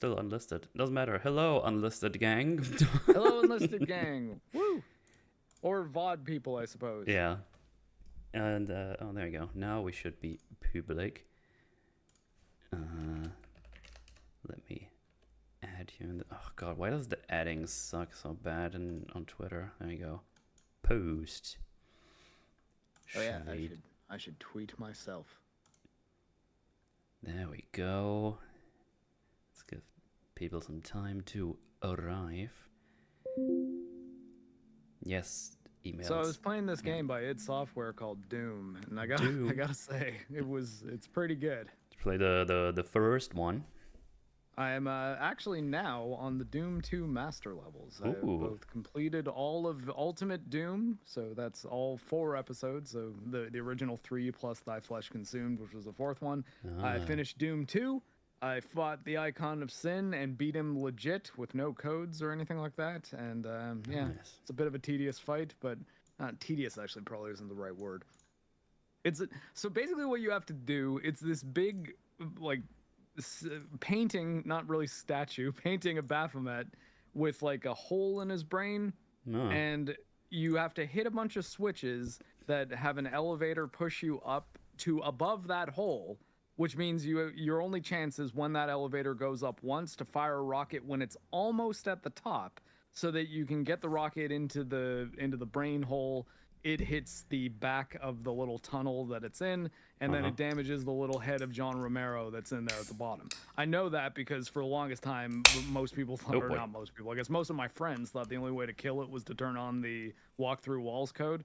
Still unlisted. Doesn't matter. Hello, unlisted gang. Hello, enlisted gang. Woo! Or VOD people, I suppose. Yeah. And, oh, there you go. Now we should be public. Let me add you in the... Oh, God, why does the adding suck so bad on Twitter? There you go. Post. Oh, yeah, Shade. I should tweet myself. There we go. Let's give people some time to arrive. Yes, emails. So I was playing this game by id Software called Doom, and I gotta say, it's pretty good. Play the first one. I am actually now on the Doom 2 master levels. I've both completed all of Ultimate Doom, so that's all 4 episodes. So the original 3 plus Thy Flesh Consumed, which was the 4th one. I finished Doom 2. I fought the Icon of Sin and beat him legit with no codes or anything like that. And yeah, it's a bit of a tedious fight, but not tedious actually probably isn't the right word. So basically what you have to do, it's this big like painting, not really statue, painting of Baphomet with like a hole in his brain, and you have to hit a bunch of switches that have an elevator push you up to above that hole, which means your only chance is when that elevator goes up once to fire a rocket when it's almost at the top, so that you can get the rocket into the brain hole. It hits the back of the little tunnel that it's in, and then it damages the little head of John Romero that's in there at the bottom. I know that because for the longest time, most people thought, or not most people, I guess most of my friends thought the only way to kill it was to turn on the walk through walls code.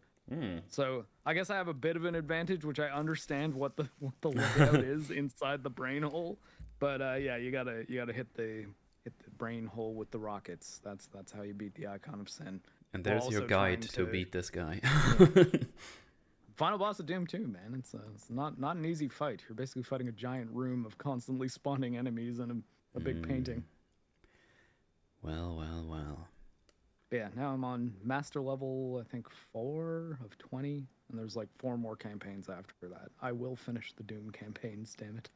So I guess I have a bit of an advantage, which I understand what the layout is inside the brain hole. But yeah, you gotta hit the brain hole with the rockets. That's how you beat the Icon of Sin. And there's your guide to beat this guy. Final boss of Doom 2, man. It's not an easy fight. You're basically fighting a giant room of constantly spawning enemies and a big painting. Well. But yeah, now I'm on master level, I think 4 of 20, and there's like 4 more campaigns after that. I will finish the Doom campaigns, damn it.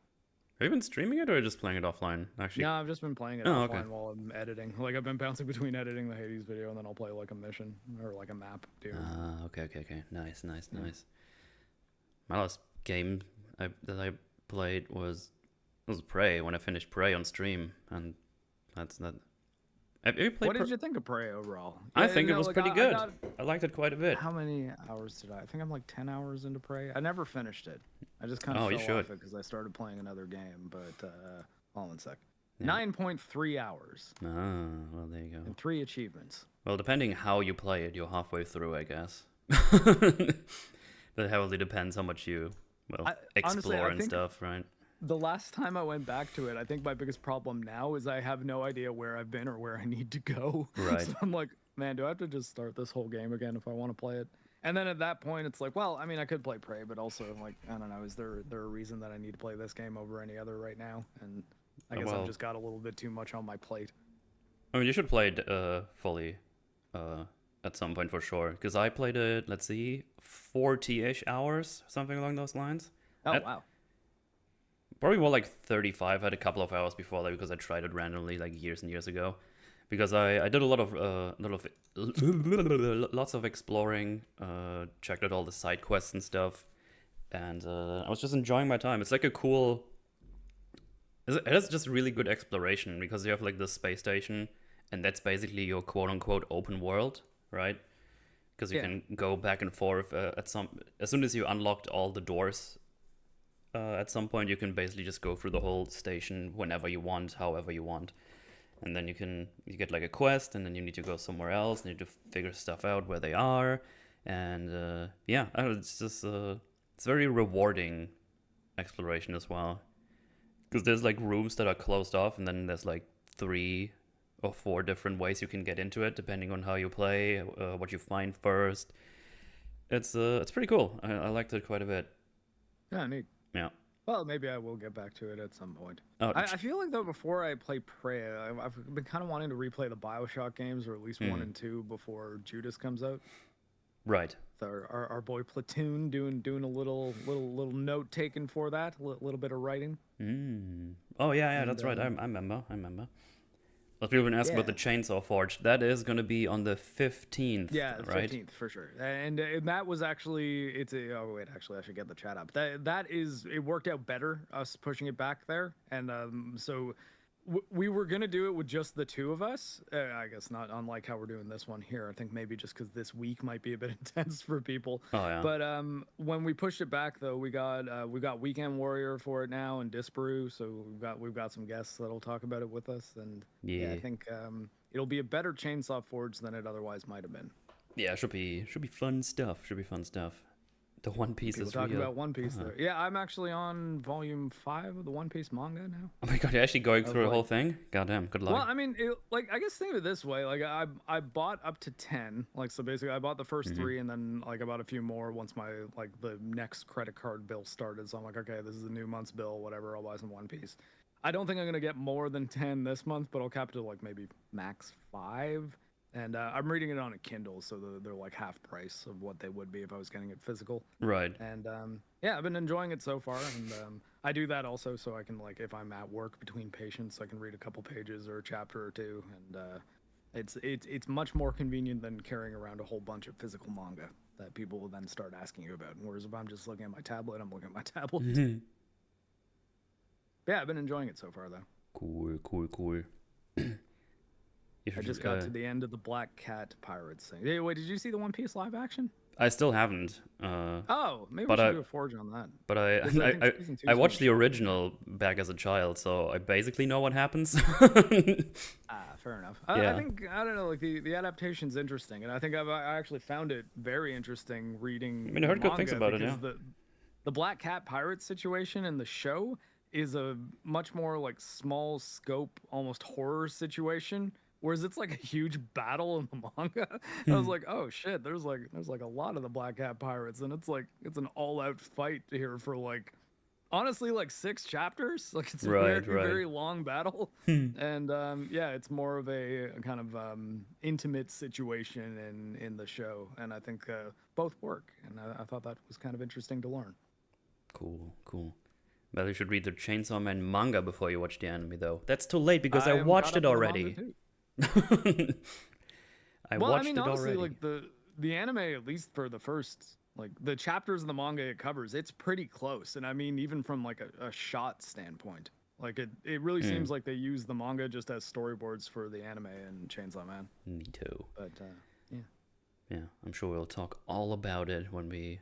Have you been streaming it or just playing it offline? Actually, no, I've just been playing it offline while I'm editing. Like I've been bouncing between editing the Hades video and then I'll play like a mission or like a map. Okay. Nice. My last game that I played was Prey. When I finished Prey on stream, and that's that. Have you played? What did you think of Prey overall? I think it was pretty good. I liked it quite a bit. How many hours did I think I'm like 10 hours into Prey. I never finished it. I just kind of fell off it because I started playing another game. But hold on a sec. 9.3 hours. Well, there you go. And 3 achievements. Well, depending how you play it, you're halfway through, I guess. That heavily depends how much you explore honestly, and stuff, right? The last time I went back to it, I think my biggest problem now is I have no idea where I've been or where I need to go. Right. So I'm like, man, do I have to just start this whole game again if I want to play it? And then at that point, it's like, well, I mean, I could play Prey, but also, like, I don't know, is there a reason that I need to play this game over any other right now? And I guess I've just got a little bit too much on my plate. I mean, you should play it fully at some point for sure. Because I played it, let's see, 40-ish hours, something along those lines. Oh, wow. Probably more like 35. I had a couple of hours before that because I tried it randomly like years and years ago. Because I did a lot of lots of exploring, checked out all the side quests and stuff, and I was just enjoying my time. It's like a cool. It has just really good exploration because you have like the space station, and that's basically your quote unquote open world, right? Because you can go back and forth as soon as you unlocked all the doors. At some point, you can basically just go through the whole station whenever you want, however you want. And then you get like a quest, and then you need to go somewhere else, and you need to figure stuff out where they are. And yeah, it's just it's very rewarding exploration as well. Because there's like rooms that are closed off, and then there's like 3 or 4 different ways you can get into it, depending on how you play, what you find first. It's pretty cool. I liked it quite a bit. Yeah, neat. Yeah. Well, maybe I will get back to it at some point. Oh, I feel like, though, before I play Prey, I've been kind of wanting to replay the BioShock games, or at least 1 and 2, before Judas comes out. Right. So our boy Platoon doing a little note taken for that, a little bit of writing. Oh yeah, And, that's right. I remember. But people have been asking about the Chainsaw Forge. That is going to be on the 15th, yeah, the right? 15th for sure. And that was actually oh wait, actually I should get the chat up. It worked out better us pushing it back there. And so we were gonna do it with just the two of us. I guess not unlike how we're doing this one here. I think maybe just because this week might be a bit intense for people. Oh yeah. But when we pushed it back though, we got Weekend Warrior for it now and Disparu. So we've got some guests that'll talk about it with us. And yeah I think it'll be a better Chainsaw Forge than it otherwise might have been. Yeah, should be fun stuff. The One Piece People is talking real. about One Piece there. Yeah, I'm actually on volume 5 of the One Piece manga now. Oh my god, you're actually going through the whole thing? Goddamn, good luck. Well, I mean, I guess think of it this way. Like, I bought up to 10. Like, so basically, I bought the first 3, and then like I bought a few more once my the next credit card bill started. So I'm like, okay, this is a new month's bill, whatever. I'll buy some One Piece. I don't think I'm gonna get more than 10 this month, but I'll cap it to like maybe max 5. And I'm reading it on a Kindle, so they're like half price of what they would be if I was getting it physical. Right. And yeah, I've been enjoying it so far, and I do that also so I can, like, if I'm at work between patients, I can read a couple pages or a chapter or two, and it's much more convenient than carrying around a whole bunch of physical manga that people will then start asking you about. Whereas if I'm just looking at my tablet, I'm looking at my tablet. Yeah, I've been enjoying it so far though. Cool. I just got to the end of the Black Cat Pirates thing. Hey, wait, did you see the One Piece live action? I still haven't. Oh, maybe we should do a Forge on that. But I watched the original back as a child, so I basically know what happens. Fair enough. I think, I don't know, like the adaptation's interesting, and I think I actually found it very interesting reading. I mean, I heard good things about it, yeah. The Black Cat Pirate situation in the show is a much more like small scope, almost horror situation. Whereas it's like a huge battle in the manga. I was like, oh shit, there's like a lot of the Black Cat Pirates, and it's an all-out fight here for like, honestly, like 6 chapters. Like it's a very long battle, and yeah, it's more of a kind of intimate situation in the show, and I think both work, and I thought that was kind of interesting to learn. Cool. Well, you should read the Chainsaw Man manga before you watch the anime, though. That's too late because I watched it already. I mean, honestly, like the anime, at least for the first, like the chapters of the manga it covers, it's pretty close. And I mean, even from like a shot standpoint, like it really seems like they use the manga just as storyboards for the anime and Chainsaw Man. Me too. But yeah, I'm sure we'll talk all about it when we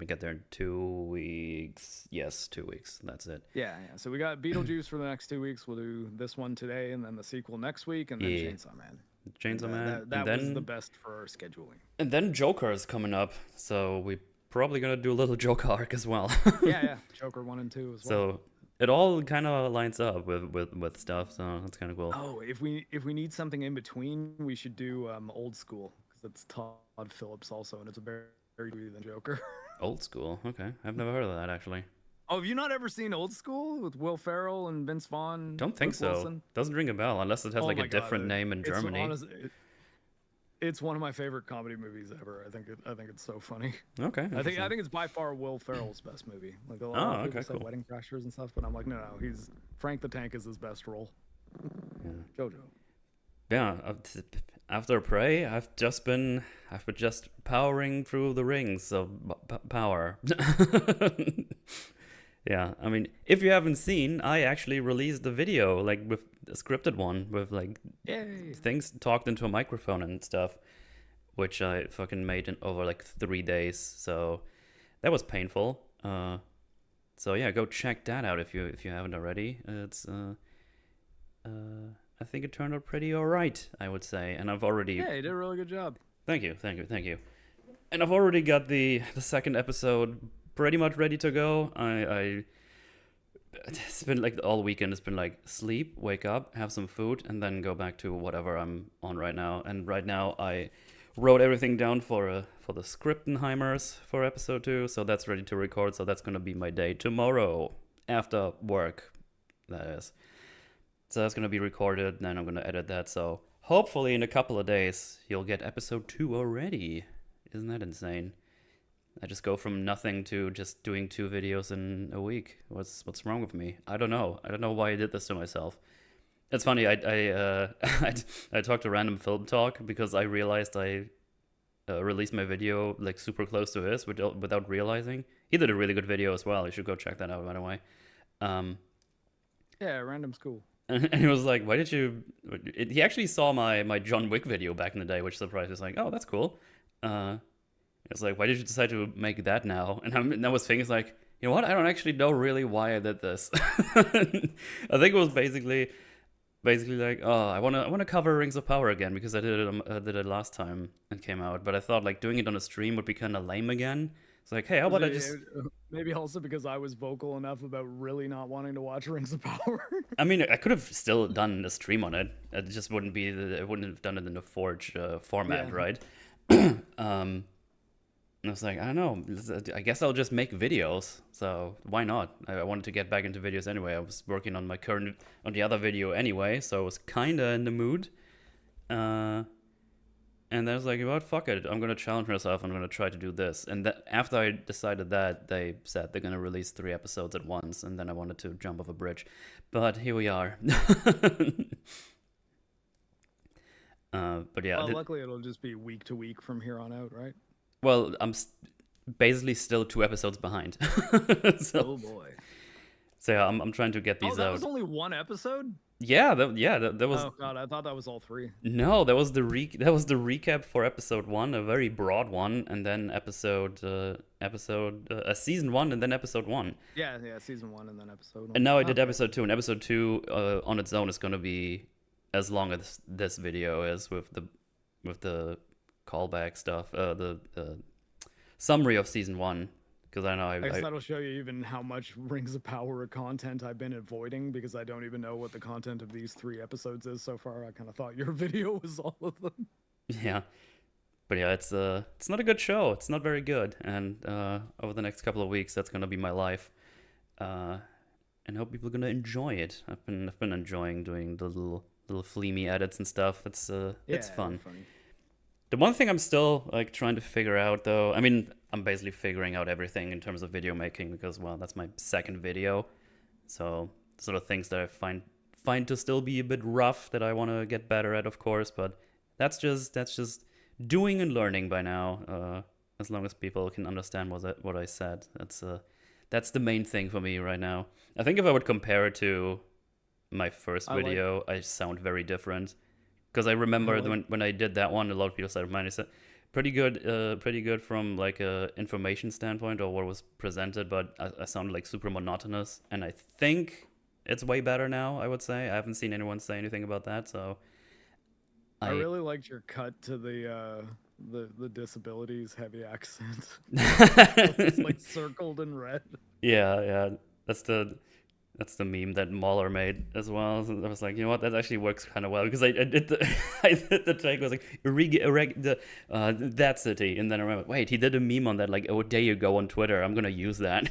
get there in 2 weeks. Yes, 2 weeks. That's it. Yeah. So we got Beetlejuice for the next 2 weeks. We'll do this one today, and then the sequel next week, and then Chainsaw Man. That was the best for our scheduling. And then Joker is coming up, so we're probably gonna do a little Joker arc as well. yeah. Joker 1 and 2 as well. So it all kind of lines up with stuff, so that's kind of cool. Oh, if we need something in between, we should do Old School, because it's Todd Phillips also, and it's a very than Joker. Old School? Okay. I've never heard of that, actually. Oh, have you not ever seen Old School with Will Ferrell and Vince Vaughn? Don't think so. Wilson? Doesn't ring a bell unless it has a different name in Germany. It's one of my favorite comedy movies ever. I think it's so funny. Okay. I think it's by far Will Ferrell's best movie. Like a lot of people say cool. Wedding Crashers and stuff, but I'm like, no, he's Frank the Tank is his best role. Yeah. Jojo. Yeah. After Prey, I've been powering through the rings of power. Yeah, I mean, if you haven't seen, I actually released the video, like with a scripted one with like things talked into a microphone and stuff, which I fucking made in over like 3 days. So that was painful. So yeah, go check that out if you haven't already. It's I think it turned out pretty alright, I would say, and I've already you did a really good job. Thank you. And I've already got the second episode pretty much ready to go. It's been like all weekend. It's been like sleep, wake up, have some food, and then go back to whatever I'm on right now. And right now I wrote everything down for the Scriptenheimers for episode 2, so that's ready to record. So that's gonna be my day tomorrow after work. That is. So that's gonna be recorded. Then I'm gonna edit that. So hopefully in a couple of days you'll get episode 2 already. Isn't that insane? I just go from nothing to just doing 2 videos in a week. What's wrong with me? I don't know. I don't know why I did this to myself. It's funny. I talked to Random Film Talk because I realized I released my video like super close to his without realizing. He did a really good video as well. You should go check that out, by the way. Yeah, Random's cool. And he was like, "Why did you?" He actually saw my John Wick video back in the day, which surprised me. He was like, "Oh, that's cool." It's like, "Why did you decide to make that now?" And I was thinking, like, you know what? I don't actually know really why I did this. I think it was basically like, oh, I wanna cover Rings of Power again because I did it last time it came out, but I thought like doing it on a stream would be kind of lame again. It's like, hey, how about I just maybe also because I was vocal enough about really not wanting to watch Rings of Power. I mean, I could have still done a stream on it. It just wouldn't be. I wouldn't have done it in the Forge format, right? And I was like, I don't know. I guess I'll just make videos. So why not? I wanted to get back into videos anyway. I was working on on the other video anyway, so I was kinda in the mood. And then I was like, well, fuck it. I'm gonna challenge myself. I'm gonna try to do this. And after I decided that, they said they're gonna release 3 episodes at once, and then I wanted to jump off a bridge. But here we are. But yeah. Well, luckily it'll just be week to week from here on out, right? Well, I'm basically still 2 episodes behind. So, oh boy. So yeah, I'm trying to get these out. That was only 1 episode? Yeah, that was. Oh god, I thought that was all 3. No, that was the recap for episode 1, a very broad one, and then season 1, and then episode 1. Yeah, season 1 and then episode 1. And now I did episode 2, and episode 2 on its own is gonna be as long as this video is with the callback stuff, the summary of season 1. Because I know I guess that'll show you even how much Rings of Power content I've been avoiding, because I don't even know what the content of these 3 episodes is so far. I kind of thought your video was all of them. Yeah, but yeah, it's not a good show. It's not very good, and over the next couple of weeks, that's gonna be my life. And I hope people are gonna enjoy it. I've been enjoying doing the little fleamy edits and stuff. It's fun. Funny. The one thing I'm still like trying to figure out, though, I mean, I'm basically figuring out everything in terms of video making because, well, that's my second video. So sort of things that I find to still be a bit rough that I want to get better at, of course. But that's just doing and learning by now. As long as people can understand what I said, that's the main thing for me right now. I think if I would compare it to my first video, I sound very different. Because I remember when I did that one, a lot of people said mine is pretty good from like a information standpoint or what was presented, but I sounded like super monotonous, and I think it's way better now. I would say I haven't seen anyone say anything about that, so I really liked your cut to the disabilities heavy accent. It's like circled in red. Yeah, that's the meme that Mahler made as well. So I was like, you know what, that actually works kind of well because I did the take was like that city, and then I remember, wait, he did a meme on that like a day ago on Twitter. I'm gonna use that.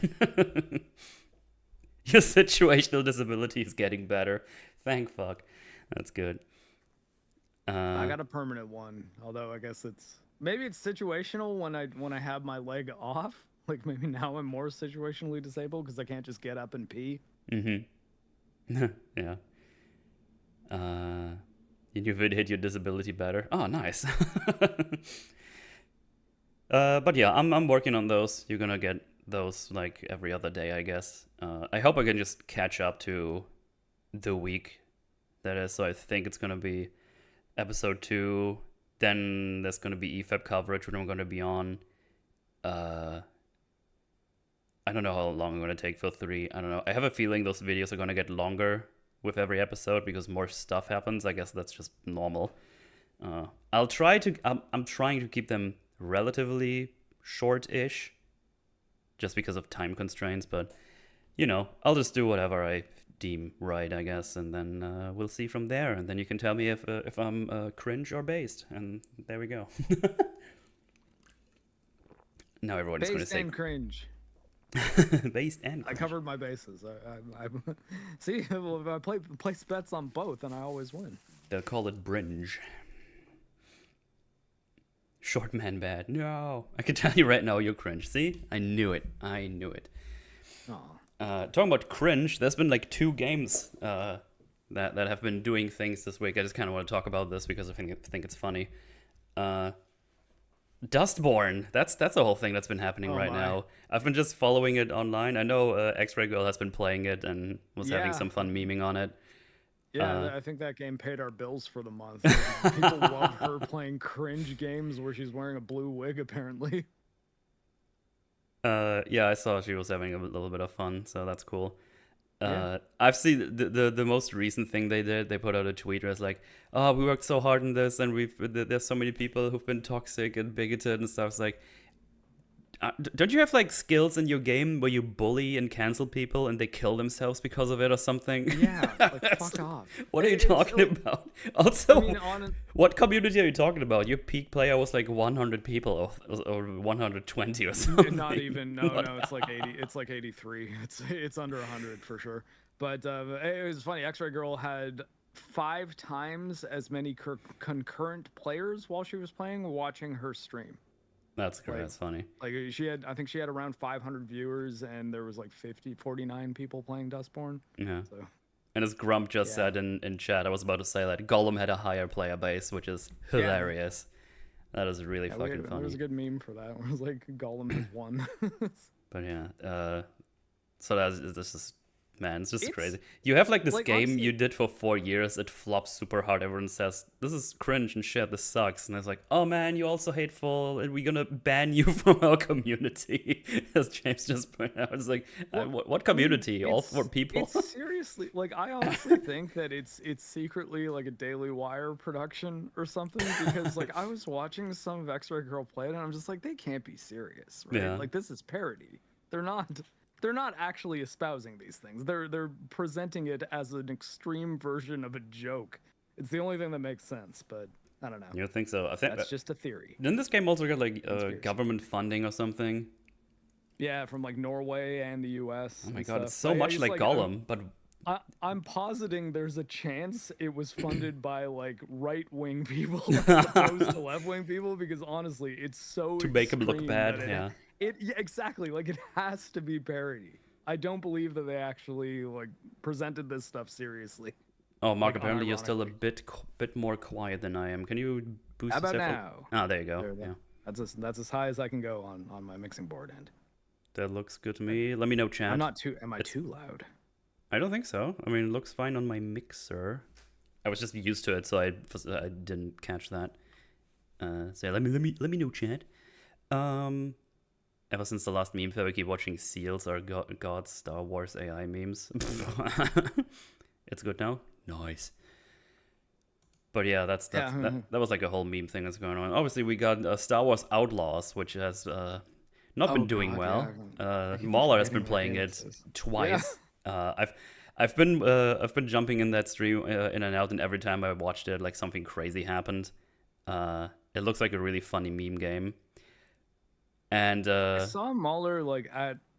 Your situational disability is getting better. Thank fuck. That's good. I got a permanent one, although I guess maybe it's situational when I have my leg off. Like maybe now I'm more situationally disabled because I can't just get up and pee. Mm-hmm. Yeah. You would hit your disability better. Oh, nice. But yeah, I'm working on those. You're gonna get those like every other day, I guess. I hope I can just catch up to the week that is. So I think it's gonna be episode 2. Then there's gonna be EFEP coverage, which I'm gonna be on. I don't know how long I'm going to take for 3. I don't know. I have a feeling those videos are going to get longer with every episode because more stuff happens. I guess that's just normal. I'm trying to keep them relatively short-ish just because of time constraints. But, you know, I'll just do whatever I deem right, I guess. And then we'll see from there. And then you can tell me if I'm cringe or based. And there we go. Now everyone's going to say... Based and cringe. Based and I covered my bases. I see. Well, I place bets on both, and I always win. They'll call it bringe. Short man bad. No. I can tell you right now you're cringe. See? I knew it. Oh. Talking about cringe, there's been like 2 games that have been doing things this week. I just kind of want to talk about this because I think it's funny. Dustborn. That's the whole thing that's been happening right now. I've been just following it online. I know X-Ray Girl has been playing it and was having some fun memeing on it. Yeah, I think that game paid our bills for the month. People love her playing cringe games where she's wearing a blue wig, apparently. Yeah, I saw she was having a little bit of fun, so that's cool. I've seen the most recent thing they did. They put out a tweet where it's like, "Oh, we worked so hard on this, and there's so many people who've been toxic and bigoted and stuff." It's like, don't you have like skills in your game where you bully and cancel people and they kill themselves because of it or something? Yeah, like fuck off. What are you talking about? Also, what community are you talking about? Your peak player was like 100 people or 120 or something. Not even. No, it's like 80. It's like 83. It's under 100 for sure. But it was funny. X-Ray Girl had 5 times as many concurrent players while she was playing watching her stream. That's great. That's funny. Like I think she had around 500 viewers, and there was like 49 people playing Dustborn. Yeah. So. And as Grump just said in chat, I was about to say that Gollum had a higher player base, which is hilarious. That is really fucking funny. There was a good meme for that. It was like Gollum has won. But yeah, so this is. Man, it's just crazy. You have like this game honestly, you did for 4 years. It flops super hard. Everyone says, this is cringe and shit. This sucks. And it's like, oh man, you're also hateful. And we're going to ban you from our community. As James just pointed out. It's like, what community? All 4 people? It's seriously, like, I honestly think that it's secretly like a Daily Wire production or something. Because like I was watching some of X-Ray Girl play it and I'm just like, they can't be serious, right? Yeah. Like this is parody. They're not actually espousing these things. They're presenting it as an extreme version of a joke. It's the only thing that makes sense, but I don't know. You don't think so? I think that's just a theory. Didn't this game also get like government funding or something? Yeah, from like Norway and the U.S. Oh my god, it's so much like Gollum, but I'm positing there's a chance it was funded by like right-wing people as opposed to left-wing people, because honestly, it's so to make them look bad. Yeah. Yeah, exactly. Like it has to be parody. I don't believe that they actually like presented this stuff seriously. Oh, Mark, like, apparently you're still a bit more quiet than I am. Can you boost? How about now? Oh, there you go. Yeah. That's as high as I can go on my mixing board end. That looks good to me. Let me know, chat. Am I too loud? I don't think so. I mean, it looks fine on my mixer. I was just used to it, so I didn't catch that. So let me know, chat. Ever since the last meme fair, we keep watching Seals or God Star Wars AI memes. It's good now? Nice. But yeah, that was like a whole meme thing that's going on. Obviously, we got Star Wars Outlaws, which has not been doing well. Mauler has been playing it twice. Yeah. I've been jumping in that stream in and out, and every time I watched it, like something crazy happened. It looks like a really funny meme game. And I saw Mauler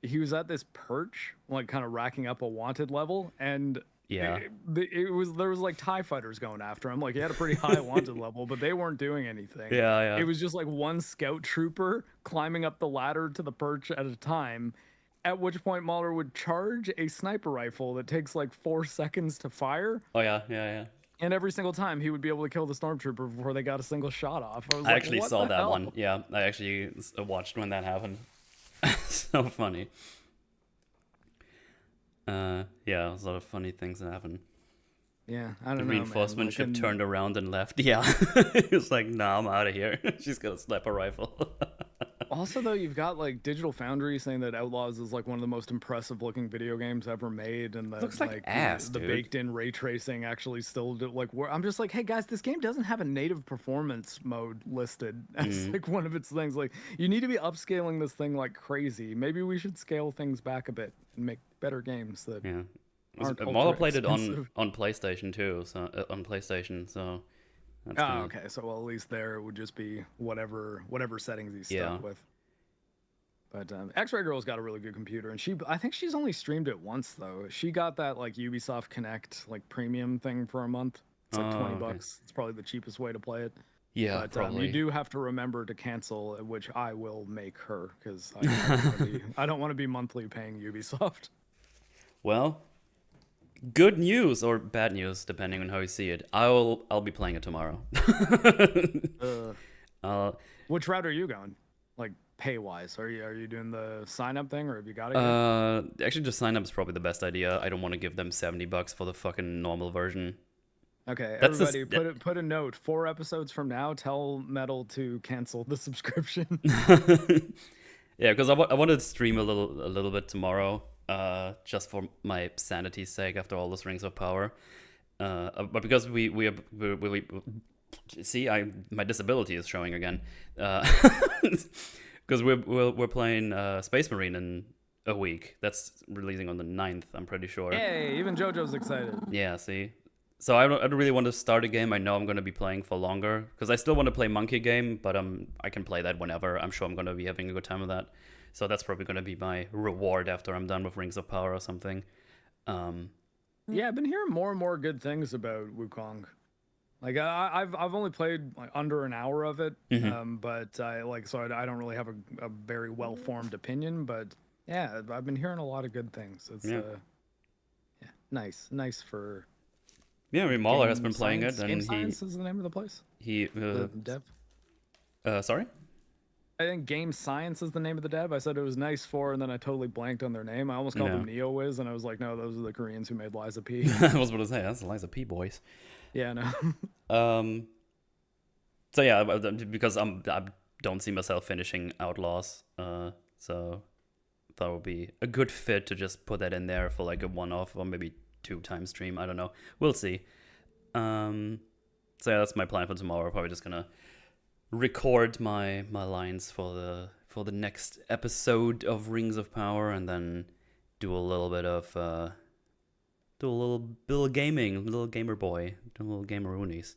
he was at this perch, like kind of racking up a wanted level, and there was like TIE fighters going after him. Like he had a pretty high wanted level, but they weren't doing anything. Yeah. It was just like one scout trooper climbing up the ladder to the perch at a time. At which point Mauler would charge a sniper rifle that takes like 4 seconds to fire. Oh yeah. And every single time he would be able to kill the stormtrooper before they got a single shot off. I actually saw that one. Yeah, I actually watched when that happened. So funny. Yeah, there's a lot of funny things that happen. Yeah, I don't know. The reinforcement ship turned around and left. Yeah, he was like, "Nah, I'm out of here." She's got a sniper rifle. Also, though, you've got like Digital Foundry saying that Outlaws is like one of the most impressive looking video games ever made, and that looks like ass, the baked-in ray tracing actually still I'm just like, hey guys, this game doesn't have a native performance mode listed as like one of its things. Like, you need to be upscaling this thing like crazy. Maybe we should scale things back a bit and make better games that aren't Mauler played it on PlayStation too, so on PlayStation, so. Okay. So at least there it would just be whatever settings he's stuck with. But X-Ray Girl's got a really good computer, and I think she's only streamed it once though. She got that like Ubisoft Connect like premium thing for a month. It's like $20. It's probably the cheapest way to play it. Yeah, But probably. you do have to remember to cancel, which I will make her, because I don't want to be monthly paying Ubisoft. Well, good news or bad news, depending on how you see it. I'll be playing it tomorrow. uh, Which route are you going? Like pay wise, are you doing the sign up thing, or have you got it yet? actually, just sign up is probably the best idea. I don't want to give them $70 for the fucking normal version. Okay, That's everybody, put a note. 4 episodes from now, tell Metal to cancel the subscription. Yeah, because I want to stream a little bit tomorrow, just for my sanity's sake after all those Rings of Power. But because we see, my disability is showing again. Because we're playing Space Marine in a week. That's releasing on the 9th, I'm pretty sure. Hey, even JoJo's excited. Yeah, see. So I don't really want to start a game I know I'm going to be playing for longer, because I still want to play Monkey Game, but I can play that whenever. I'm sure I'm going to be having a good time with that. So that's probably going to be my reward after I'm done with Rings of Power or something. Yeah, I've been hearing more and more good things about Wukong. Like I've only played like under an hour of it, but I don't really have a very well formed opinion. But yeah, I've been hearing a lot of good things. It's nice for. Yeah, I mean, Mahler has been playing it, and Game Science is the name of the place. The dev. Sorry. I think Game Science is the name of the dev. I said it was nice for, and then I totally blanked on their name. I almost called them NeoWiz, and I was like, no, those are the Koreans who made Liza P. I was about to say, that's Liza P, boys. Yeah, no. So yeah, because I don't see myself finishing Outlaws, so thought it would be a good fit to just put that in there for like a one-off or maybe 2-time stream. I don't know. We'll see. So yeah, that's my plan for tomorrow. Probably just gonna record my lines for the next episode of Rings of Power, and then do a little bit of do a little gaming, little gamer boy, do a little gameroonies.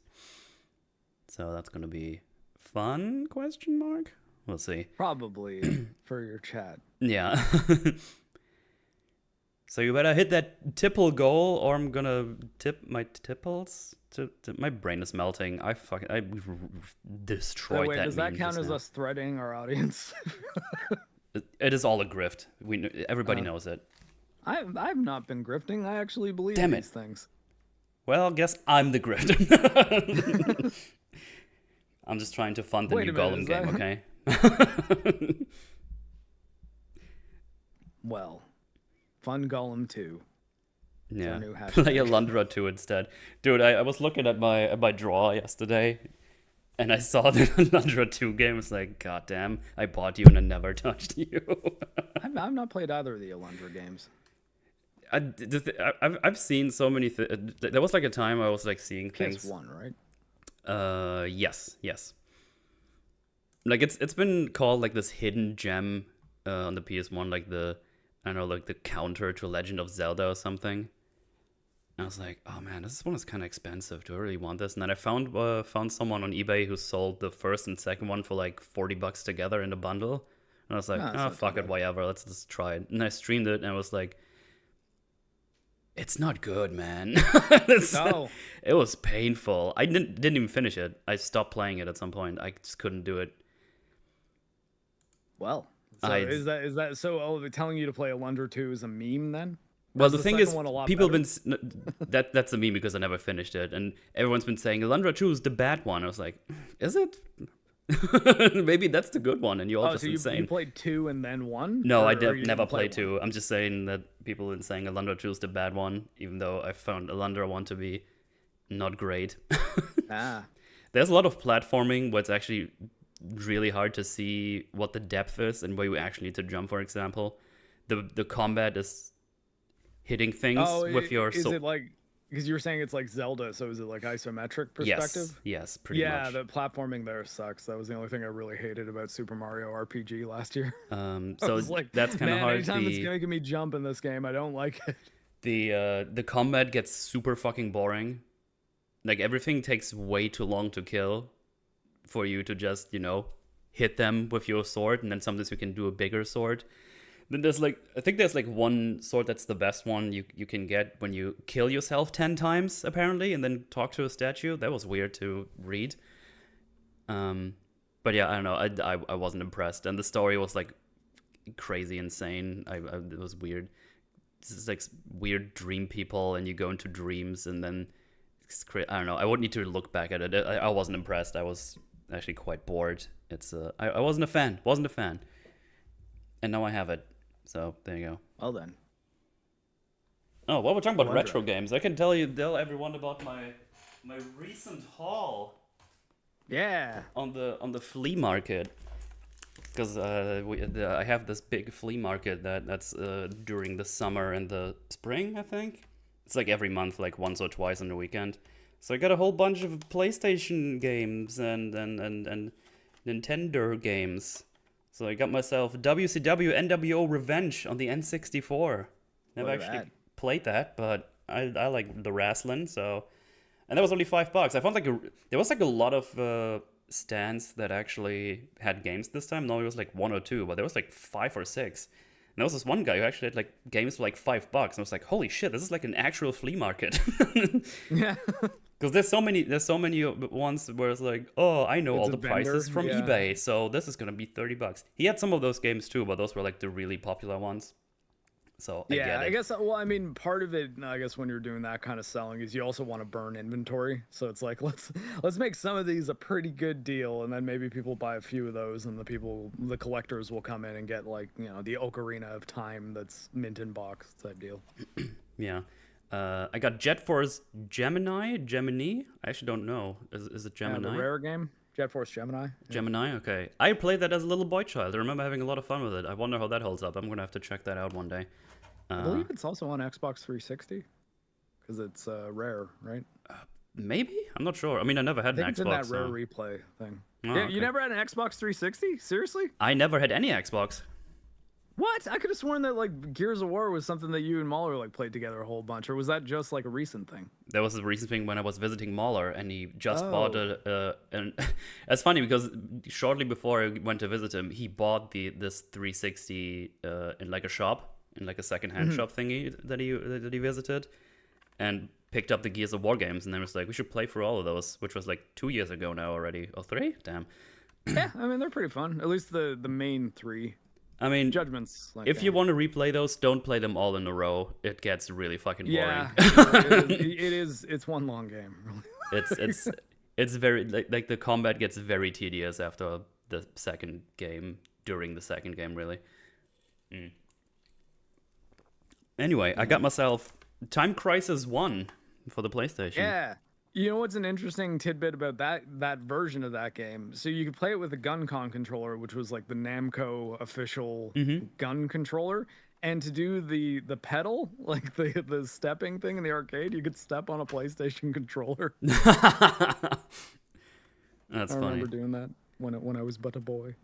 So that's gonna be fun? Question mark. We'll see. Probably for your chat. Yeah. So you better hit that tipple goal, or I'm gonna tip my tipples. My brain is melting. I destroyed that. Does that count as us threatening our audience? It is all a grift. Everybody knows it. I've not been grifting. I actually believe these things. Well, guess I'm the grift. I'm just trying to fund the new Golem game, okay? Well, Fun Golem 2. Yeah, play Alundra 2 instead. Dude, I was looking at my draw yesterday, and I saw the Alundra 2 game. I was like, God damn, I bought you and I never touched you. I've not played either of the Alundra games. I've seen so many things. There was like a time I was like seeing things. PS1, right? Yes. Like it's been called like this hidden gem on the PS1, like the counter to Legend of Zelda or something. And I was like, oh man, this one is kind of expensive. Do I really want this? And then I found someone on eBay who sold the first and second one for like $40 together in a bundle. And I was like, fuck it, whatever. Let's just try it. And I streamed it, and I was like, it's not good, man. No. It was painful. I didn't even finish it. I stopped playing it at some point. I just couldn't do it. Well, so is that so? Telling you to play Alundra 2 is a meme then? Well, the thing is, people have been that's a meme because I never finished it, and everyone's been saying Alundra 2 is the bad one. I was like, is it? Maybe that's the good one, and you're all just insane. You played 2 and then 1? No, I never played 2. I'm just saying that people have been saying Alundra 2 is the bad one, even though I found Alundra 1 to be not great. There's a lot of platforming where it's actually really hard to see what the depth is and where you actually need to jump, for example. The combat is hitting things with your... Is it like... Because you were saying it's like Zelda, so is it like isometric perspective? Yes, pretty much. Yeah, the platforming there sucks. That was the only thing I really hated about Super Mario RPG last year. So like, that's kind of hard. Anytime it's making me jump in this game, I don't like it. The combat gets super fucking boring. Like, everything takes way too long to kill for you to just, hit them with your sword, and then sometimes you can do a bigger sword. Then there's I think there's one sword that's the best one you can get when you kill yourself 10 times, apparently, and then talk to a statue. That was weird to read. But yeah, I don't know. I wasn't impressed, and the story was like crazy insane. It was weird. This is like weird dream people, and you go into dreams, and then I don't know. I would need to look back at it. I wasn't impressed. I was actually quite bored. I wasn't a fan. Wasn't a fan. And now I have it. So there you go. Well then. Oh, while we're talking about retro games, I can tell everyone about my recent haul. Yeah. On the flea market, because I have this big flea market that's during the summer and the spring. I think it's like every month, like once or twice on the weekend. So I got a whole bunch of PlayStation games and Nintendo games. So I got myself WCW NWO Revenge on the N64. Never actually played that, but I like the wrestling, so. And that was only $5. I found there was like a lot of stands that actually had games this time. No, it was like one or two, but there was like 5 or 6. And there was this one guy who actually had like games for like $5. And I was like, holy shit, this is like an actual flea market. Yeah. Because there's so many ones where it's like, oh, I know all the prices from eBay, so this is gonna be $30. He had some of those games too, but those were like the really popular ones. So I guess. Well, I mean, part of it, I guess, when you're doing that kind of selling, is you also want to burn inventory. So it's like let's make some of these a pretty good deal, and then maybe people buy a few of those, and the collectors will come in and get like the Ocarina of Time that's mint in box type deal. Yeah, I got Jet Force Gemini. I actually don't know. Is it Gemini? The rare game. Jet Force Gemini. Gemini, okay. I played that as a little boy child. I remember having a lot of fun with it. I wonder how that holds up. I'm gonna have to check that out one day. I believe it's also on Xbox 360 because it's rare, right? Maybe? I'm not sure. I mean, I never had an Xbox. It's in that rare replay thing. Oh, yeah, okay. You never had an Xbox 360? Seriously? I never had any Xbox. What? I could have sworn that like Gears of War was something that you and Mahler like played together a whole bunch, or was that just like a recent thing? That was a recent thing when I was visiting Mahler, and he just bought and it's funny because shortly before I went to visit him, he bought this 360 in like a shop, in like a secondhand shop thingy that he visited, and picked up the Gears of War games, and then was like, we should play through all of those, which was like 2 years ago now already, or 3? Damn. Yeah, I mean they're pretty fun. At least the main 3. I mean, Judgments. Like if you want to replay those, don't play them all in a row. It gets really fucking boring. Yeah, it is. It's one long game. It's very like the combat gets very tedious after the second game. During the second game, really. Anyway, I got myself Time Crisis 1 for the PlayStation. Yeah. You know what's an interesting tidbit about that version of that game? So you could play it with a GunCon controller, which was like the Namco official gun controller. And to do the pedal, like the stepping thing in the arcade, you could step on a PlayStation controller. That's funny. I remember doing that when I was but a boy.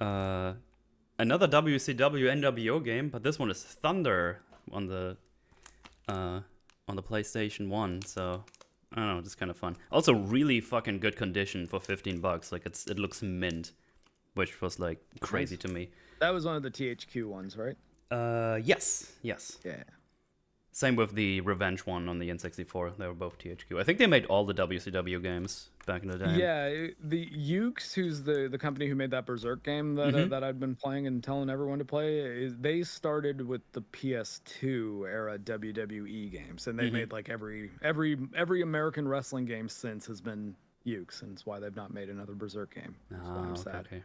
Another WCW NWO game, but this one is Thunder on the PlayStation 1, so I don't know, it's kind of fun. Also, really fucking good condition for $15. Like it looks mint, which was like crazy to me. That was one of the THQ ones, right? Yes. Yeah. Same with the Revenge one on the N64. They were both THQ. I think they made all the WCW games back in the day. Yeah, the Ukes, who's the company who made that Berserk game that I've been playing and telling everyone to play, they started with the PS2 era WWE games, and they made like every American wrestling game since has been Ukes, and it's why they've not made another Berserk game. That's why I'm sad. Okay.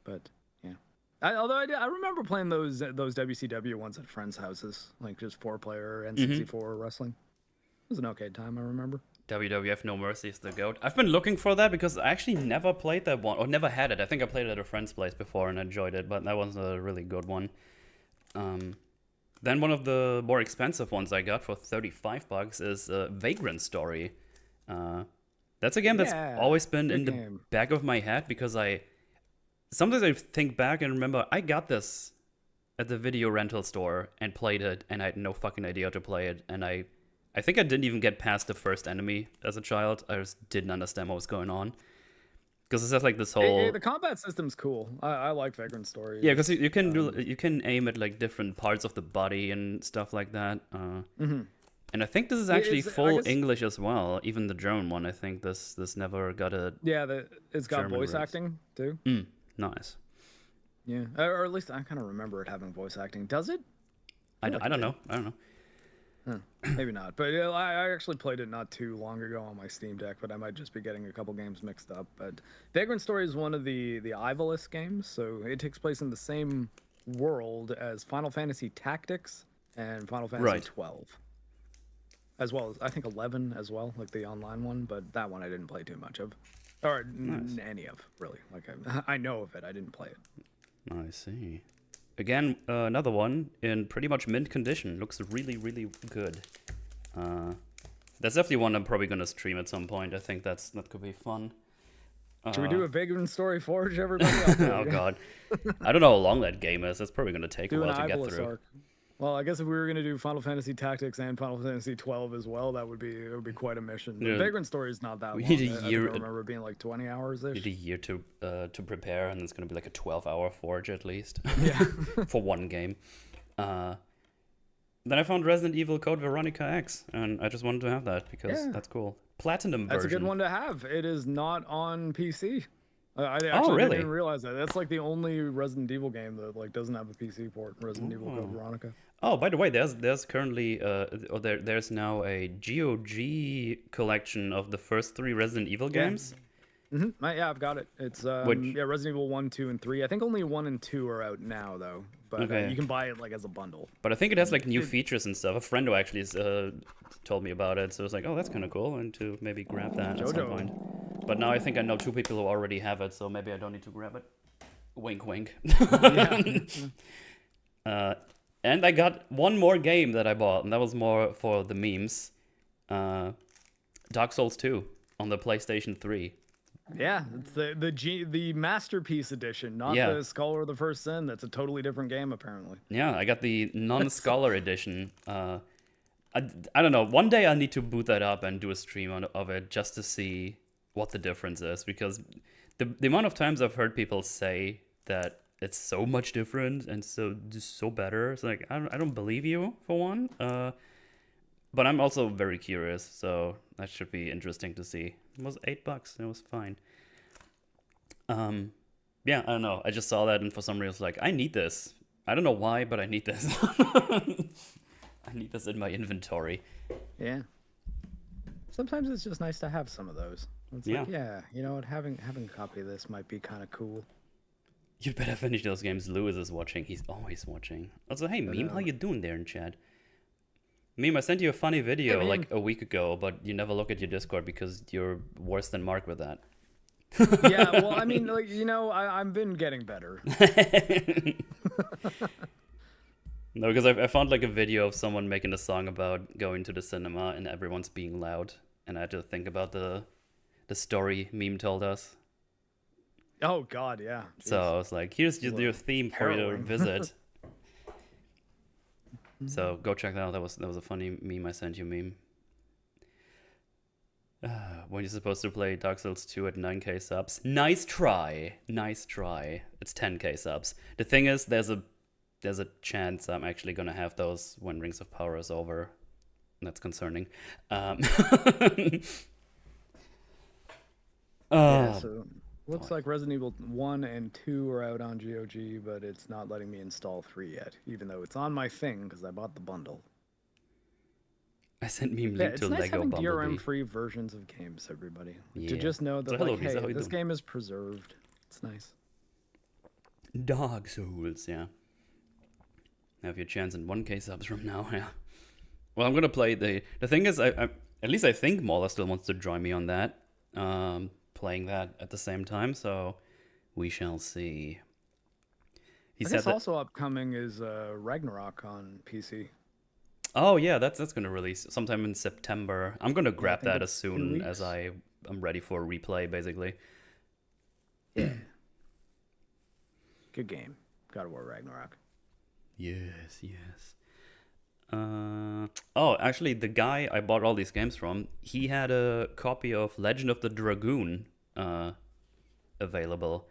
But yeah. Although I remember playing those WCW ones at friends' houses, like just 4-player N64 wrestling. It was an okay time, I remember. WWF No Mercy is the GOAT. I've been looking for that because I actually never played that one, or never had it. I think I played it at a friend's place before and enjoyed it, but that was a really good one. Then one of the more expensive ones I got for $35 is Vagrant Story. That's a game that's always been in the back of my head because sometimes I think back and remember I got this at the video rental store and played it, and I had no fucking idea how to play it, and I think I didn't even get past the first enemy as a child. I just didn't understand what was going on. Because it's just like this whole... the combat system's cool. I like Vagrant Story. Yeah, because you can aim at like different parts of the body and stuff like that. And I think this is actually full English as well. Even the German one, I think this never got a it's got German voice release. acting too. Nice. Yeah, or at least I kind of remember it having voice acting. Does it? I don't know. I don't know. Maybe not, but I actually played it not too long ago on my Steam Deck, but I might just be getting a couple games mixed up. But Vagrant Story is one of the Ivalice games, so it takes place in the same world as Final Fantasy Tactics and Final Fantasy 12, as well as I think 11 as well, like the online one. But that one I didn't play too much of, or any of really. Like I know of it, I didn't play it. I see. Again, another one in pretty much mint condition. Looks really, really good. That's definitely one I'm probably gonna stream at some point. I think that could be fun. Should we do a Vagrant Story Forge, everybody? Oh god, I don't know how long that game is. That's probably gonna take a while to get through. Arc. Well, I guess if we were gonna do Final Fantasy Tactics and Final Fantasy 12 as well, it would be quite a mission. Yeah. Vagrant Story is not that long. Need a year. I remember it being like 20 hours ish. Need a year to prepare, and it's gonna be like a 12-hour forge at least. Yeah. For one game. Then I found Resident Evil Code Veronica X, and I just wanted to have that because that's cool. Platinum version. That's a good one to have. It is not on PC. I actually didn't even realize that. That's like the only Resident Evil game that like doesn't have a PC port. Resident Evil Code Veronica. Oh, by the way, there's currently there's now a GOG collection of the first 3 Resident Evil games. Mm-hmm. Yeah, I've got it. It's Resident Evil 1, 2, and 3. I think only 1 and 2 are out now though, but you can buy it like as a bundle. But I think it has like new features and stuff. A friend who actually told me about it, so I was like, oh, that's kind of cool, and to maybe grab that at some point. But now I think I know 2 people who already have it, so maybe I don't need to grab it. Wink, wink. And I got one more game that I bought, and that was more for the memes. Dark Souls 2 on the PlayStation 3. Yeah, it's the Masterpiece Edition, not the Scholar of the First Sin. That's a totally different game, apparently. Yeah, I got the non-Scholar Edition. I don't know. One day I need to boot that up and do a stream of it just to see what the difference is, because the amount of times I've heard people say that it's so much different and so better. It's like I don't believe you for one. But I'm also very curious, so that should be interesting to see. It was $8. It was fine. Yeah, I don't know. I just saw that, and for some reason, I was like, I need this. I don't know why, but I need this. I need this in my inventory. Yeah. Sometimes it's just nice to have some of those. It's like, you know what? Having a copy of this might be kind of cool. You'd better finish those games. Lewis is watching. He's always watching. Also, hey, Meme, how you doing there in chat? Meme, I sent you a funny video like a week ago, but you never look at your Discord because you're worse than Mark with that. Yeah, well, I mean, like, you know, I've been getting better. No, because I found like a video of someone making a song about going to the cinema and everyone's being loud, and I had to think about the story Meme told us. Oh God, yeah. Jeez. So I was like, here's just your theme for your visit. So go check that out. That was a funny meme I sent you, Meme. When you're supposed to play Dark Souls 2 at 9k subs. Nice try. Nice try. It's 10k subs. The thing is, there's a chance I'm actually gonna have those when Rings of Power is over. That's concerning. So looks like Resident Evil 1 and 2 are out on GOG, but it's not letting me install 3 yet, even though it's on my thing because I bought the bundle. I sent Meme link to nice Lego Bumblebee. DRM free versions of games, everybody. Yeah. To just know that, So, like, hey, this game is preserved. It's nice. Dark Souls, yeah. Have your chance in 1k subs from now, yeah. Well, I'm gonna play the thing is, I at least I think Mauler still wants to join me on that. Playing that at the same time, so we shall see. I guess also upcoming is Ragnarok on PC. Oh yeah, that's gonna release sometime in September. I'm gonna grab that as soon as I'm ready for a replay, basically. Yeah. Good game. God of War Ragnarok. Yes. Oh, actually, the guy I bought all these games from, he had a copy of Legend of the Dragoon available.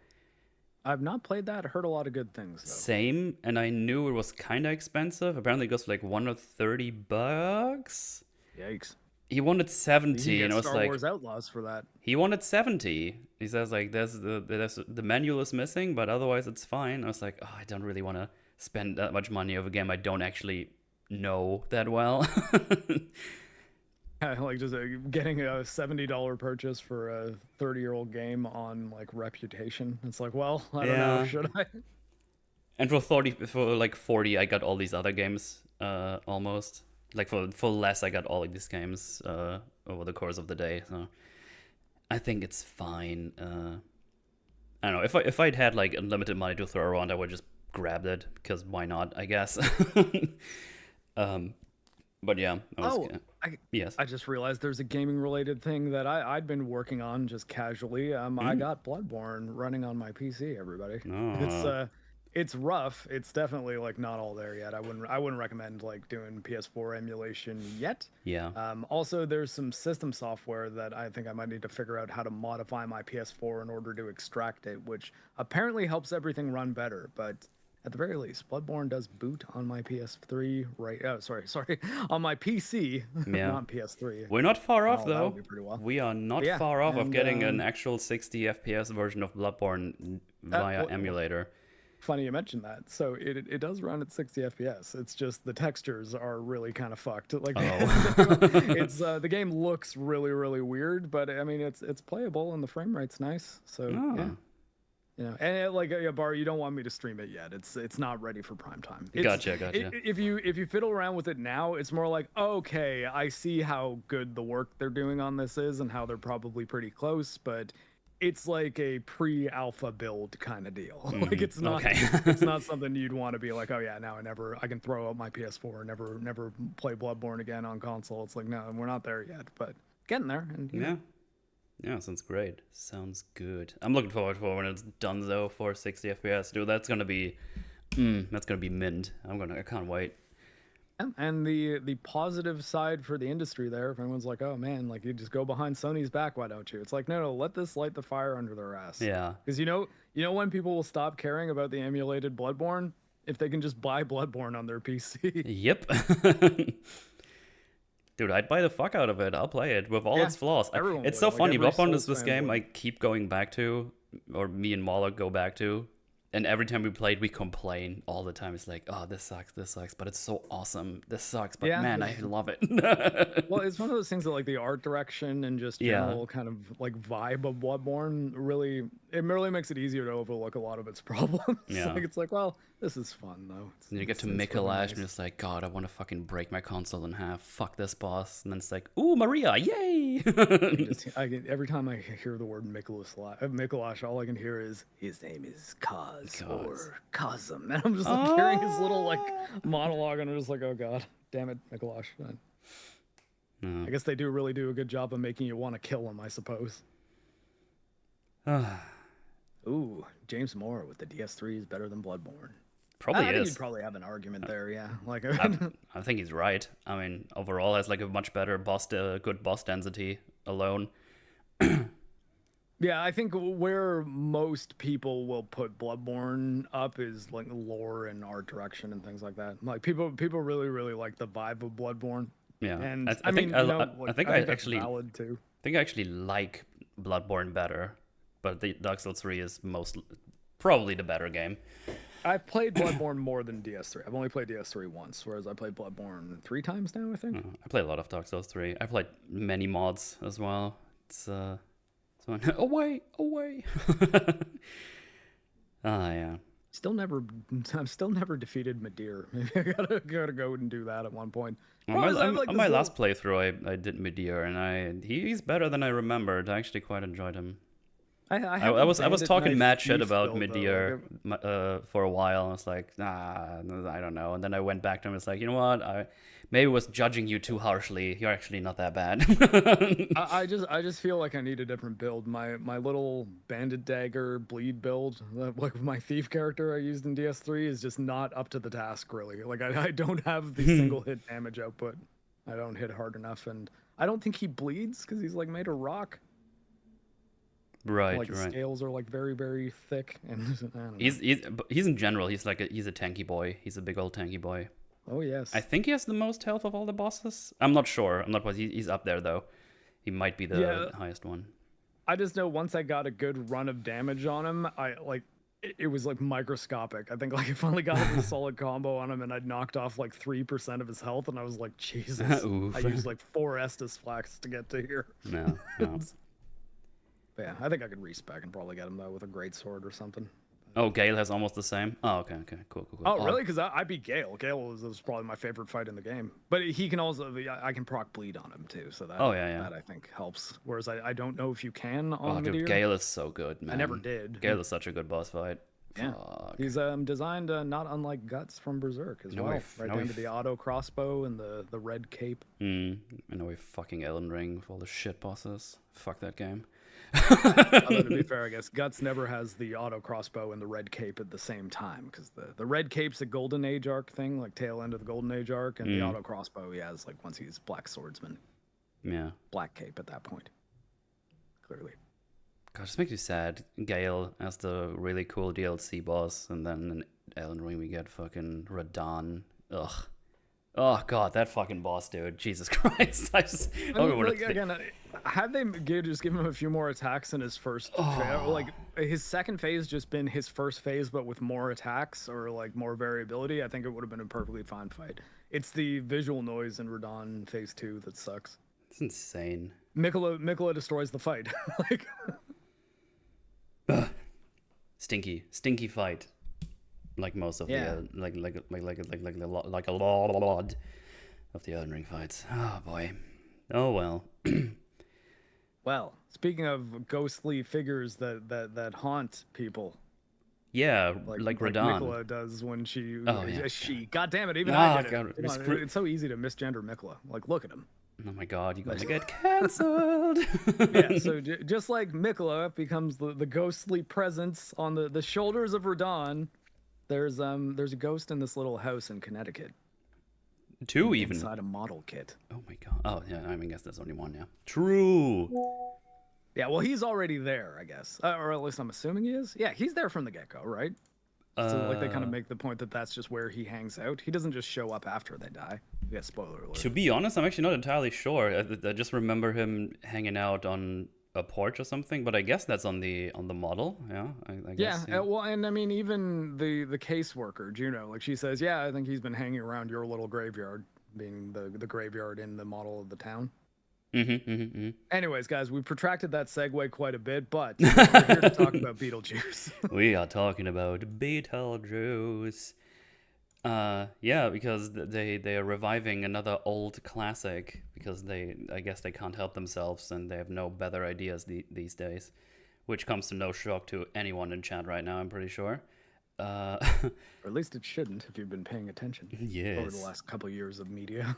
I've not played that. I heard a lot of good things, though. Same, and I knew it was kind of expensive. Apparently it goes for like $130. Yikes. He wanted 70, and I was Star like, Wars Outlaws for that. he wanted 70. He says like, there's the manual is missing, but otherwise it's fine. I was like, oh, I don't really want to spend that much money of a game I don't actually know that well. Like just getting a $70 purchase for a 30-year-old game on like reputation. It's like, well, I don't know, should I? And for 40, I got all these other games almost. Like for less, I got all of these games over the course of the day. So I think it's fine. I don't know, if I'd had like unlimited money to throw around, I would just grabbed it because why not? I guess. But yeah. Yes. I just realized there's a gaming related thing that I'd been working on just casually. I got Bloodborne running on my PC. Everybody, it's rough. It's definitely like not all there yet. I wouldn't recommend like doing PS4 emulation yet. Yeah. Also, there's some system software that I think I might need to figure out how to modify my PS4 in order to extract it, which apparently helps everything run better. But at the very least, Bloodborne does boot on my PS3, right? Oh, sorry, on my PC, not PS3. We're not far off, though. Well. We are not far off of getting an actual 60 FPS version of Bloodborne via emulator. Funny you mentioned that. So it does run at 60 FPS. It's just the textures are really kind of fucked. Like it's the game looks really, really weird, but I mean it's playable and the frame rate's nice. So yeah. Yeah, and like Bar, you don't want me to stream it yet. It's not ready for prime time. Gotcha. If you fiddle around with it now, it's more like, okay, I see how good the work they're doing on this is and how they're probably pretty close, but it's like a pre-alpha build kind of deal. Like it's not it's not something you'd want to be like, oh yeah, now I can throw out my PS4 and never play Bloodborne again on console. It's like, no, we're not there yet, but getting there. And yeah, sounds great. Sounds good. I'm looking forward for when it's done though for 60 FPS. Dude, that's gonna be mint. I can't wait. And the positive side for the industry there, if anyone's like, oh man, like you just go behind Sony's back, why don't you? It's like, no, let this light the fire under their ass. Yeah. Because you know when people will stop caring about the emulated Bloodborne? If they can just buy Bloodborne on their PC. Yep. Dude, I'd buy the fuck out of it. I'll play it with all its flaws. It's so funny. Bloodborne is this game I keep going back to, or me and Moloch go back to. And every time we played, we complain all the time. It's like, oh, this sucks, but it's so awesome. This sucks, but man, I love it. Well, it's one of those things that like the art direction and just general kind of like vibe of Bloodborne really makes it easier to overlook a lot of its problems. Yeah. It's like, well, this is fun though. You get to Mikolash and it's like, God, I want to fucking break my console in half. Fuck this boss. And then it's like, ooh, Maria, yay! Every time I hear the word Mikolash, all I can hear is his name is Kaz or Kazum, and I'm just like hearing his little like monologue, and I'm just like, oh god, damn it, Mikolash. I guess they really do a good job of making you want to kill him, I suppose. Ooh, James Moore with the DS3 is better than Bloodborne. Probably I is. think you'd probably have an argument there, yeah. Like, I think he's right. I mean, overall, has like a much better good boss density alone. Yeah, I think where most people will put Bloodborne up is like lore and art direction and things like that. Like people really, really like the vibe of Bloodborne. Yeah, and I think I actually valid too. I think I actually like Bloodborne better, but the Dark Souls 3 is probably the better game. I've played Bloodborne more than DS3. I've only played DS3 once, whereas I played Bloodborne 3 times now, I think. I played a lot of Dark Souls 3. I played many mods as well. It's away. Yeah. I've still never defeated Midir. Maybe I gotta go and do that at one point. On my last playthrough, I did Midir, and he's better than I remembered. I actually quite enjoyed him. I was talking mad shit about Midir for a while. And I was like, nah, I don't know. And then I went back to him. It's like, you know what? I maybe was judging you too harshly. You're actually not that bad. I just feel like I need a different build. My little bandit dagger bleed build, like my thief character I used in DS3, is just not up to the task really. Like I don't have the single hit damage output. I don't hit hard enough, and I don't think he bleeds because he's like made of rock. Right, like the scales are like very, very thick, and I don't know. He's in general. He's a tanky boy. He's a big old tanky boy. Oh yes. I think he has the most health of all the bosses. I'm not sure. I'm not positive. He's up there though. He might be the highest one. I just know once I got a good run of damage on him, it was like microscopic. I think like I finally got a solid combo on him, and I'd knocked off like 3% of his health, and I was like, Jesus. I used like 4 Estus Flax to get to here. No. But yeah, I think I could respec and probably get him though with a great sword or something. Oh, Gale has almost the same. Oh, okay, cool. Oh, really? Because I beat Gale. Gale was probably my favorite fight in the game. But he can also, I can proc bleed on him too, so that that I think helps. Whereas I don't know if you can on Meteor. Dude, Gale is so good, man. I never did. Gale is such a good boss fight. Yeah, he's designed not unlike Guts from Berserk as well. Right down to the auto crossbow and the red cape. I know we fucking Elden Ring with all the shit bosses. Fuck that game. Although, to be fair, I guess Guts never has the auto crossbow and the red cape at the same time, because the red cape's a Golden Age arc thing, like tail end of the Golden Age arc, and the auto crossbow he has like once he's Black Swordsman. Yeah. Black cape at that point. Clearly. God, this makes me sad. Gale as the really cool DLC boss, and then in Elden Ring we get fucking Radahn. Ugh. Oh god, that fucking boss, dude! Jesus Christ! Have they just given him a few more attacks in his first? Like his second phase, just been his first phase, but with more attacks or like more variability. I think it would have been a perfectly fine fight. It's the visual noise in Radahn phase 2 that sucks. It's insane. Mikola destroys the fight. Stinky fight. Like most of the like a lot of the Elden Ring fights. Oh boy. Oh well. Well, speaking of ghostly figures that haunt people. Yeah, like Radahn. Mikola does when she. She. God damn it! Even I get it. It's so easy to misgender Mikola. Like, look at him. Oh my god, you're gonna get cancelled. Yeah, so just like Mikola becomes the ghostly presence on the shoulders of Radahn. There's a ghost in this little house in Connecticut. 2 even. Inside a model kit. Oh my god. Oh yeah, I guess there's only 1 now. True. Yeah, well he's already there, I guess. Or at least I'm assuming he is. Yeah, he's there from the get-go, right? So like they kind of make the point that that's just where he hangs out. He doesn't just show up after they die. Yeah, spoiler alert. To be honest, I'm actually not entirely sure. I just remember him hanging out on a porch or something, but I guess that's on the model. Yeah, I guess. Yeah, well, and I mean, even the caseworker, Juno, like she says, yeah, I think he's been hanging around your little graveyard, being the graveyard in the model of the town. Anyways, guys, we protracted that segue quite a bit, but we're here to talk about Beetlejuice. We are talking about Beetlejuice. Yeah, because they are reviving another old classic because I guess they can't help themselves and they have no better ideas these days, which comes to no shock to anyone in chat right now, I'm pretty sure. Or at least it shouldn't if you've been paying attention. Yes. Over the last couple years of media.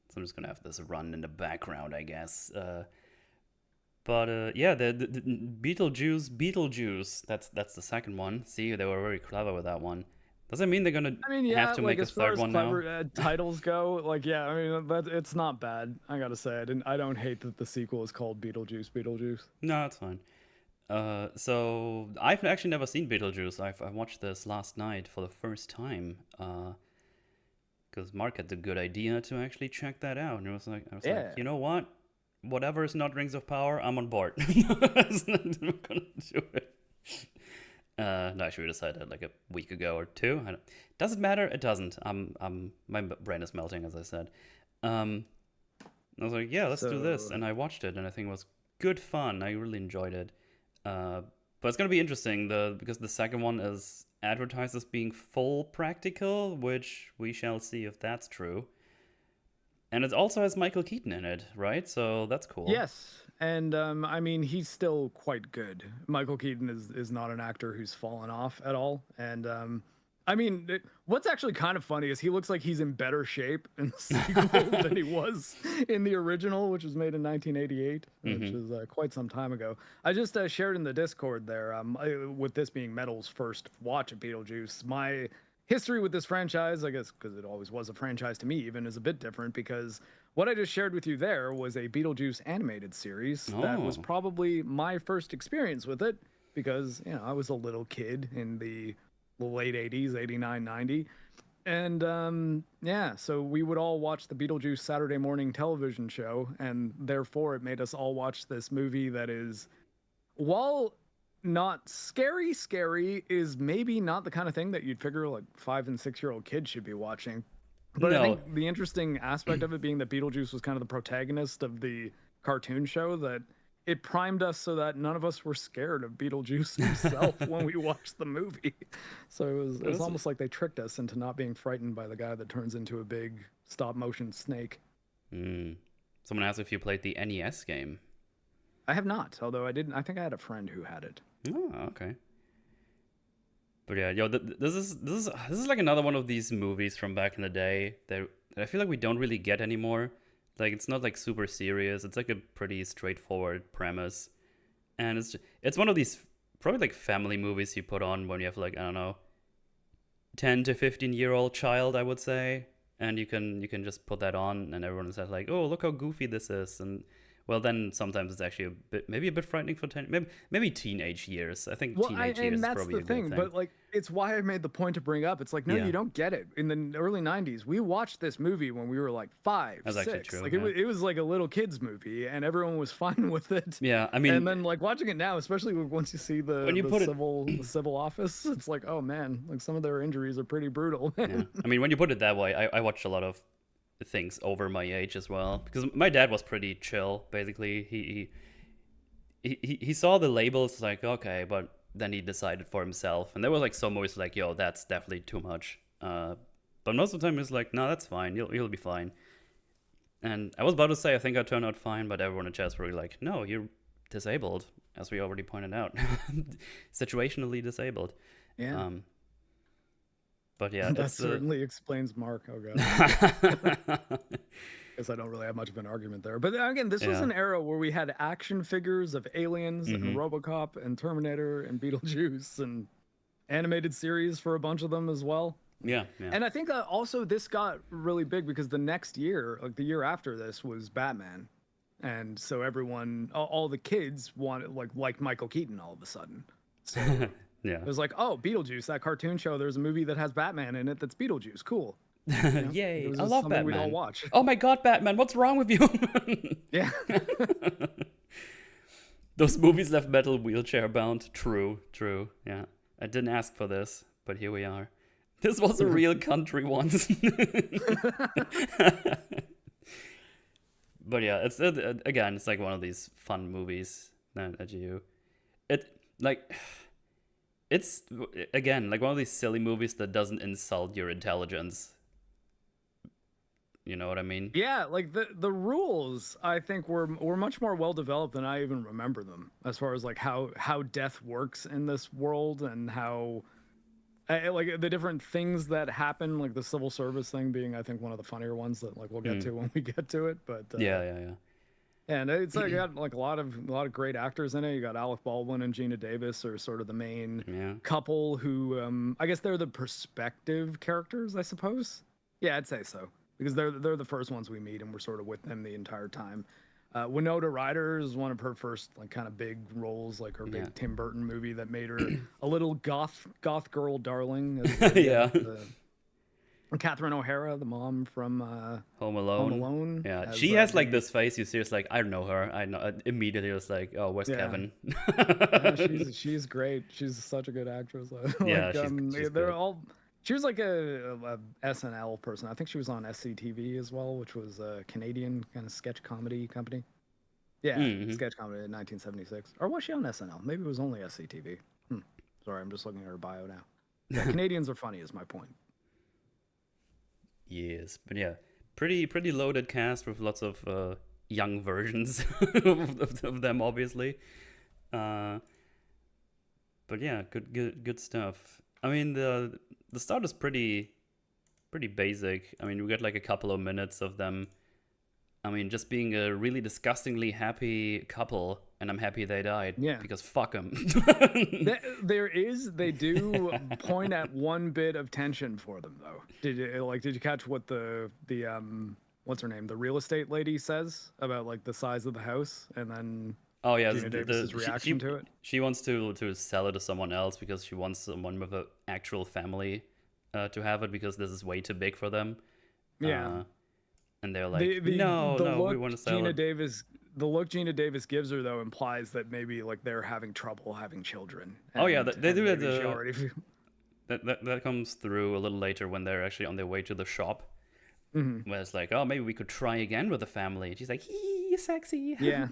So I'm just gonna have this run in the background, I guess. But yeah, the Beetlejuice. That's the second one. See, they were very clever with that one. Does it mean they're gonna have to make a third one now? As far as titles go, like yeah, I mean it's not bad. I gotta say, I don't hate that the sequel is called Beetlejuice. No, it's fine. So I've actually never seen Beetlejuice. I watched this last night for the first time. Because Mark had the good idea to actually check that out, and I was like, you know what? Whatever is not Rings of Power, I'm on board. I'm gonna do it. No, actually, we decided like a week ago or 2. Does it matter? It doesn't. My brain is melting, as I said. I was like, yeah, let's do this, and I watched it, and I think it was good fun. I really enjoyed it. But it's gonna be interesting, because the second one is advertised as being full practical, which we shall see if that's true. And it also has Michael Keaton in it, right? So that's cool. Yes, and I mean, he's still quite good. Michael Keaton is not an actor who's fallen off at all. And I mean, what's actually kind of funny is he looks like he's in better shape in the sequel than he was in the original, which was made in 1988, which is quite some time ago. I just shared in the Discord there, with this being Metal's first watch of Beetlejuice, my history with this franchise, I guess because it always was a franchise to me even, is a bit different, because what I just shared with you there was a Beetlejuice animated series that was probably my first experience with it, because, you know, I was a little kid in the late 80s, 89, 90. And yeah, so we would all watch the Beetlejuice Saturday morning television show, and therefore it made us all watch this movie that is, while not scary, is maybe not the kind of thing that you'd figure like 5 and 6 year old kids should be watching. But I No. think the interesting aspect of it being that Beetlejuice was kind of the protagonist of the cartoon show, that it primed us so that none of us were scared of Beetlejuice himself when we watched the movie. So it was almost like they tricked us into not being frightened by the guy that turns into a big stop motion snake. Someone asked if you played the NES game. I have not, although I didn't. I think I had a friend who had it. Oh, okay. But yeah, yo, this is like another one of these movies from back in the day that I feel like we don't really get anymore. Like, it's not like super serious. It's like a pretty straightforward premise, and it's one of these probably like family movies you put on when you have like, I don't know, 10 to 15-year-old child, I would say, and you can just put that on, and everyone says like, oh, look how goofy this is, and well, then sometimes it's actually maybe a bit frightening for maybe teenage years. I think teenage years is probably a good thing. But like, it's why I made the point to bring up. It's like, no, you don't get it. In the early '90s, we watched this movie when we were like 5, That's 6. actually true, Like yeah. it was like a little kids movie, and everyone was fine with it. Yeah, I mean, and then like watching it now, especially once you see the civil office, it's like, oh man, like some of their injuries are pretty brutal. Yeah. I mean, when you put it that way, I watched a lot of things over my age as well, because my dad was pretty chill. Basically, he saw the labels, like, okay, but then he decided for himself, and there was like some movies like, yo, that's definitely too much. But most of the time, he's like, no, that's fine. You'll be fine. And I was about to say, I think I turned out fine, but everyone in chat were like, no, you're disabled, as we already pointed out, situationally disabled. Yeah. But yeah, that certainly explains Mark. Oh god. Guess I don't really have much of an argument there. But again, this was an era where we had action figures of aliens and RoboCop and Terminator and Beetlejuice and animated series for a bunch of them as well. Yeah. And I think also this got really big because the next year, like the year after this, was Batman. And so everyone, all the kids wanted like Michael Keaton all of a sudden. So yeah, it was like, oh, Beetlejuice, that cartoon show. There's a movie that has Batman in it that's Beetlejuice. Cool. You know? Yay! I love Batman. We'd all watch. Oh my god, Batman! What's wrong with you? Yeah. Those movies left Metal wheelchair bound. True. Yeah, I didn't ask for this, but here we are. This was a real country once. But yeah, it's again, it's like one of these fun movies that it's again like one of these silly movies that doesn't insult your intelligence. You know what I mean? Yeah, like the rules I think were much more well developed than I even remember them, as far as like how death works in this world and how like the different things that happen, like the civil service thing being, I think, one of the funnier ones that like we'll get to when we get to it. But yeah. And it's like got like a lot of great actors in it. You got Alec Baldwin and Gina Davis are sort of the main couple who I guess they're the perspective characters, I suppose. Yeah, I'd say so, because they're the first ones we meet, and we're sort of with them the entire time. Winona Ryder is one of her first like kind of big roles, like her big Tim Burton movie that made her a little goth girl darling. Yeah. And Catherine O'Hara, the mom from Home Alone. Yeah, she has like this face. You see, it's like, I know her. I know immediately. It's like, oh, where's Kevin? She's great. She's such a good actress. Yeah, she's they're all. She was like a SNL person. I think she was on SCTV as well, which was a Canadian kind of sketch comedy company. Yeah, sketch comedy in 1976. Or was she on SNL? Maybe it was only SCTV. Sorry, I'm just looking at her bio now. Yeah, Canadians are funny is my point. Yes, but yeah, pretty loaded cast with lots of young versions of them, obviously. But yeah, good stuff. I mean, the start is pretty basic. I mean, we get like a couple of minutes of them. I mean, just being a really disgustingly happy couple, and I'm happy they died. Yeah. Because fuck them. They do point at one bit of tension for them, though. Did you catch what the what's her name, the real estate lady says about like the size of the house, and then Gina Davis's reaction to it? She wants to sell it to someone else because she wants someone with an actual family to have it because this is way too big for them. Yeah. And they're like, no, we want to sell it. The look Gina Davis gives her though implies that maybe like they're having trouble having children. Oh yeah, they do that. Already... that comes through a little later when they're actually on their way to the shop. Mm-hmm. Where it's like, oh, maybe we could try again with the family. And she's like, hee, sexy. Yeah.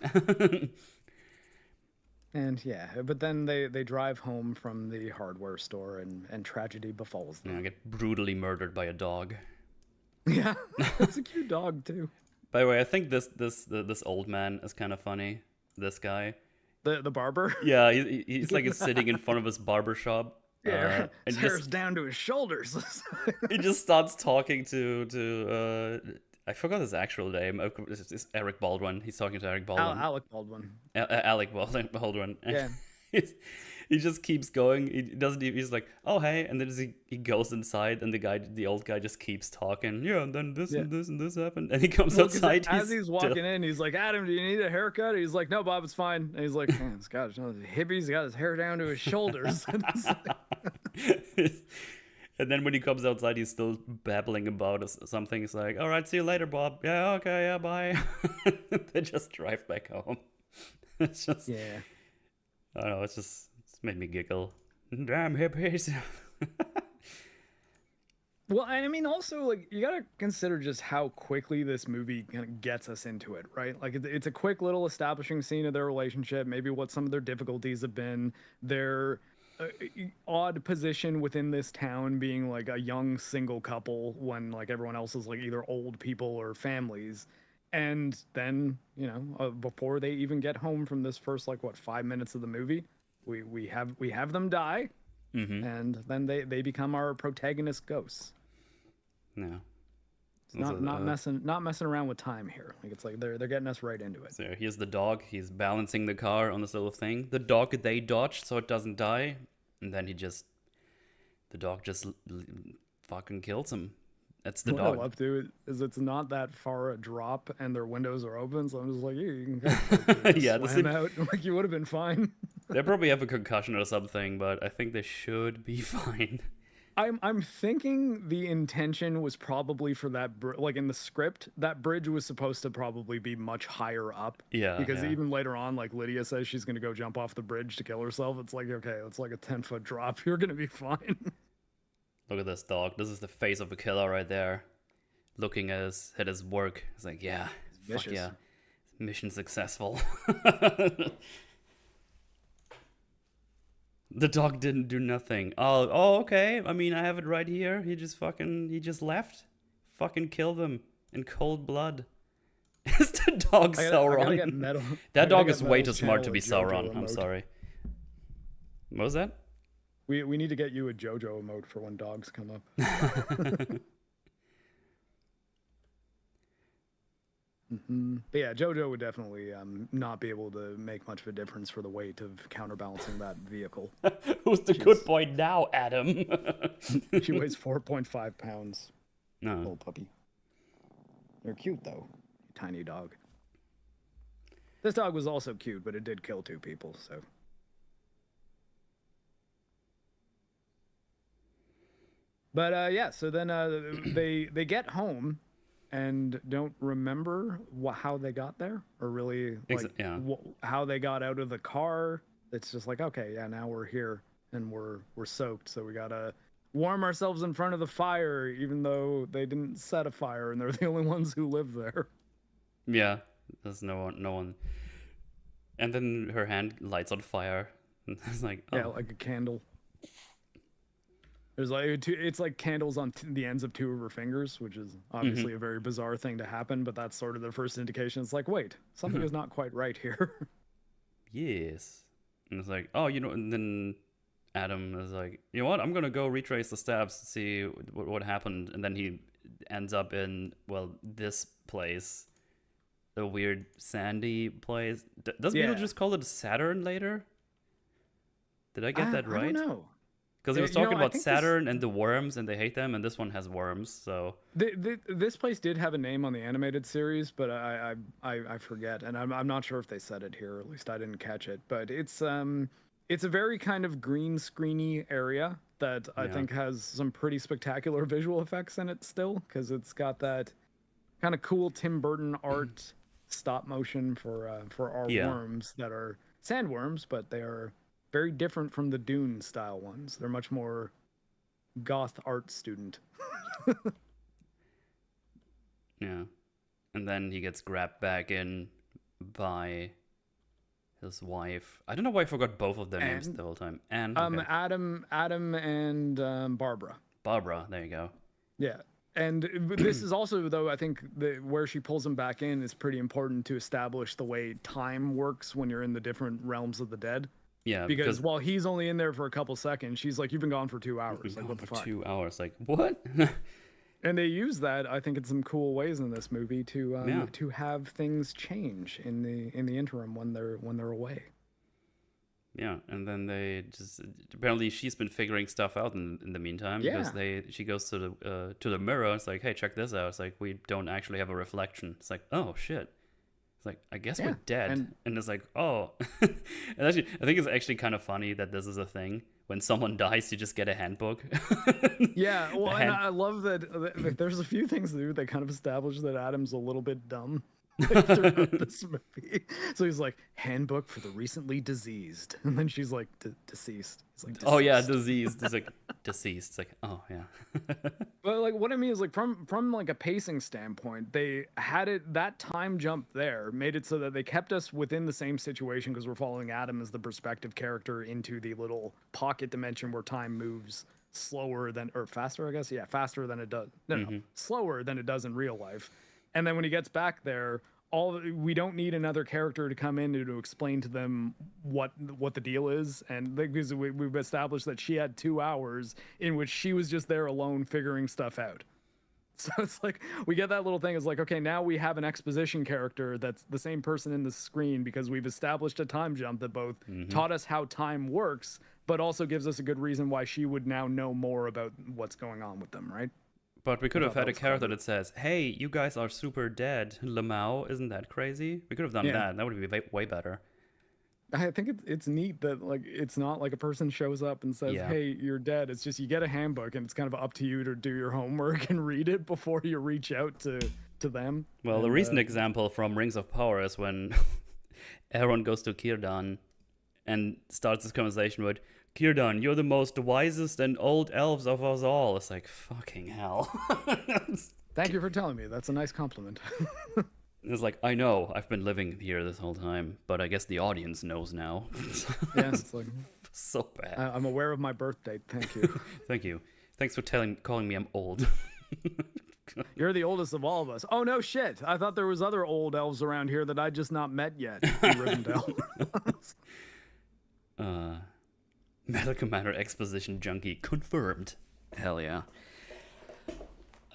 And yeah, but then they drive home from the hardware store and tragedy befalls them. Yeah, get brutally murdered by a dog. Yeah, it's a cute dog too. By the way, I think this old man is kind of funny. This guy, the barber. Yeah, he's like sitting in front of his barber shop. Yeah, and hair's down to his shoulders. He just starts talking to I forgot his actual name. It's Eric Baldwin. He's talking to Eric Baldwin. Alec Baldwin. Alec Baldwin. Yeah. He just keeps going. He doesn't. He's like, oh hey, and then he goes inside, and the old guy just keeps talking. Yeah, and then this and this and this happened, and he comes outside. As he's walking in, he's like, Adam, do you need a haircut? He's like, no, Bob, it's fine. And he's like, man, this guy's hippie. He's got his hair down to his shoulders. And then when he comes outside, he's still babbling about something. He's like, all right, see you later, Bob. Yeah, okay, yeah, bye. They just drive back home. It's just, yeah. I don't know, it's made me giggle. Damn hippies. Well, and I mean, also, like, you gotta consider just how quickly this movie kind of gets us into it, right? Like, it's a quick little establishing scene of their relationship, maybe what some of their difficulties have been, their odd position within this town being like a young single couple when like everyone else is like either old people or families. And then, you know, before they even get home from this first, like, 5 minutes of the movie, we have them die, and then they become our protagonist ghosts. No, it's not messing around with time here. Like, it's like they're getting us right into it. So here's the dog. He's balancing the car on this little thing. The dog they dodge so it doesn't die, and then the dog just fucking kills him. That's the dog. What I love to is it's not that far a drop, and their windows are open, so I'm just like, you can yeah, slam out. Like, you would have been fine. They probably have a concussion or something, but I think they should be fine. I'm thinking the intention was probably for that like in the script, that bridge was supposed to probably be much higher up. Yeah. Because even later on, like, Lydia says she's gonna go jump off the bridge to kill herself. It's like, okay, it's like a 10-foot drop. You're gonna be fine. Look at this dog. This is the face of a killer right there. Looking at his work. It's like, yeah, fuck yeah. Mission successful. The dog didn't do nothing. Oh, okay. I mean, I have it right here. He just left. Fucking killed him in cold blood. Is the dog Sauron? That dog is way too smart to be Sauron. I'm sorry. What was that? We need to get you a JoJo emote for when dogs come up. But yeah, JoJo would definitely not be able to make much of a difference for the weight of counterbalancing that vehicle. Who's the good boy now, Adam? She weighs 4.5 pounds. No. Little puppy. They're cute, though. Tiny dog. This dog was also cute, but it did kill 2 people, so... But yeah, so then they get home and don't remember how they got there, or really like how they got out of the car. It's just like, okay, yeah, now we're here and we're soaked, so we gotta warm ourselves in front of the fire, even though they didn't set a fire and they're the only ones who live there. Yeah, there's no one. And then her hand lights on fire. It's like, oh. Yeah, like a candle. There's like it's like candles on the ends of 2 of her fingers, which is obviously a very bizarre thing to happen, but that's sort of the first indication. It's like, wait, something is not quite right here. Yes. And it's like, oh, and then Adam is like, you know what? I'm going to go retrace the steps to see what happened. And then he ends up in, this place, the weird sandy place. Does Beetlejuice call it Saturn later? Did I get that right? I don't know. Because he was talking about Saturn and the worms, and they hate them, and this one has worms. So this place did have a name on the animated series, but I forget, and I'm not sure if they said it here. At least I didn't catch it. But it's It's a very kind of green screeny area that I think has some pretty spectacular visual effects in it still, because it's got that kind of cool Tim Burton art stop motion for our worms that are sandworms, but they are very different from the Dune style ones. They're much more goth art student. Yeah. And then he gets grabbed back in by his wife. I don't know why I forgot both of their names the whole time. And Adam and Barbara. Barbara, there you go. Yeah. And this is also, though, I think where she pulls him back in is pretty important to establish the way time works when you're in the different realms of the dead. Yeah, because while he's only in there for a couple seconds, she's like, "You've been gone for 2 hours." Like, what the fuck? 2 hours, like what? And they use that, I think, in some cool ways in this movie to have things change in the interim when they're away. Yeah, and then they just apparently she's been figuring stuff out in the meantime because she goes to the mirror. It's like, hey, check this out. It's like we don't actually have a reflection. It's like, oh shit. It's like, I guess we're dead. And it's like, oh. And actually, I think it's actually kind of funny that this is a thing. When someone dies, you just get a handbook. Yeah, well, and I love that there's a few things that kind of establish that Adam's a little bit dumb throughout this movie. So he's like, handbook for the recently diseased. And then she's like, deceased. He's like, deceased. Oh, yeah, diseased. It's like, deceased. It's like, oh, yeah. But like what I mean is like from like a pacing standpoint, they had that time jump there made it so that they kept us within the same situation because we're following Adam as the perspective character into the little pocket dimension where time moves slower than or faster, I guess. Yeah, faster than it does. No, slower than it does in real life. And then when he gets back there, we don't need another character to come in to explain to them what the deal is, and because we've established that she had 2 hours in which she was just there alone figuring stuff out. So it's like we get that little thing. It's like, okay, now we have an exposition character that's the same person in the screen because we've established a time jump that both taught us how time works, but also gives us a good reason why she would now know more about what's going on with them, right? But we could have had a character that says, hey, you guys are super dead, Lamau. Isn't that crazy? We could have done that. That would be way better. I think it's neat that like it's not like a person shows up and says, hey, you're dead. It's just you get a handbook and it's kind of up to you to do your homework and read it before you reach out to them. Well, the recent example from Rings of Power is when Aaron goes to Círdan and starts this conversation with, Círdan, you're the most wisest and old elves of us all. It's like, fucking hell. Thank you for telling me. That's a nice compliment. It's like, I know, I've been living here this whole time, but I guess the audience knows now. Yeah, it's like so bad. I'm aware of my birth date. Thank you. Thank you. Thanks for calling me I'm old. You're the oldest of all of us. Oh, no shit. I thought there was other old elves around here that I'd just not met yet. Rivendell. Metalcommander exposition junkie confirmed. Hell yeah.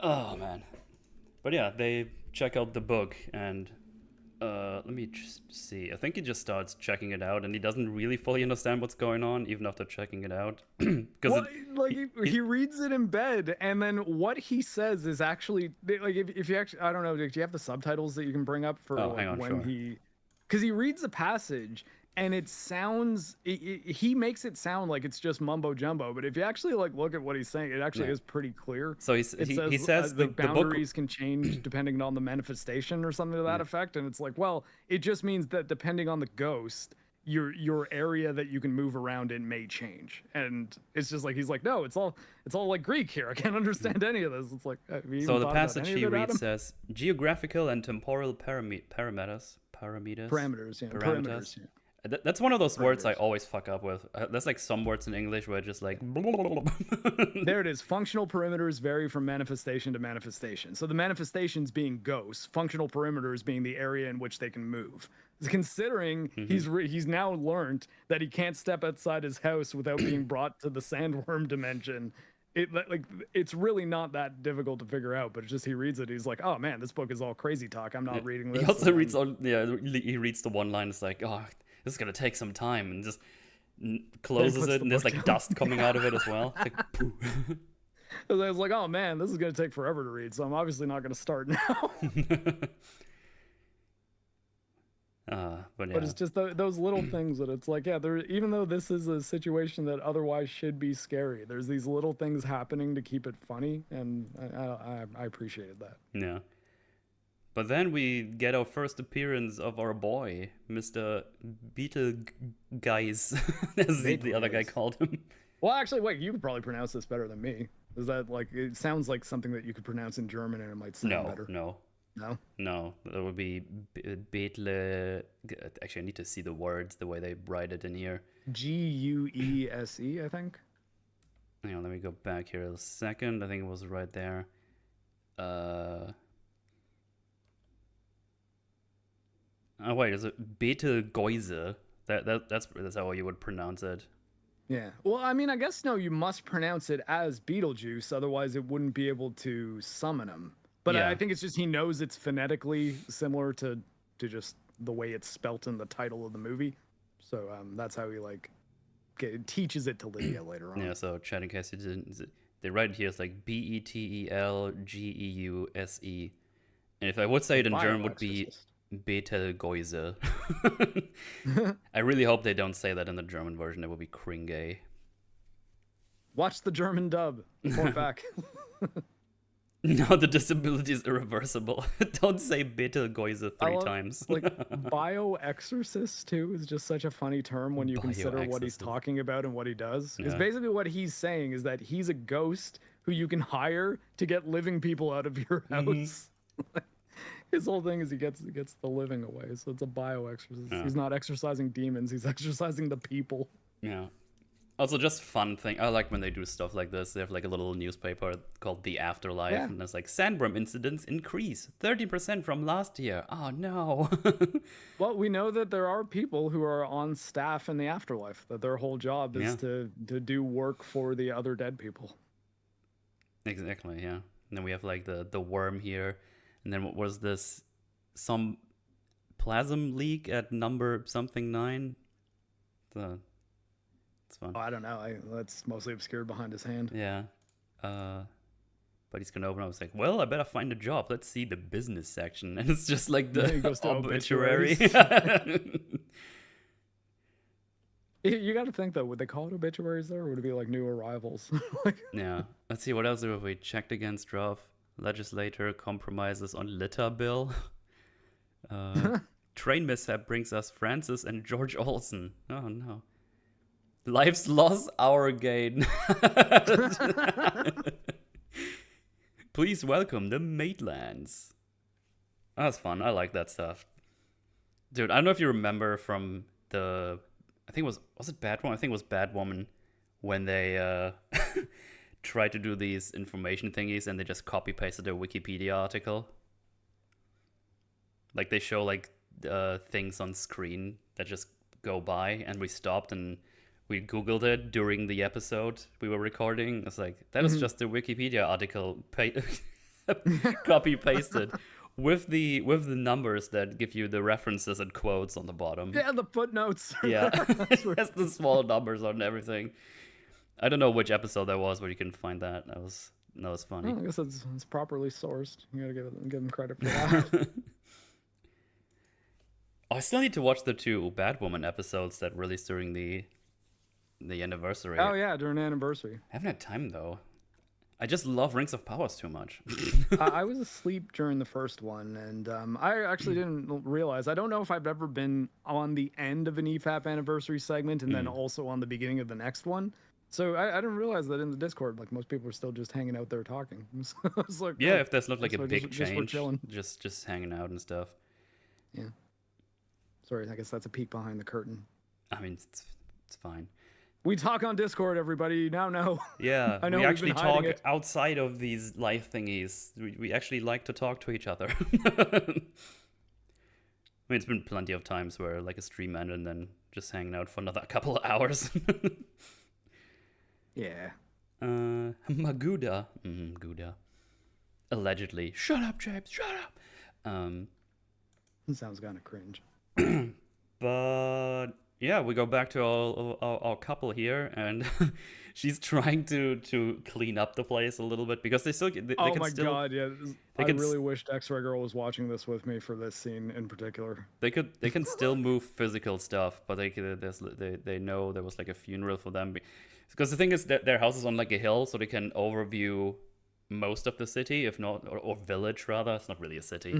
Oh man. But yeah, they check out the book and let me just see. I think he just starts checking it out and he doesn't really fully understand what's going on even after checking it out. Because he reads it in bed and then what he says is actually like if you actually I don't know, do you have the subtitles that you can bring up for hang on, when because he reads the passage and it sounds he makes it sound like it's just mumbo jumbo, but if you actually like look at what he's saying, it actually is pretty clear. So he says the boundaries can change depending on the manifestation or something to that effect, and it's like, well, it just means that depending on the ghost, your area that you can move around in may change. And it's just like he's like, no, it's all like Greek here. I can't understand any of this. It's like so the passage he reads says geographical and temporal parameters. Yeah. That's one of those words I always fuck up with. There's like some words in English where just like... There it is. Functional perimeters vary from manifestation to manifestation. So the manifestations being ghosts, functional perimeters being the area in which they can move. Considering he's now learned that he can't step outside his house without being brought to the sandworm dimension. It's really not that difficult to figure out, but it's just he reads it. He's like, oh man, this book is all crazy talk. I'm not reading this. He also reads he reads the one line. It's like, oh, this is gonna take some time, and just closes it, and there's like dust coming out of it as well. It's like, pooh. I was like, oh man, this is gonna take forever to read, so I'm obviously not gonna start now. But yeah. But it's just those little things that it's like, yeah, there. Even though this is a situation that otherwise should be scary, there's these little things happening to keep it funny, and I appreciated that. Yeah. But then we get our first appearance of our boy, Mr. Beetlejuice, as the other guy called him. Well, actually, wait, you could probably pronounce this better than me. Is that like, it sounds like something that you could pronounce in German and it might sound better? No. No, that would be Beetle. Actually, I need to see the words, the way they write it in here. Guese, I think. Hang on, let me go back here a second. I think it was right there. Oh wait, is it Betelgeuse? That's how you would pronounce it. Yeah. Well, I mean, I guess no, you must pronounce it as Beetlejuice, otherwise it wouldn't be able to summon him. But Yeah. I think it's just he knows it's phonetically similar to just the way it's spelt in the title of the movie. So that's how he teaches it to Lydia later on. Yeah. So chat in case you didn't, they write it here. It's like Betelgeuse, and if I would say it in German, would be Betelgeuse. I really hope they don't say that in the German version. It would be cringe. Watch the German dub. Report back. No, the disability is irreversible. Don't say Betelgeuse three times. Like, bioexorcist, too, is just such a funny term when you consider what he's talking about and what he does. Because basically what he's saying is that he's a ghost who you can hire to get living people out of your house. His whole thing is he gets the living away, so it's a bioexorcist. Yeah. He's not exorcising demons, he's exorcising the people. Yeah. Also, just fun thing. I like when they do stuff like this. They have like a little newspaper called The Afterlife, and there's like sandworm incidents increase 30% from last year. Oh no. Well, we know that there are people who are on staff in the afterlife, that their whole job is to do work for the other dead people. Exactly, yeah. And then we have like the worm here. And then what was this? Some plasm leak at number something 9? It's fun. Oh, I don't know. That's mostly obscured behind his hand. Yeah. But he's gonna open up. It's like, well, I better find a job. Let's see the business section. And it's just like the obituary. You got to think, though, would they call it obituaries there, or would it be like new arrivals? Yeah. Let's see, what else have we checked against draft? Legislator compromises on litter bill. Train mishap brings us Francis and George Olsen. Oh no. Life's loss, our gain. Please welcome the Maitlands. Oh, that's fun. I like that stuff. Dude, I don't know if you remember from I think was it Batwoman? I think it was Batwoman when they tried to do these information thingies and they just copy pasted their Wikipedia article. Like they show like things on screen that just go by, and we stopped and we Googled it during the episode we were recording. It's like, that is just the Wikipedia article copy pasted with the numbers that give you the references and quotes on the bottom. Yeah, the footnotes. Yeah, it has the small numbers on everything. I don't know which episode that was, but you can find that. That was funny. I guess it's properly sourced. You gotta give them credit for that. I still need to watch the 2 Batwoman episodes that released during the anniversary. Oh yeah, during the anniversary. I haven't had time though. I just love Rings of Powers too much. I was asleep during the first one, and I actually didn't realize. I don't know if I've ever been on the end of an EFAP anniversary segment and then also on the beginning of the next one. So I didn't realize that in the Discord, like, most people are still just hanging out there talking. So I was like, yeah, if there's not like a big change, just just hanging out and stuff. Yeah. Sorry, I guess that's a peek behind the curtain. I mean, it's fine. We talk on Discord, everybody. You now know. Yeah, I know we actually talk outside of these live thingies. We actually like to talk to each other. I mean, it's been plenty of times where like a stream ended and then just hanging out for another couple of hours. Yeah. Maguda. Gouda. Allegedly. Shut up, James. Shut up. It sounds kind of cringe. But yeah, we go back to our couple here, and she's trying to clean up the place a little bit because they Oh can my still god, yeah. they I can really wished X-Ray Girl was watching this with me for this scene in particular. they can still move physical stuff, but they know there was like a funeral for them because the thing is that their house is on like a hill, so they can overview most of the city, if not or village rather. It's not really a city.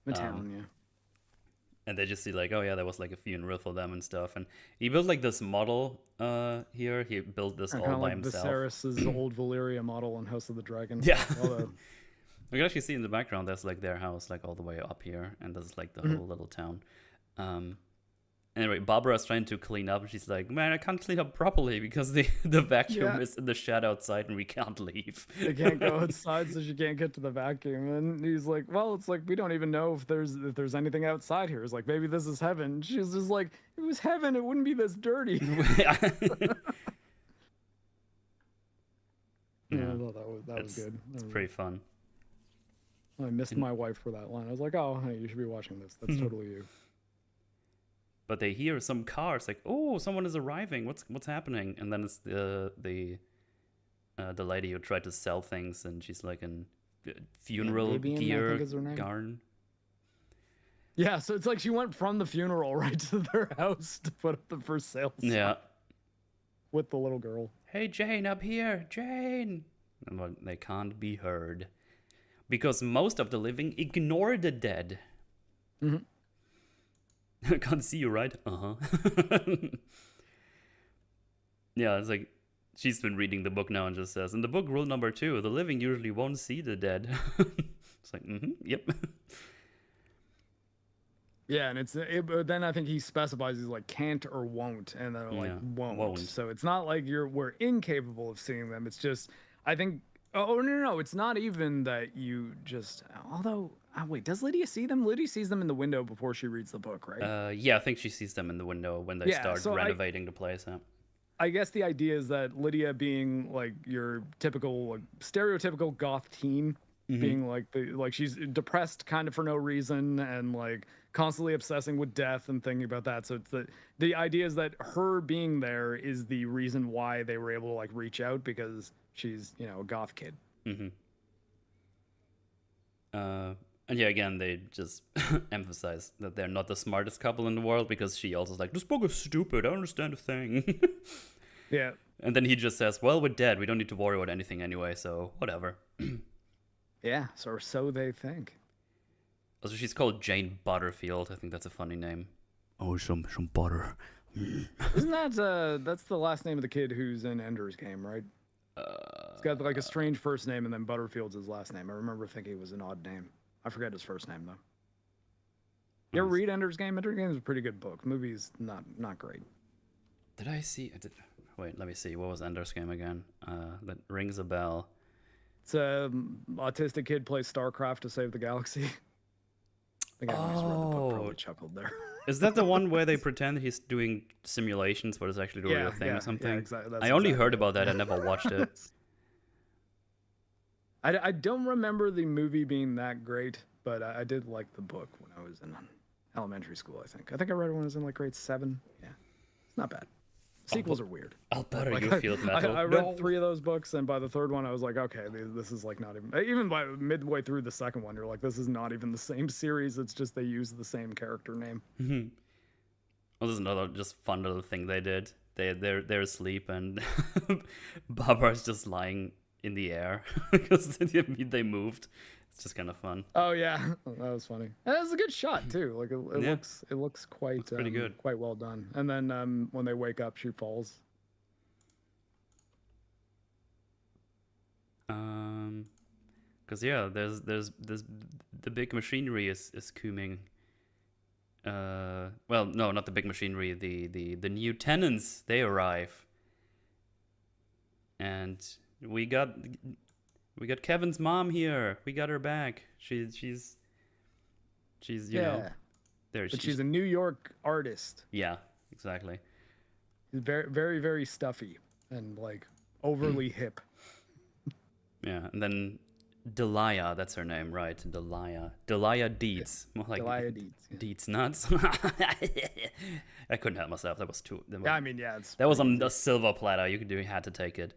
The town, yeah. And they just see like, oh yeah, there was like a funeral for them and stuff. And he built like this model here. He built this all by like himself. Viserys's old Valyria model in House of the Dragon. Yeah. Although... We can actually see in the background there's like their house like all the way up here, and there's like the whole little town. Anyway, Barbara's trying to clean up, and she's like, man, I can't clean up properly because the vacuum is in the shed outside and we can't leave. They can't go outside, so she can't get to the vacuum. And he's like, well, it's like we don't even know if there's anything outside here. It's like, maybe this is heaven. She's just like, it was heaven, it wouldn't be this dirty. Yeah, I thought that was good. It's pretty fun. I missed my wife for that line. I was like, oh, honey, you should be watching this. That's totally you. But they hear some cars like, oh, someone is arriving. What's happening? And then it's the lady who tried to sell things, and she's like in funeral gear garn. Yeah, so it's like she went from the funeral right to their house to put up the first sale sign. Yeah. With the little girl. Hey, Jane, up here, Jane. And they can't be heard because most of the living ignore the dead. Mm-hmm. I can't see you, right? Yeah, it's like she's been reading the book now and just says, in the book, rule number 2, the living usually won't see the dead. It's like, yep. Yeah, and then I think he specifies he's like can't or won't, and then like won't. So it's not like we're incapable of seeing them. It's just I think. Oh no, it's not even that you just. Although, wait, does Lydia see them? Lydia sees them in the window before she reads the book, right? Yeah, I think she sees them in the window when they start renovating the place. Yeah. I guess the idea is that Lydia, being like your typical, like, stereotypical goth teen, being like she's depressed kind of for no reason and like constantly obsessing with death and thinking about that. So it's the idea is that her being there is the reason why they were able to like reach out, because she's, a goth kid. And yeah, again, they just emphasize that they're not the smartest couple in the world, because she also is like, this book is stupid, I don't understand a thing. Yeah. And then he just says, well, we're dead, we don't need to worry about anything anyway, so whatever. Yeah, so they think. Also, she's called Jane Butterfield. I think that's a funny name. Oh, some butter. Isn't that's the last name of the kid who's in Ender's Game, right? He's got like a strange first name, and then Butterfield's his last name. I remember thinking it was an odd name. I forget his first name though. You ever read Ender's Game? Ender's Game is a pretty good book. The movie's not great. Did I see? Wait, let me see. What was Ender's Game again? That rings a bell. It's a autistic kid plays StarCraft to save the galaxy. I think I just read the book, probably chuckled there. Is that the one where they pretend he's doing simulations, but it's actually the real thing or something? Yeah, exactly. I only heard about that. I never watched it. I don't remember the movie being that great, but I did like the book when I was in elementary school, I think. I think I read it when I was in like grade 7. Yeah. It's not bad. Sequels are weird. Alberta, you feel metal. I read 3 of those books, and by the 3rd one, I was like, okay, this is like not even by midway through the 2nd one, you're like, this is not even the same series. It's just they use the same character name. Well, there's another just fun little thing they did. They're asleep, and Barbara's just lying in the air because they moved. It's just kind of fun. Oh yeah, that was funny. And it was a good shot too. Like it looks quite pretty good, quite well done. And then when they wake up, she falls. Because there's the big machinery is coming. Well, no, not the big machinery. The new tenants, they arrive, and we got Kevin's mom here. We got her back. She's you know there. But she's a New York artist. Yeah, exactly. She's very very very stuffy and like overly hip. Yeah, and then Delia, that's her name, right? Delia Deeds. More like Delia Deeds. Yeah. Deeds nuts. I couldn't help myself. That was too. Yeah, I mean, yeah, that was on a silver platter. You had to take it.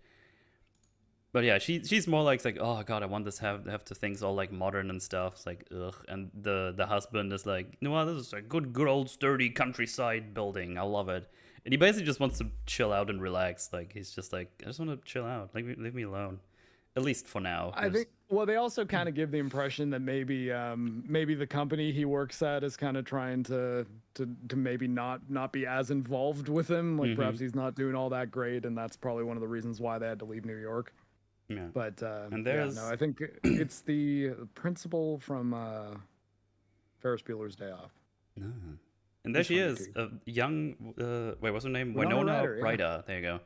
But yeah, she's more like, oh god, I want this have the things all like modern and stuff. It's like ugh. And the husband is like, you know what, this is a good old sturdy countryside building. I love it. And he basically just wants to chill out and relax. Like he's just like, I just want to chill out. Like leave me alone. At least for now. I think. Well, they also kind of give the impression that maybe the company he works at is kind of trying to maybe not be as involved with him. Like perhaps he's not doing all that great, and that's probably one of the reasons why they had to leave New York. Yeah. But and there's I think it's the principal from Ferris Bueller's Day Off. No. And there she is, a young what's her name? Winona Ryder. There you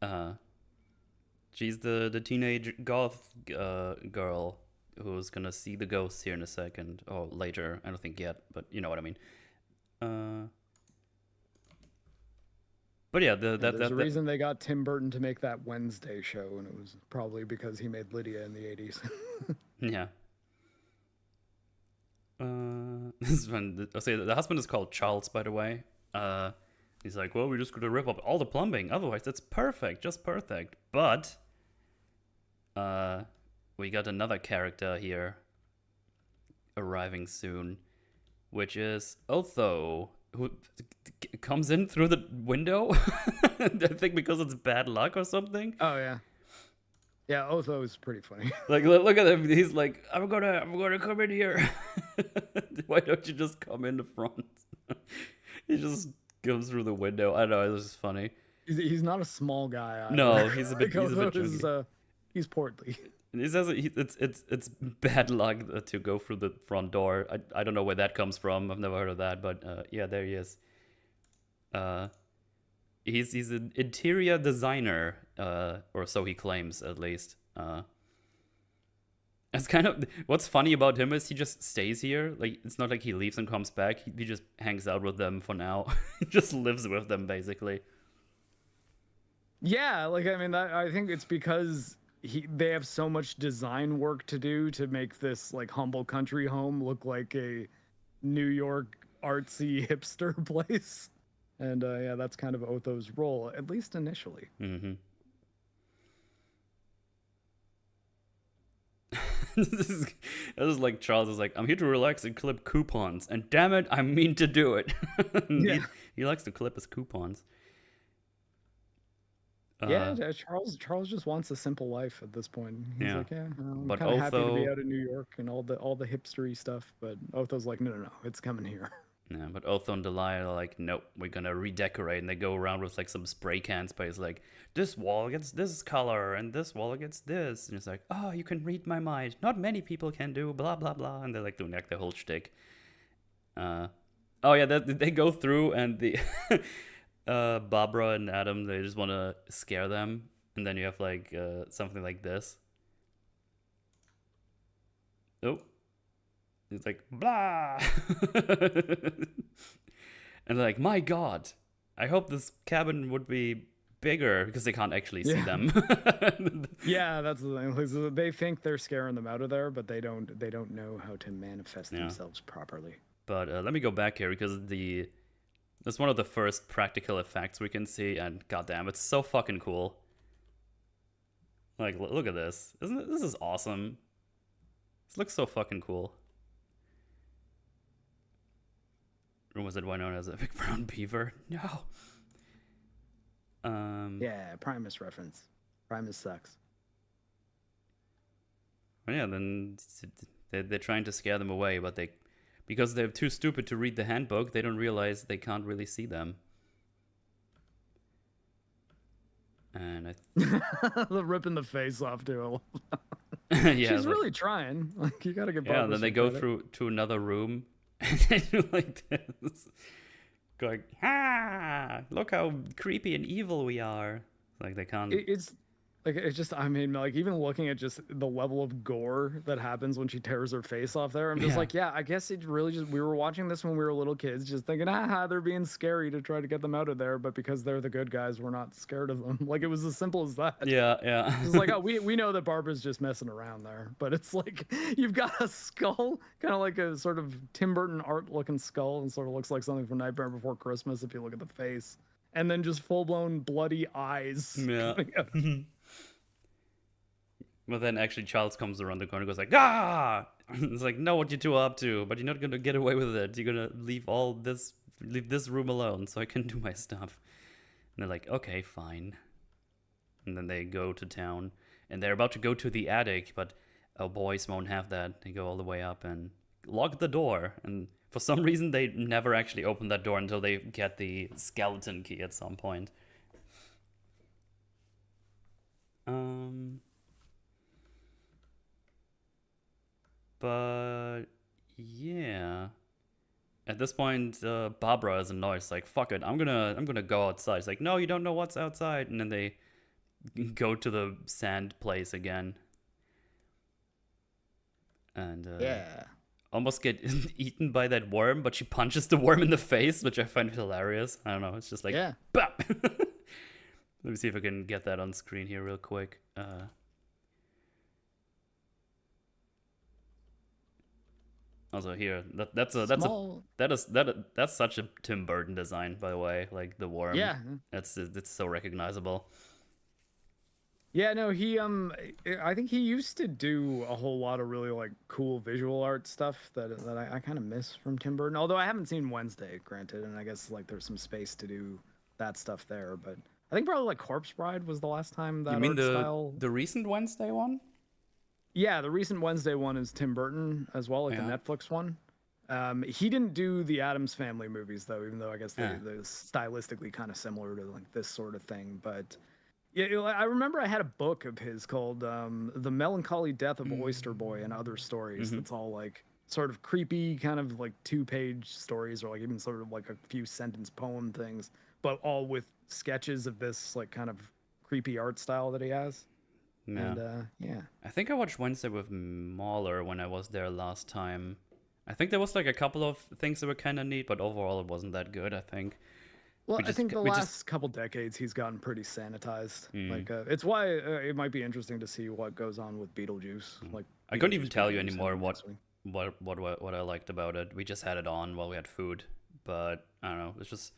go. She's the teenage goth girl who's gonna see the ghosts here in a second or later. I don't think yet, but you know what I mean. But yeah, there's a reason they got Tim Burton to make that Wednesday show, and it was probably because he made Lydia in the 80s. Yeah. This is when the husband is called Charles, by the way. He's like, well, we're just gonna rip up all the plumbing, otherwise it's perfect, just perfect. But we got another character here arriving soon, which is Otho, who comes in through the window. I think because it's bad luck or something. Oh yeah. Yeah, Otho is pretty funny. Like, look at him. He's like, I'm gonna come in here. Why don't you just come in the front? He just goes through the window. I don't know. It's just funny. He's not a small guy either. No, he's a bit. He's a bit he's portly. And he says it's bad luck to go through the front door. I don't know where that comes from. I've never heard of that. But yeah, there he is. He's an interior designer, or so he claims, at least. It's kind of what's funny about him is he just stays here. Like it's not like he leaves and comes back. He just hangs out with them for now. He just lives with them basically. Yeah, like I mean, I think it's because they have so much design work to do to make this like humble country home look like a New York artsy hipster place. And yeah, that's kind of Otho's role, at least initially. Mm-hmm. This is like Charles is like, I'm here to relax and clip coupons, and damn it, I mean to do it. Yeah. He likes to clip his coupons. Yeah, Charles just wants a simple life at this point. He's like, yeah, I'm kind of happy to be out in New York and all the hipstery stuff. But Otho's like, no, it's coming here. Yeah, but Otho and Delia are like, nope, we're gonna redecorate, and they go around with like some spray cans, but it's like, this wall gets this color, and this wall gets this, and it's like, oh, you can read my mind. Not many people can do, blah blah blah, and they're like doing like the whole shtick. Oh yeah, they go through, and the Barbara and Adam, they just want to scare them, and then you have like something like this. Oh. It's like, blah. And they're like, my God, I hope this cabin would be bigger, because they can't actually see them. Yeah, that's the thing. They think they're scaring them out of there, but they don't know how to manifest themselves properly. But let me go back here, because that's one of the first practical effects we can see, and goddamn, it's so fucking cool. Like, look at this. This is awesome. This looks so fucking cool. Or was it known as a big brown beaver? No. Yeah, Primus reference. Primus sucks. Well, yeah, then they're trying to scare them away, but because they're too stupid to read the handbook, they don't realize they can't really see them. And they're ripping the face off too. Yeah, she's really trying. Like you gotta get. Yeah, and then they go through to another room. And they do like this, going, look how creepy and evil we are. Like they can't. It's Like it's just, I mean, like even looking at just the level of gore that happens when she tears her face off there, I'm just like, yeah, I guess it really just, we were watching this when we were little kids, just thinking, they're being scary to try to get them out of there, but because they're the good guys, we're not scared of them. Like it was as simple as that. Yeah. It's like, oh, we know that Barbara's just messing around there, but it's like you've got a skull, kind of like a sort of Tim Burton art looking skull, and sort of looks like something from Nightmare Before Christmas if you look at the face, and then just full blown bloody eyes. Yeah. But then actually Charles comes around the corner and goes like, ah! It's like, know what you two are up to, but you're not going to get away with it. You're going to leave this room alone so I can do my stuff. And they're like, okay, fine. And then they go to town, and they're about to go to the attic, but boys won't have that. They go all the way up and lock the door. And for some reason, they never actually open that door until they get the skeleton key at some point. But yeah, at this point, Barbara is annoyed. It's like, fuck it, I'm gonna go outside. It's like, no, you don't know what's outside. And then they go to the sand place again, and almost get eaten by that worm. But she punches the worm in the face, which I find hilarious. I don't know. It's just like, bah! Let me see if I can get that on screen here real quick. Also here, that's such a Tim Burton design, by the way. Like the worm, it's so recognizable. Yeah, no, he I think he used to do a whole lot of really like cool visual art stuff that I kind of miss from Tim Burton. Although I haven't seen Wednesday, granted, and I guess like there's some space to do that stuff there. But I think probably like Corpse Bride was the last time that the recent Wednesday one? Yeah, the recent Wednesday one is Tim Burton as well, like the Netflix one. He didn't do the Addams Family movies though, even though I guess they're stylistically kind of similar to like this sort of thing. But yeah, I remember I had a book of his called "The Melancholy Death of Oyster Boy and Other Stories." That's all like sort of creepy, kind of like 2-page stories, or like even sort of like a few sentence poem things, but all with sketches of this like kind of creepy art style that he has. Yeah. And, I think I watched Wednesday with Mahler when I was there last time. I think there was like a couple of things that were kind of neat, but overall it wasn't that good, I think. Well, I think the last couple decades he's gotten pretty sanitized. Like it's why it might be interesting to see what goes on with Beetlejuice. Like I couldn't even tell you anymore what I liked about it. We just had it on while we had food, but I don't know. It's just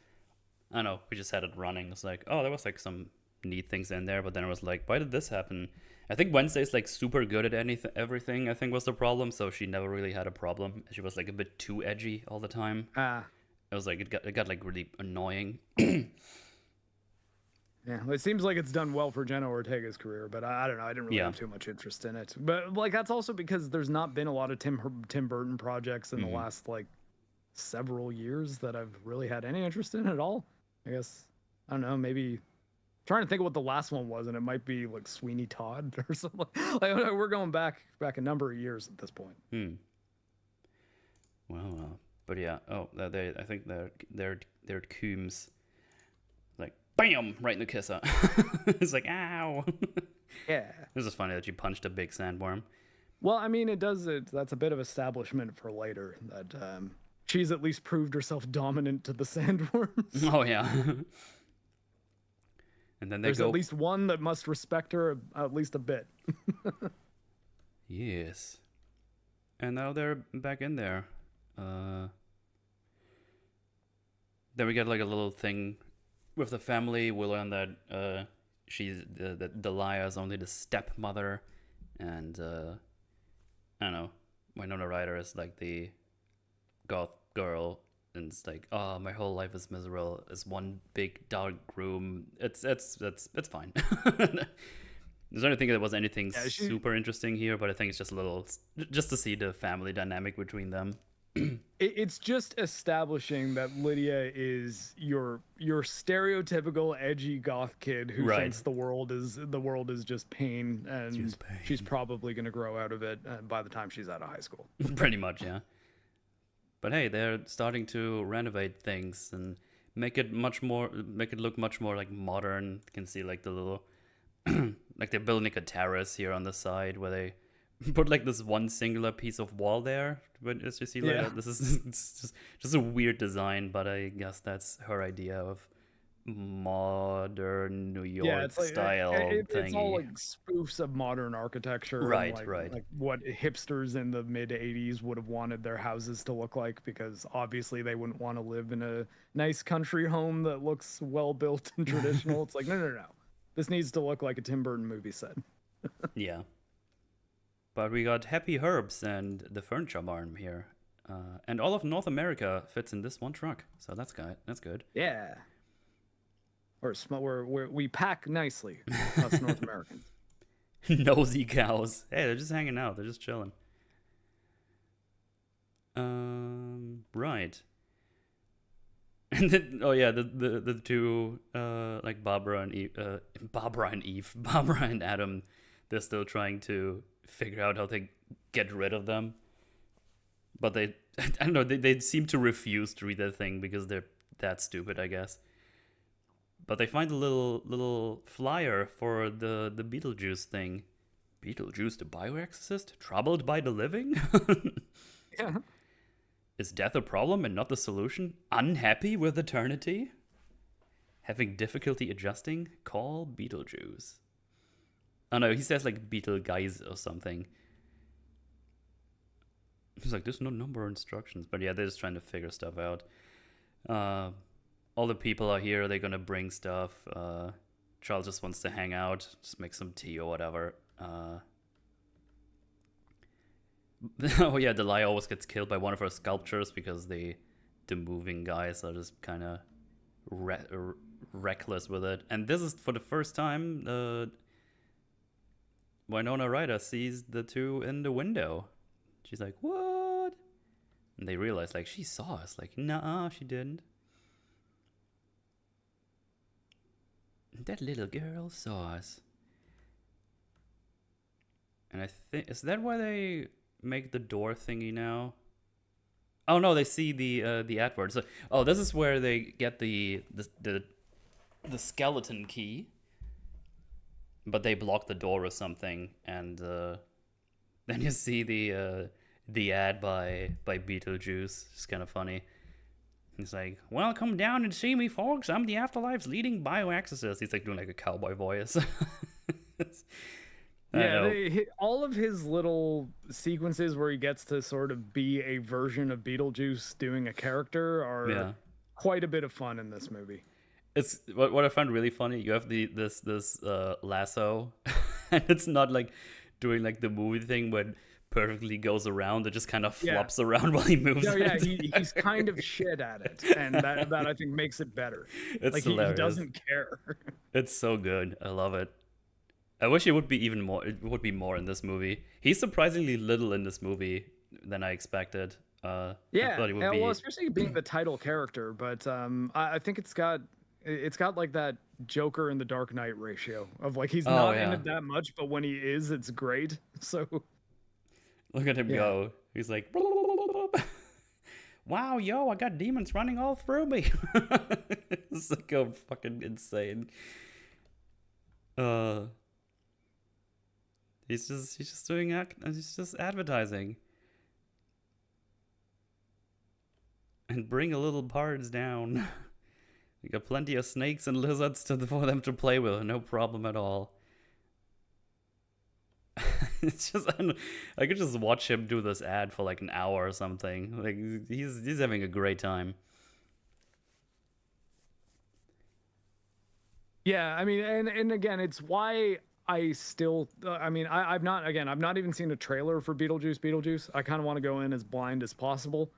we just had it running. It's like, oh, there was like some neat things in there, but then I was like, why did this happen? I think Wednesday's like super good at everything, I think was the problem, so she never really had a problem. She was like a bit too edgy all the time. It was like it got like really annoying. Yeah, well, it seems like it's done well for Jenna Ortega's career, but I don't know, I didn't really have too much interest in it. But like that's also because there's not been a lot of Tim Burton projects in the last like several years that I've really had any interest in at all. I guess I don't know, maybe trying to think of what the last one was, and it might be like Sweeney Todd or something. Like we're going back a number of years at this point. Well, but yeah. Oh, I think they're Coombs. Like bam, right in the kisser. It's like ow. Yeah. This is funny that you punched a big sandworm. Well, I mean, that's a bit of establishment for later that she's at least proved herself dominant to the sandworms. Oh yeah. And then there's at least one that must respect her at least a bit. Yes. And now they're back in there. Then we get like a little thing with the family. We learn that she's the liar is only the stepmother, and I don't know. Winona Ryder is like the goth girl. And it's like, oh, my whole life is miserable. It's one big dark room. It's fine. There's only think there was anything super interesting here, but I think it's just a little, just to see the family dynamic between them. It's just establishing that Lydia is your stereotypical edgy goth kid who thinks the world is just pain, and she's probably going to grow out of it by the time she's out of high school. Pretty much, yeah. But hey, they're starting to renovate things and make it look much more like modern. You can see like the little like they're building like a terrace here on the side where they put like this one singular piece of wall there. But as you see later, this is it's just a weird design, but I guess that's her idea of modern New York it's like, style thingy. It's all like spoofs of modern architecture, right, and right. like what hipsters in the mid '80s would have wanted their houses to look like, because obviously they wouldn't want to live in a nice country home that looks well built and traditional. It's like no, this needs to look like a Tim Burton movie set. Yeah. But we got Happy Herbs and the Furniture Barn here. And all of North America fits in this one truck. So that's good. That's good. Yeah. We pack nicely, us North Americans. Nosy cows. Hey, they're just hanging out. They're just chilling. Right. And then, the two, like Barbara and Adam, they're still trying to figure out how to get rid of them. But I don't know, they seem to refuse to read that thing because they're that stupid, I guess. But they find a little flyer for the Beetlejuice thing. Beetlejuice, the bioexorcist? Troubled by the living? Yeah. Is death a problem and not the solution? Unhappy with eternity? Having difficulty adjusting? Call Beetlejuice. Oh no, he says like Beetlegeist or something. He's like, there's no number or instructions. But yeah, they're just trying to figure stuff out. All the people are here. They're gonna bring stuff. Charles just wants to hang out, just make some tea or whatever. Oh yeah, Delia always gets killed by one of her sculptures because the moving guys are just kind of reckless with it. And this is for the first time Winona Ryder sees the two in the window. She's like, what? And they realize, like, she saw us. Like, nah, she didn't. That little girl saw us. And I think, is that why they make the door thingy now? Oh no, they see the advert. So, oh, this is where they get the skeleton key. But they block the door or something, and then you see the ad by Beetlejuice. It's kind of funny. He's like, "Well, come down and see me, folks. I'm the Afterlife's leading bioexorcist." He's like doing like a cowboy voice. Yeah, all of his little sequences where he gets to sort of be a version of Beetlejuice doing a character are quite a bit of fun in this movie. It's what I found really funny. You have this lasso, and it's not like doing like the movie thing when perfectly goes around. It just kind of flops around while he moves. He's kind of shit at it, and that I think makes it better. It's like hilarious. He doesn't care. It's so good. I love it. I wish it would be even more. It would be more in this movie. He's surprisingly little in this movie than I expected. I thought he would be... well, especially being the title character. But I think it's got like that Joker in the Dark Knight ratio of like he's not in it that much, but when he is, it's great. So look at him go. He's like, wow, yo, I got demons running all through me. It's like a fucking insane. He's just doing he's just advertising. And bring a little bards down. You got plenty of snakes and lizards for them to play with, no problem at all. It's just I could just watch him do this ad for like an hour or something. Like he's having a great time. Yeah, I mean, and again, it's why I still, I've not even seen a trailer for Beetlejuice. I kind of want to go in as blind as possible.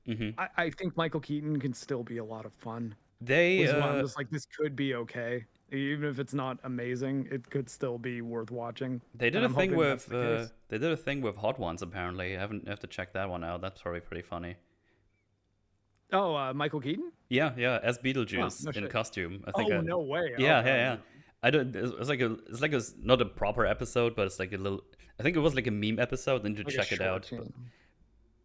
Mm-hmm. I think Michael Keaton can still be a lot of fun. I'm just like, this could be okay. Even if it's not amazing, it could still be worth watching. They did a thing with Hot Ones, apparently. I have to check that one out. That's probably pretty funny. Oh, Michael Keaton? Yeah, as Beetlejuice in costume. I think. No way. Yeah. I don't. It's like a not a proper episode, but it's like a little. I think it was like a meme episode, and to check it out.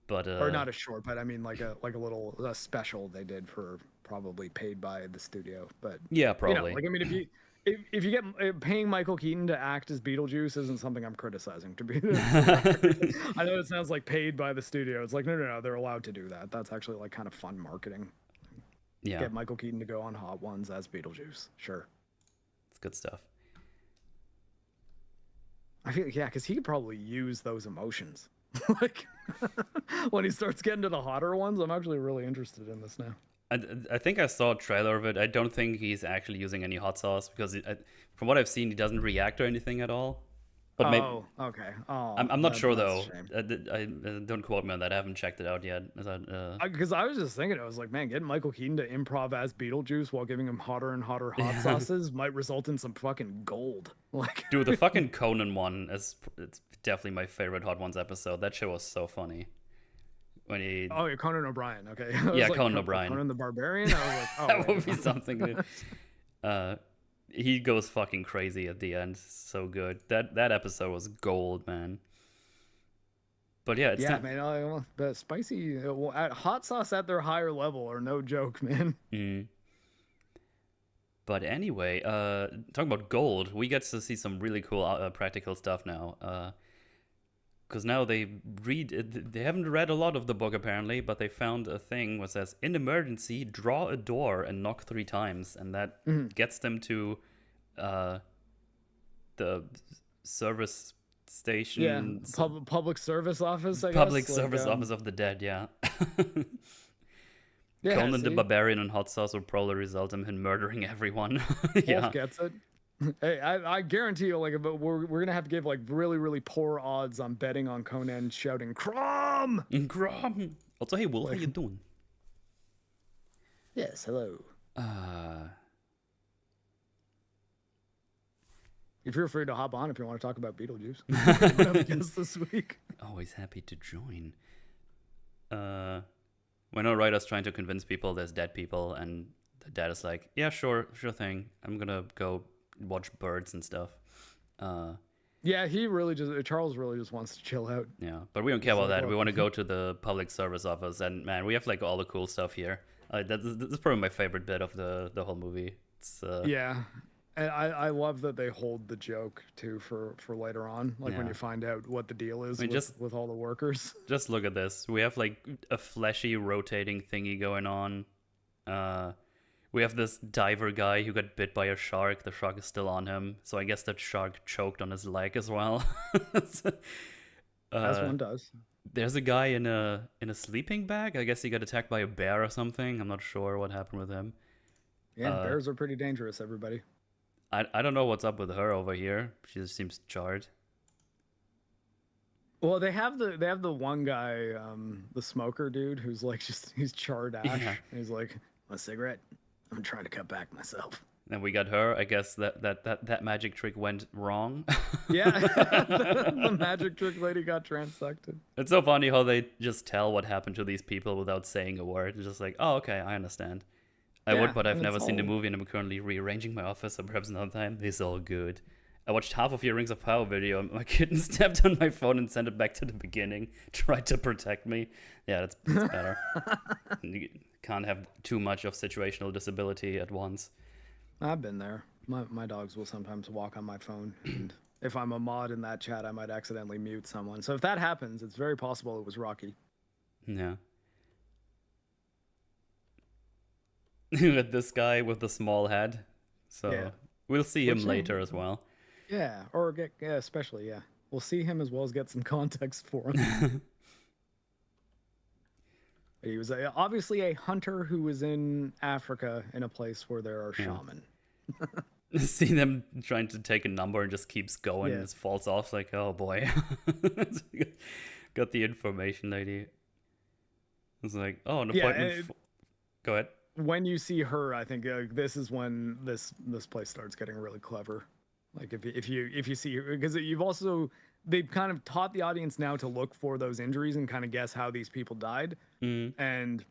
But or not a short, but I mean like a little special they did for probably paid by the studio. But yeah, probably. Like I mean, if you get paying Michael Keaton to act as Beetlejuice isn't something I'm criticizing. To be, I know it sounds like paid by the studio. It's like no, they're allowed to do that. That's actually like kind of fun marketing. Yeah. Get Michael Keaton to go on Hot Ones as Beetlejuice. Sure. It's good stuff. I feel because he could probably use those emotions. Like when he starts getting to the hotter ones, I'm actually really interested in this now. I think I saw a trailer of it. I don't think he's actually using any hot sauce because from what I've seen, he doesn't react or anything at all. But okay. Oh, I'm not sure though. I don't quote me on that. I haven't checked it out yet. Because I was just thinking, I was like, man, getting Michael Keaton to improv as Beetlejuice while giving him hotter and hotter hot sauces might result in some fucking gold. Like, dude, the fucking Conan one it's definitely my favorite Hot Ones episode. That show was so funny. When he... Oh, yeah, Conan O'Brien. Okay. Yeah, like, Conan O'Brien. Conan the Barbarian. I was like, oh, that would be something. He goes fucking crazy at the end. So good. That episode was gold, man. But yeah, it's man. The spicy hot sauce at their higher level are no joke, man. But anyway, talking about gold, we get to see some really cool practical stuff now. Because now they haven't read a lot of the book apparently, but they found a thing that says, in emergency, draw a door and knock 3 times. And that gets them to the service station. Yeah, public service office, I guess. Public service office of the dead, yeah. Conan the Barbarian and hot sauce will probably result in him murdering everyone. Wolf gets it. Hey, I guarantee you, like, we're gonna have to give like really, really poor odds on betting on Conan shouting "Crom!" Crom. Also, hey, Wolf, how you doing? Yes, hello. If you're free to hop on, if you want to talk about Beetlejuice, we have a guest this week. Always happy to join. When a writer's trying to convince people there's dead people, and the dad is like, "Yeah, sure thing. I'm gonna go watch birds and stuff." Yeah, Charles really just wants to chill out. Yeah, but we don't care about that. We want to go to the public service office, and man, we have like all the cool stuff here. That's probably my favorite bit of the whole movie. It's yeah, and I love that they hold the joke too for later on, like when you find out what the deal is with all the workers. Just look at this. We have like a fleshy rotating thingy going on. We have this diver guy who got bit by a shark. The shark is still on him, so I guess that shark choked on his leg as well. As one does. There's a guy in a sleeping bag. I guess he got attacked by a bear or something. I'm not sure what happened with him. Yeah, bears are pretty dangerous, everybody. I don't know what's up with her over here. She just seems charred. Well, they have the one guy, the smoker dude, who's like he's charred ash. Yeah. He's like, a cigarette. I'm trying to cut back myself. And we got her. I guess that magic trick went wrong. Yeah, the magic trick lady got transected. It's so funny how they just tell what happened to these people without saying a word. It's just like, oh, okay, I understand. I would, but I've never seen the movie, and I'm currently rearranging my office, so perhaps another time. It's all good. I watched half of your Rings of Power video. My kitten stepped on my phone and sent it back to the beginning. Tried to protect me. Yeah, that's better. You can't have too much of situational disability at once. I've been there. My dogs will sometimes walk on my phone, and if I'm a mod in that chat, I might accidentally mute someone. So if that happens, it's very possible it was Rocky. Yeah. With this guy with the small head. So we'll see him later as well. Yeah, or especially, yeah. We'll see him as well as get some context for him. He was obviously a hunter who was in Africa in a place where there are shaman. See them trying to take a number and just keeps going and just falls off. Like, oh boy. Got the information lady. It's like, oh, an appointment. Go ahead. When you see her, I think this is when this place starts getting really clever. Like if you see her, because they've kind of taught the audience now to look for those injuries and kind of guess how these people died. And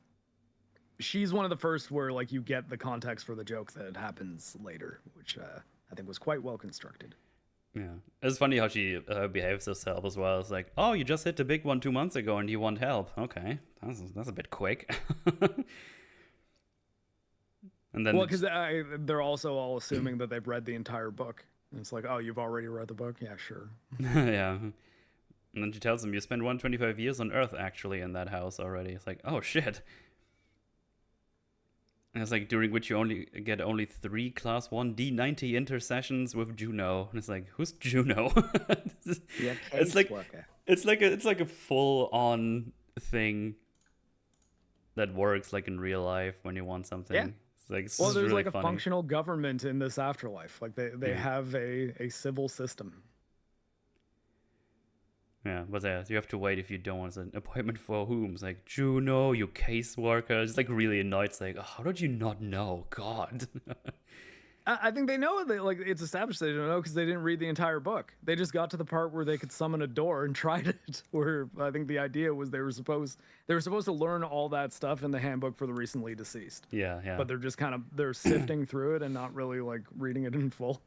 she's one of the first where like you get the context for the joke that happens later, which I think was quite well constructed. Yeah, it's funny how she behaves herself as well. It's like, oh, you just hit the big one 2 months ago and you want help. Okay, that's a bit quick. And then well, because they're also all assuming that they've read the entire book. And it's like, oh, you've already read the book? Yeah, sure. yeah. And then she tells him, you spent 125 years on Earth, actually, in that house already. It's like, oh, shit. And it's like, during which you get only 3 Class 1 D90 intercessions with Juno. And it's like, who's Juno? Yeah, it's like a full-on thing that works like in real life when you want something. Yeah. It's Well, there's really like a funny. functional government in this afterlife. Like they have a civil system. Yeah, but you have to wait if you don't want an appointment for whom. It's like, Juno, you caseworker. It's like really annoyed. It's like, oh, how did you not know? God. I think they know like it's established they don't know because they didn't read the entire book. They just got to the part where they could summon a door and tried it. Where I think the idea was they were supposed to learn all that stuff in the handbook for the recently deceased. Yeah. But they're just they're sifting through it and not really like reading it in full.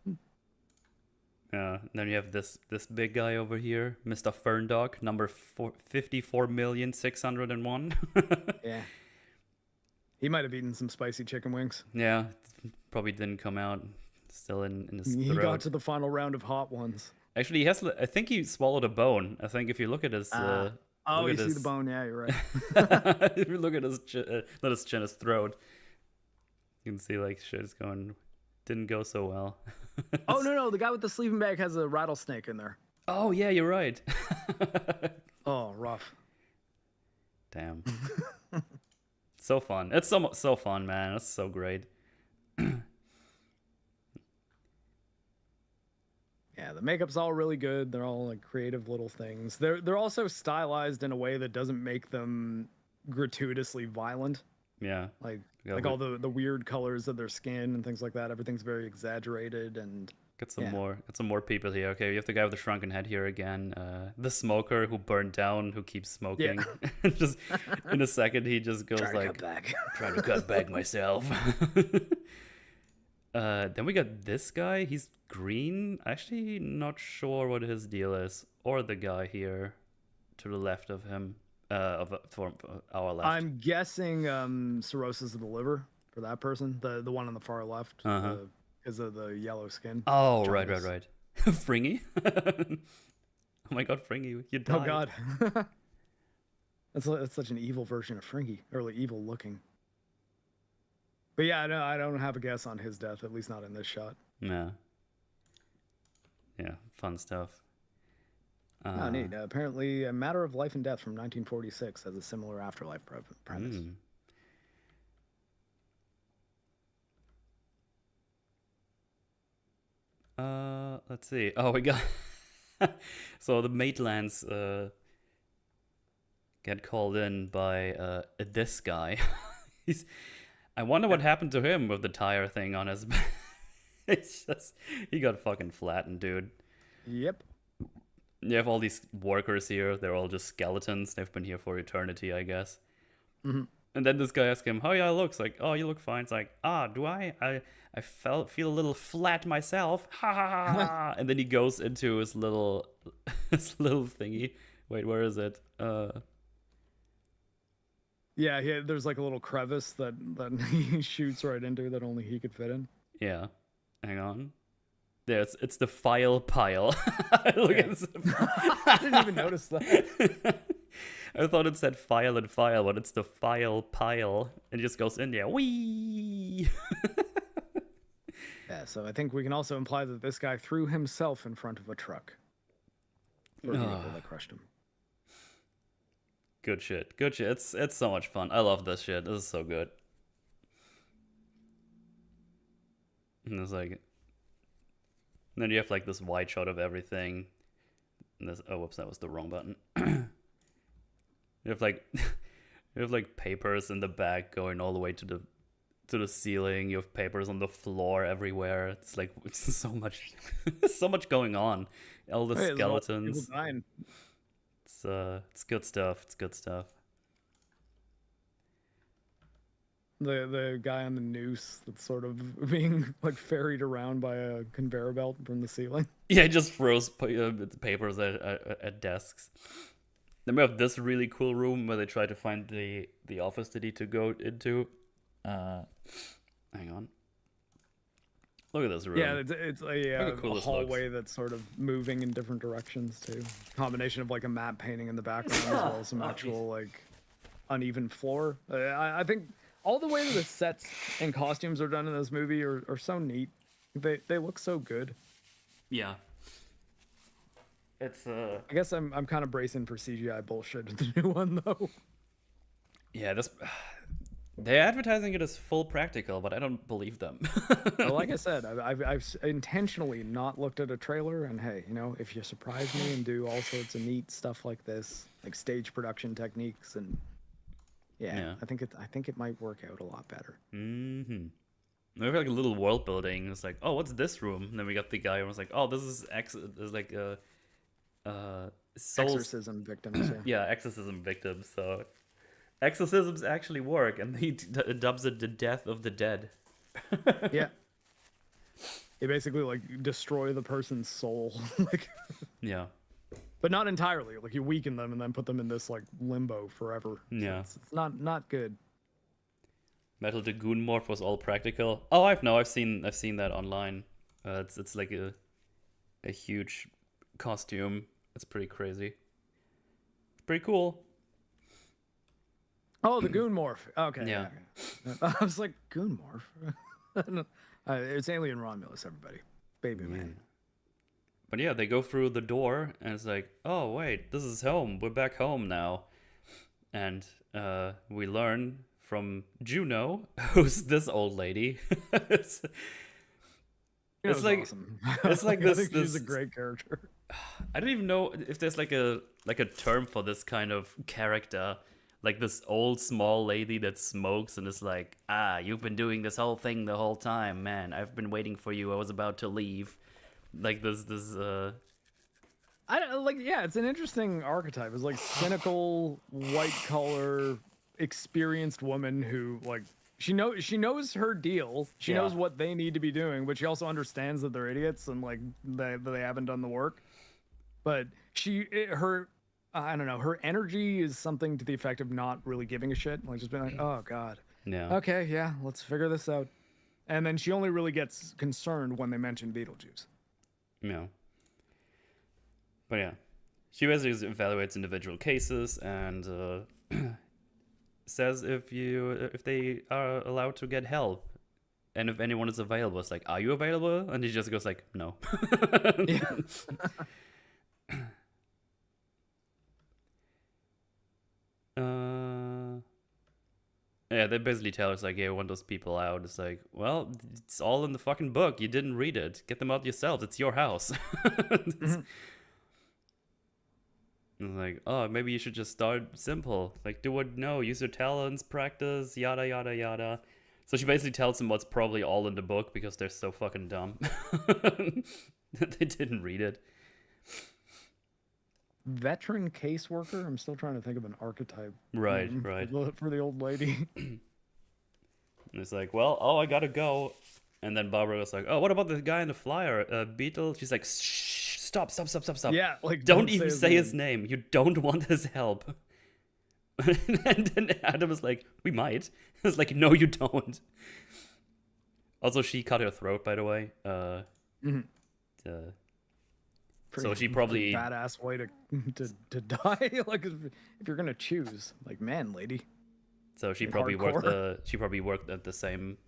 Yeah. Then you have this big guy over here, Mr. Ferndog, number 54,601. Yeah. He might have eaten some spicy chicken wings. Yeah, probably didn't come out. Still in his throat. He got to the final round of hot ones. Actually, I think he swallowed a bone. I think if you look at his... see the bone? Yeah, you're right. If you look at his not his chin, his throat, you can see like shit's going... Didn't go so well. Oh, no. The guy with the sleeping bag has a rattlesnake in there. Oh, yeah, you're right. Oh, rough. Damn. So fun. It's so fun, man. It's so great. Yeah, the makeup's all really good. They're all like creative little things. They're also stylized in a way that doesn't make them gratuitously violent. Yeah. Like all the weird colors of their skin and things like that. Everything's very exaggerated and Get some more people here. Okay, you have the guy with the shrunken head here again. The smoker who burned down, who keeps smoking. Yeah. Just in a second, he just goes trying to cut back myself. Then we got this guy. He's green. Actually, not sure what his deal is. Or the guy here to the left of him. For our left. I'm guessing cirrhosis of the liver for that person. The one on the far left. Because of the yellow skin. Oh, right. Fringy? Oh my god, Fringy, you died. Oh god. That's such an evil version of Fringy. Or like evil looking. But yeah, no, I don't have a guess on his death, at least not in this shot. Yeah. Yeah, fun stuff. Oh, neat. Apparently, A Matter of Life and Death from 1946 has a similar afterlife premise. Let's see. Oh, we got... So the Maitlands get called in by this guy. I wonder what happened to him with the tire thing on his back. It's just... He got fucking flattened, dude. Yep. You have all these workers here. They're all just skeletons. They've been here for eternity, I guess. Mm-hmm. And then this guy asks him, how I look? It's like, oh, you look fine. It's like, do I? I feel a little flat myself. Ha ha ha ha. And then he goes into his little thingy. Wait, where is it? Yeah, there's like a little crevice that he shoots right into that only he could fit in. Yeah. Hang on. There, it's the file pile. Look at this. I didn't even notice that. I thought it said file and file, but it's the file pile. And it just goes in there. Whee! Yeah, so I think we can also imply that this guy threw himself in front of a truck. For the vehicle that crushed him. Good shit. It's so much fun. I love this shit. This is so good. And it's like... And then you have like this wide shot of everything. And this, oh, whoops, that was the wrong button. You have like papers in the back going all the way to the ceiling. You have papers on the floor everywhere. It's like it's so much going on. All the skeletons. It's good stuff. It's good stuff. The guy on the noose that's sort of being like ferried around by a conveyor belt from the ceiling. Yeah, it just throws papers at desks. Then we have this really cool room where they try to find the office they need to go into. Hang on. Look at this room. Yeah, it's a cool this hallway that's sort of moving in different directions too. Combination of like a map painting in the background as well as some actual like uneven floor. I think all the way that the sets and costumes are done in this movie are so neat. They look so good. Yeah. It's I guess I'm kind of bracing for CGI bullshit in the new one though. Yeah, they're advertising it as full practical, but I don't believe them. Well, like I said, I've intentionally not looked at a trailer, and hey, you know, if you surprise me and do all sorts of neat stuff like this, like stage production techniques, and yeah. I think it might work out a lot better. Mm-hmm. We have like a little world building. It's like, oh, what's this room? And then we got the guy who was like, oh, this is like exorcism victims. Yeah, exorcism victims. So exorcisms actually work, and he dubs it the death of the dead. Yeah. They basically like destroy the person's soul. Like, yeah. But not entirely. Like you weaken them and then put them in this like limbo forever. Yeah. So it's not good. Metal the Goon morph was all practical. Oh, I've seen that online. It's like a huge costume. It's pretty crazy. Pretty cool. Oh, the Goon morph. Okay. Yeah. I was like, Goon morph? It's Alien Romulus, everybody. Baby man. But yeah, they go through the door, and it's like, oh, wait, this is home. We're back home now. And we learn from Juno, who's this old lady. it's like awesome. It's like I think she's a great character. I don't even know if there's like a term for this kind of character, like this old small lady that smokes and is like, you've been doing this whole thing the whole time, man. I've been waiting for you. I was about to leave. Like this I don't like. Yeah, it's an interesting archetype. It's like cynical, white collar, experienced woman who like she knows her deal. She knows what they need to be doing, but she also understands that they're idiots and like they haven't done the work. But her I don't know, her energy is something to the effect of not really giving a shit, like just being like, oh god, okay, yeah, let's figure this out. And then she only really gets concerned when they mention Beetlejuice. Yeah. But yeah, she basically evaluates individual cases and says if they are allowed to get help and if anyone is available. It's like, are you available? And he just goes like, no. Yeah. Yeah, they basically tell us like, yeah, we want those people out. It's like, well, it's all in the fucking book. You didn't read it. Get them out yourselves. It's your house. It's like, oh, maybe you should just start simple. Like, use your talents, practice, yada, yada, yada. So she basically tells them what's probably all in the book because they're so fucking dumb. They didn't read it. Veteran caseworker. I'm still trying to think of an archetype. Right. For the old lady. And it's like, well, I gotta go. And then Barbara was like, oh, what about the guy in the flyer? Beetle? She's like, shh, stop. Yeah, like don't even say his name. You don't want his help. And then Adam was like, we might. I was like, no, you don't. Also, she cut her throat, by the way. So she probably badass way to die. Like if you're gonna choose, like, man, lady. So she probably worked at the same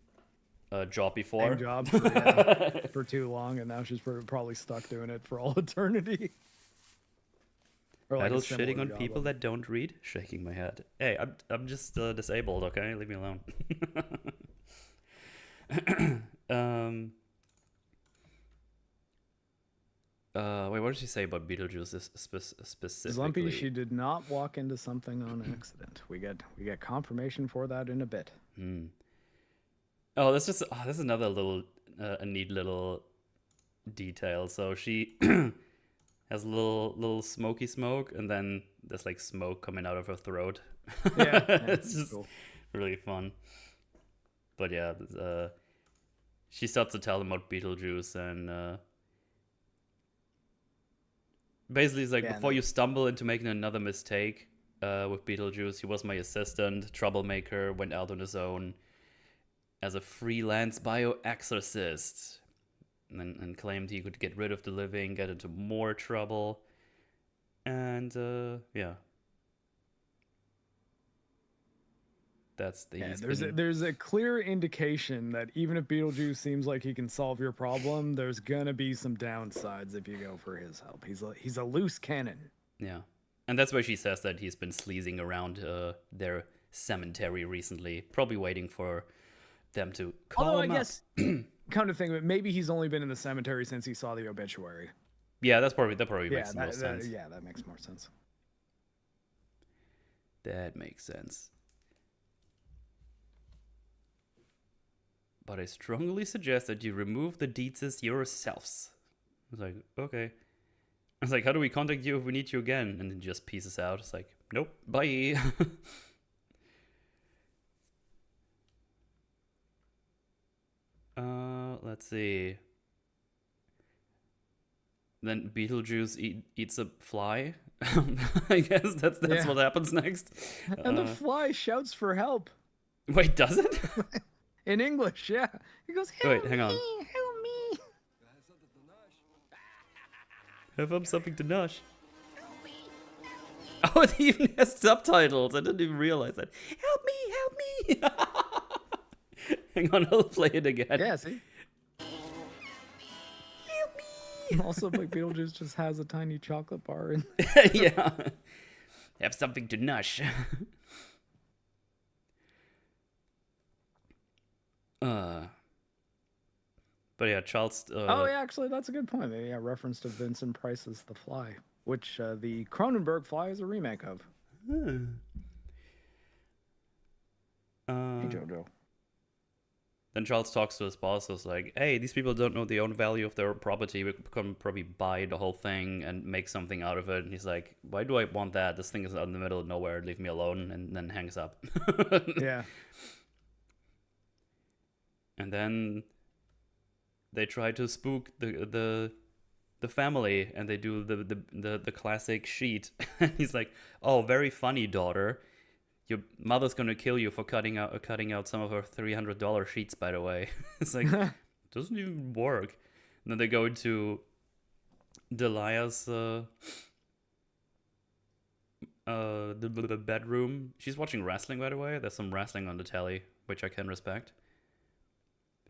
job before. Same job for too long, and now she's probably stuck doing it for all eternity. Or like shitting on people that don't read. Shaking my head. Hey, I'm just disabled. Okay, leave me alone. Wait, what did she say about Beetlejuice specifically? Slumpy, she did not walk into something on accident. We get confirmation for that in a bit. Oh, this is another little a neat little detail. So she has a little smoky smoke, and then there's like smoke coming out of her throat. Yeah, it's just cool. Really fun. But yeah, she starts to tell them about Beetlejuice and. Basically, it's like, before you stumble into making another mistake with Beetlejuice, he was my assistant, troublemaker, went out on his own. as a freelance bioexorcist, and claimed he could get rid of the living, get into more trouble, and yeah. There's a clear indication that even if Beetlejuice seems like he can solve your problem, there's gonna be some downsides if you go for his help. He's a loose cannon. Yeah, and that's why she says that he's been sleazing around their cemetery recently, probably waiting for them to call him. Although I guess, kind of thing, maybe he's only been in the cemetery since he saw the obituary. Yeah, that probably makes more sense. Yeah, that makes more sense. That makes sense. But I strongly suggest that you remove the deeds yourselves. I was like, okay. I was like, how do we contact you if we need you again? And then just pieces out. It's like, nope, bye. Let's see. Then Beetlejuice eats a fly. I guess that's what happens next. And the fly shouts for help. Wait, does it? In English, yeah. He goes, help hang on. Help me. Have him something to nosh. Oh, it even has subtitles. I didn't even realize that. Help me, help me. Hang on, I'll play it again. Yeah, see? Help me. Also, like, Beetlejuice just has a tiny chocolate bar. Yeah. Have something to nosh. But yeah, Charles. Oh yeah, actually, that's a good point. Yeah, reference to Vincent Price's The Fly, which the Cronenberg Fly is a remake of. Hey Jojo. Then Charles talks to his boss. Was like, "Hey, these people don't know the own value of their property. We can probably buy the whole thing and make something out of it." And he's like, "Why do I want that? This thing is out in the middle of nowhere. Leave me alone." And then hangs up. Yeah. And then they try to spook the family, and they do the classic sheet. And he's like, "Oh, very funny, daughter. Your mother's gonna kill you for cutting out some of her $300 sheets, by the way." It's like, doesn't even work. And then they go into Delia's the bedroom. She's watching wrestling, by the way. There's some wrestling on the telly, which I can respect.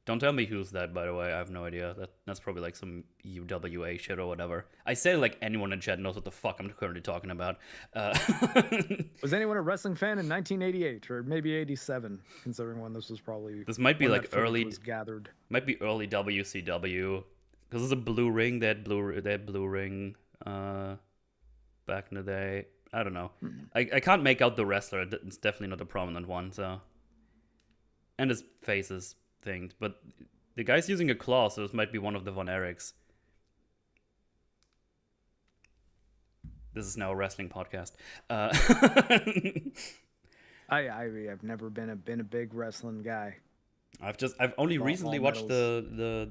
Don't tell me who's that, by the way. I have no idea. That's probably like some UWA shit or whatever. I say like anyone in chat knows what the fuck I'm currently talking about. Was anyone a wressling fan in 1988 or maybe 87, considering when this was probably... This might be like early... was gathered. Might be early WCW. Because it's a blue ring. They had blue ring back in the day. I don't know. I can't make out the wrestler. It's definitely not a prominent one, so... And his face is... thing, but the guy's using a claw, so this might be one of the Von Erichs. This is now a wrestling podcast. I've never been a big wrestling guy. I've only recently watched the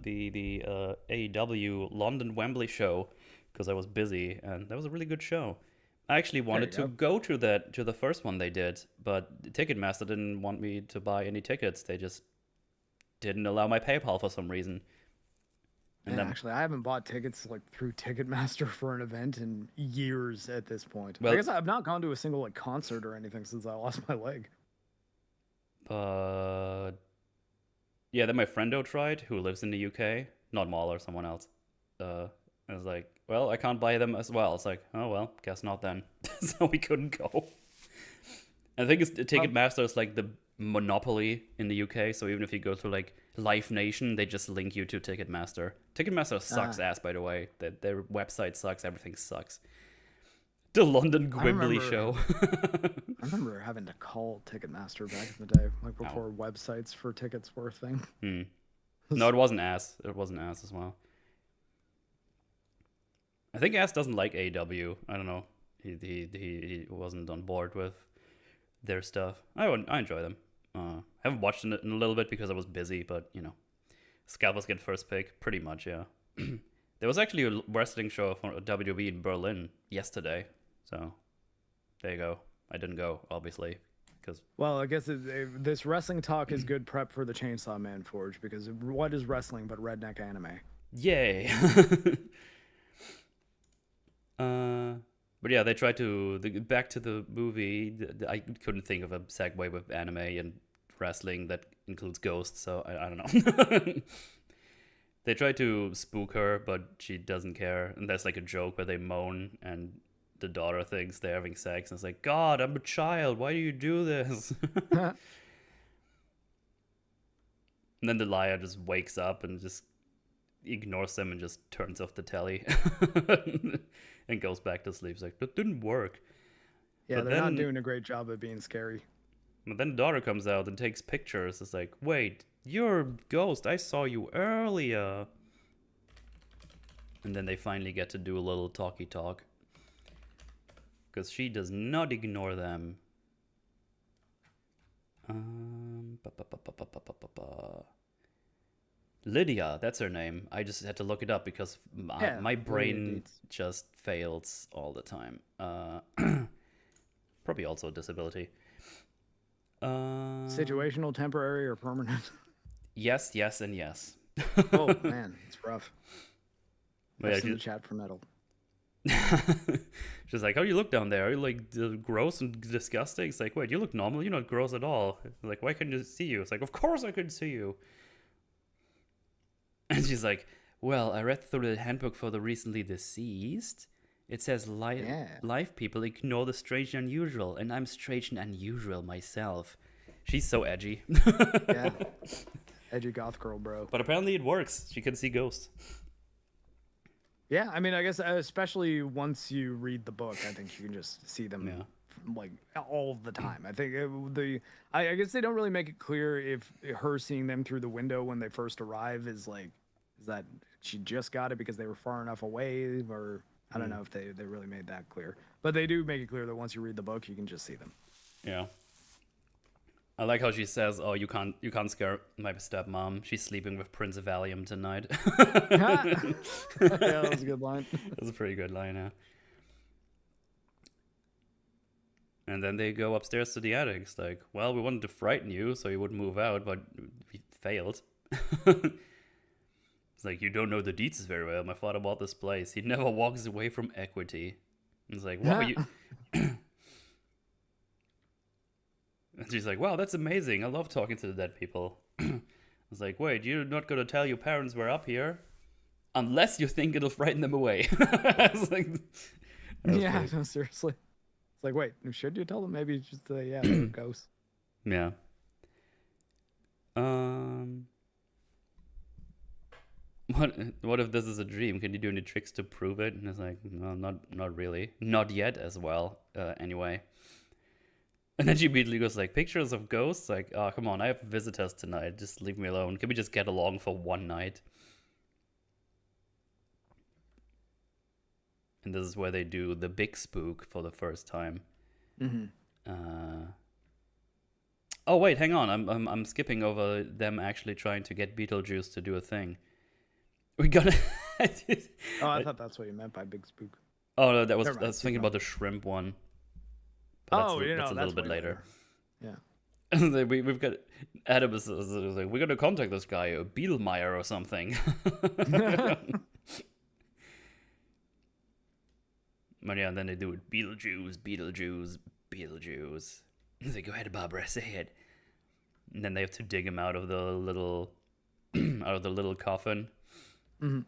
AEW London Wembley show because I was busy, and that was a really good show. I actually wanted to go to the first one they did, but Ticketmaster didn't want me to buy any tickets. They just didn't allow my PayPal for some reason. And then, actually, I haven't bought tickets like through Ticketmaster for an event in years at this point. Well, I guess I've not gone to a single like concert or anything since I lost my leg. Yeah, then my friendo tried, who lives in the UK, not Maul or someone else. I was like, well, I can't buy them as well. It's like, oh well, guess not then. So we couldn't go. I think Ticketmaster is like the monopoly in the UK, so even if you go to like Live Nation, they just link you to Ticketmaster. Ticketmaster sucks ass, by the way. Their website sucks, everything sucks. The London Wembley show. I remember having to call Ticketmaster back in the day, like before websites for tickets were a thing. No, it wasn't ass. It wasn't ass as well. I think ass doesn't like AEW. I don't know. He wasn't on board with their stuff. I enjoy them. Haven't watched it in a little bit because I was busy, but you know, Scalpers get first pick, pretty much, yeah. There was actually a wrestling show for WWE in Berlin yesterday, so there you go. I didn't go, obviously. Well, I guess this wrestling talk is good prep for the Chainsaw Man Forge, because what is wrestling but redneck anime? Yay! But yeah, they try to back to the movie. I couldn't think of a segue with anime and wrestling that includes ghosts, so I don't know. They try to spook her, but she doesn't care. And there's like a joke where they moan, and the daughter thinks they're having sex, and it's like, God, I'm a child. Why do you do this? And then the liar just wakes up and just ignores them and just turns off the telly and goes back to sleep. It's like, that didn't work. Yeah, but they're not doing a great job of being scary. But then the daughter comes out and takes pictures. It's like, wait, you're a ghost. I saw you earlier. And then they finally get to do a little talky talk. Because she does not ignore them. Lydia, that's her name. I just had to look it up because my brain just fails all the time. Probably also a disability. Situational, temporary, or permanent? Yes, yes, and yes. Oh man, it's rough. Yeah, in the chat for metal. She's like, how do you look down there? Are you like gross and disgusting? It's like, wait, you look normal. You're not gross at all. Like, why couldn't you see you? It's like, of course I could see you. And she's like, well, I read through the handbook for the recently deceased. It says live people ignore the strange and unusual, and I'm strange and unusual myself. She's so edgy. Yeah. Edgy goth girl, bro. But apparently it works. She can see ghosts. Yeah, I mean, I guess especially once you read the book, I think you can just see them like all the time. I think I guess they don't really make it clear if her seeing them through the window when they first arrive is that she just got it because they were far enough away, or I don't know if they really made that clear. But they do make it clear that once you read the book, you can just see them. Yeah. I like how she says, "Oh, you can't scare my stepmom. She's sleeping with Prince Valium tonight." Yeah, that was a good line. That's a pretty good line, yeah. And then they go upstairs to the attic. It's like, well, we wanted to frighten you so you would move out, but we failed. It's like, you don't know the deets very well. My father bought this place. He never walks away from equity. It's like, wow, you... And she's like, wow, that's amazing. I love talking to the dead people. I was like, wait, you're not going to tell your parents we're up here? Unless you think it'll frighten them away. Yeah, no, seriously. It's like, wait, should you tell them? Maybe just, yeah, they're ghosts. Yeah. What if this is a dream? Can you do any tricks to prove it? And it's like, no, not really. Not yet as well, anyway. And then she immediately goes like, pictures of ghosts? Like, oh, come on, I have visitors tonight. Just leave me alone. Can we just get along for one night? And this is where they do the big spook for the first time. Mm-hmm. Oh, wait, hang on. I'm skipping over them actually trying to get Beetlejuice to do a thing. We gotta... I thought that's what you meant by big spook. Oh, no, I was thinking about the shrimp one. But that's a little bit later. Yeah. We've got Adam is like, we're gonna contact this guy, Beetlemeyer or something. But yeah, and then they do it, Beetlejuice. He's like, go ahead, Barbara, say it. And then they have to dig him out of the little coffin. Mm-hmm.